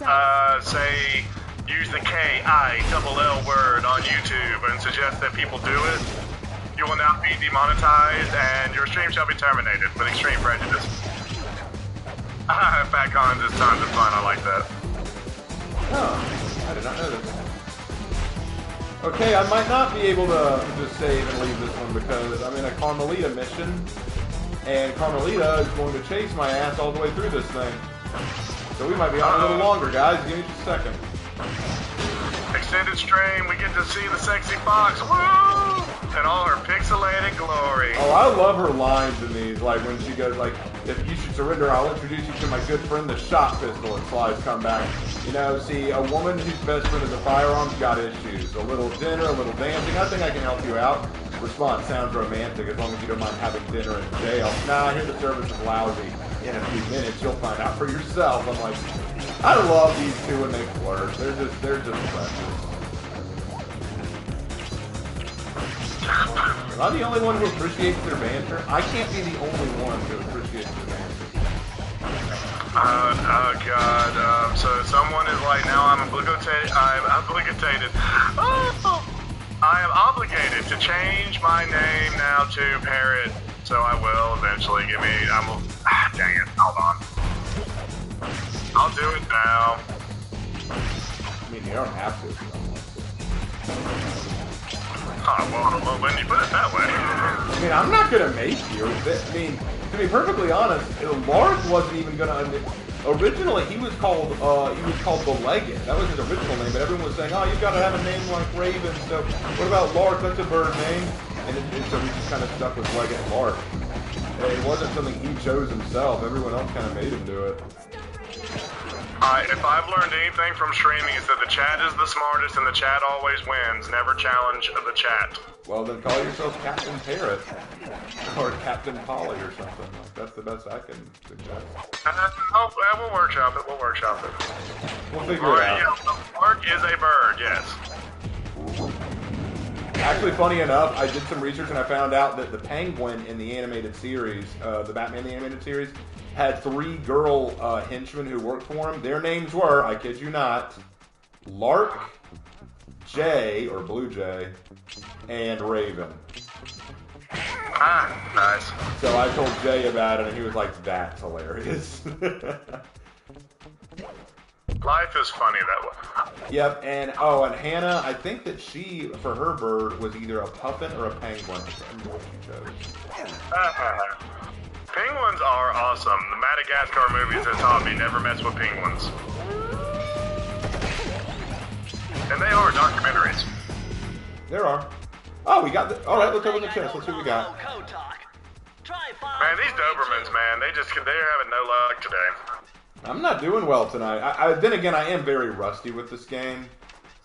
use the K-I-double-L word on YouTube and suggest that people do it. You will now be demonetized and your stream shall be terminated with extreme prejudice. FatCon this time is fun, I like that. Oh, I did not know this. Okay, I might not be able to just save and leave this one because I'm in a Carmelita mission, and Carmelita is going to chase my ass all the way through this thing. So we might be on a little longer, guys. Give me just a second. Extended stream, we get to see the sexy fox, woo! And all her pixelated glory. Oh, I love her lines in these, like when she goes like, if you should surrender, I'll introduce you to my good friend, the shot pistol, and Sly's come back. You know, see, a woman whose best friend is a firearm's got issues. A little dinner, a little dancing, I think I can help you out. Response, sounds romantic, as long as you don't mind having dinner in jail. Nah, I hear the service is lousy. In a few minutes, you'll find out for yourself. I'm like, I love these two when they flirt. They're just precious. Am I the only one who appreciates their banter? I can't be the only one who appreciates their banter. Oh god, so someone is like, now I'm obligated, oh, I am obligated to change my name now to Parrot, so I will eventually. Dang it, hold on. I'll do it now. I mean, you don't have to. Well, when you put it that way. I mean, I'm not gonna make you. I mean, to be perfectly honest, Lark wasn't even gonna. Originally, he was called the Legate. That was his original name, but everyone was saying, "Oh, you've got to have a name like Raven." So, what about Lark? That's a bird name, and so we just kind of stuck with Legate and Lark. It wasn't something he chose himself. Everyone else kind of made him do it. If I've learned anything from streaming, is that the chat is the smartest and the chat always wins. Never challenge the chat. Well, then call yourself Captain Parrot. Or Captain Polly or something. Like, that's the best I can suggest. We'll workshop it. We'll figure it out. Yeah, Lark is a bird, yes. Actually, funny enough, I did some research and I found out that the Penguin in the animated series, the Batman the Animated Series, had 3 girl henchmen who worked for him. Their names were, I kid you not, Lark, Jay, or Blue Jay, and Raven. Ah, nice. So I told Jay about it and he was like, that's hilarious. Life is funny that way. Yep, and Hannah, I think that she, for her bird, was either a puffin or a penguin. I can't remember what she chose. Penguins are awesome. The Madagascar movies have taught me never mess with penguins. And they are documentaries. There are. Oh, we got the... Alright, let's open the chest. Let's see what we got. Man, these Dobermans, man, they're having no luck today. I'm not doing well tonight. Then again, I am very rusty with this game.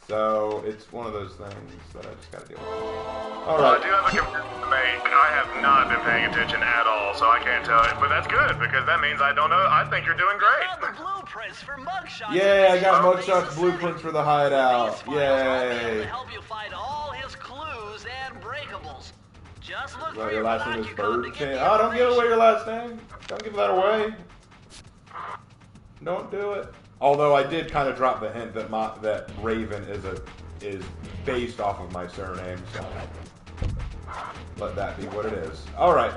So, it's one of those things that I just gotta deal with. Alright. I do have a confession to make. I have not been paying attention at all, so I can't tell you. But that's good, because that means I don't know. I think you're doing great. Blueprints for Mugshot. Yeah, I got Mugshot's blueprints for the hideout. Yay. Help you find all his clues and breakables. Just look for Your last name is Bird. Oh, don't give away your last name. Don't give that away. Don't do it. Although I did kind of drop the hint that Raven is based off of my surname, so let that be what it is. All right,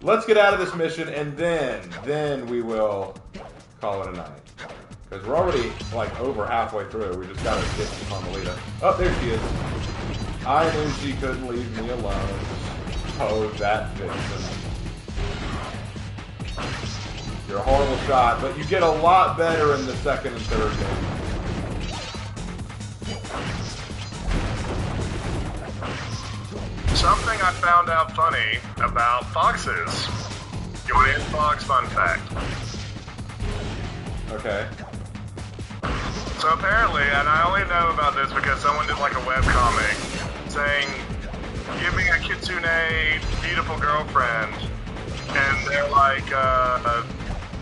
let's get out of this mission, and then we will call it a night. Because we're already like over halfway through. We just got to get to Carmelita. Oh, there she is. I knew she couldn't leave me alone. Oh, that vixen. You're a horrible shot, but you get a lot better in the second and third game. Something I found out funny about foxes. You want to hear a fox fun fact? Okay. So apparently, and I only know about this because someone did like a webcomic saying, give me a kitsune beautiful girlfriend. And they're like,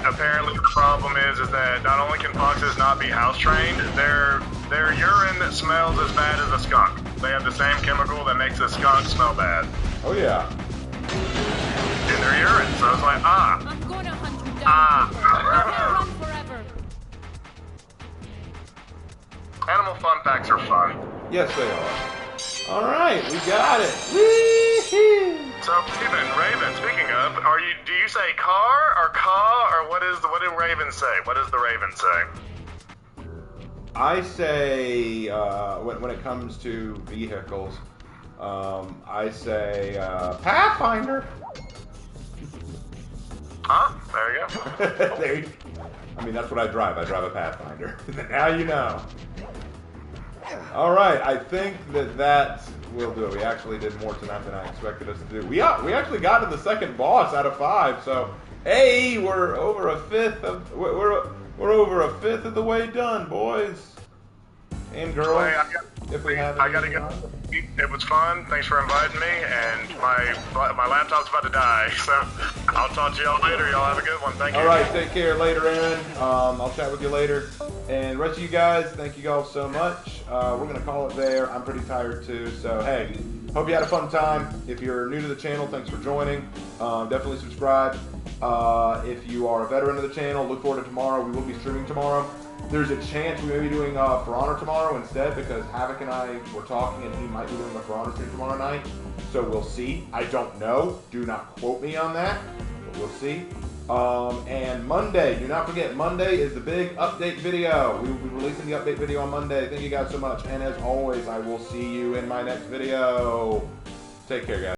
apparently the problem is that not only can foxes not be house trained, their urine smells as bad as a skunk. They have the same chemical that makes a skunk smell bad. Oh yeah. In their urine. So it's like, I'm gonna hunt you down. You can't run forever. Animal fun facts are fun. Yes, they are. All right, we got it. Woo-hoo. So, Raven, speaking of, do you say car or caw, or what did Raven say? What does the Raven say? I say when it comes to vehicles, I say Pathfinder. Huh? There you go. There you, I mean, that's what I drive. I drive a Pathfinder. Now you know. All right, I think that will do it. We actually did more tonight than I expected us to do. We actually got to the second boss out of 5. So hey, we're over a fifth of we're over a fifth of the way done, boys and girls. If we have, I gotta go. It was fun. Thanks for inviting me. And my laptop's about to die, so I'll talk to y'all later. Y'all have a good one. Thank you. All right, take care later, Aaron. I'll chat with you later. And the rest of you guys, thank you all so much. We're gonna call it there. I'm pretty tired too, so hey, hope you had a fun time. If you're new to the channel, thanks for joining. Definitely subscribe. If you are a veteran of the channel, look forward to tomorrow. We will be streaming tomorrow. There's a chance we may be doing For Honor tomorrow instead, because Havoc and I were talking and he might be doing a For Honor stream tomorrow night. So we'll see. I don't know. Do not quote me on that, but we'll see. And Monday, do not forget, Monday is the big update video. We will be releasing the update video on Monday. Thank you guys so much. And as always, I will see you in my next video. Take care, guys.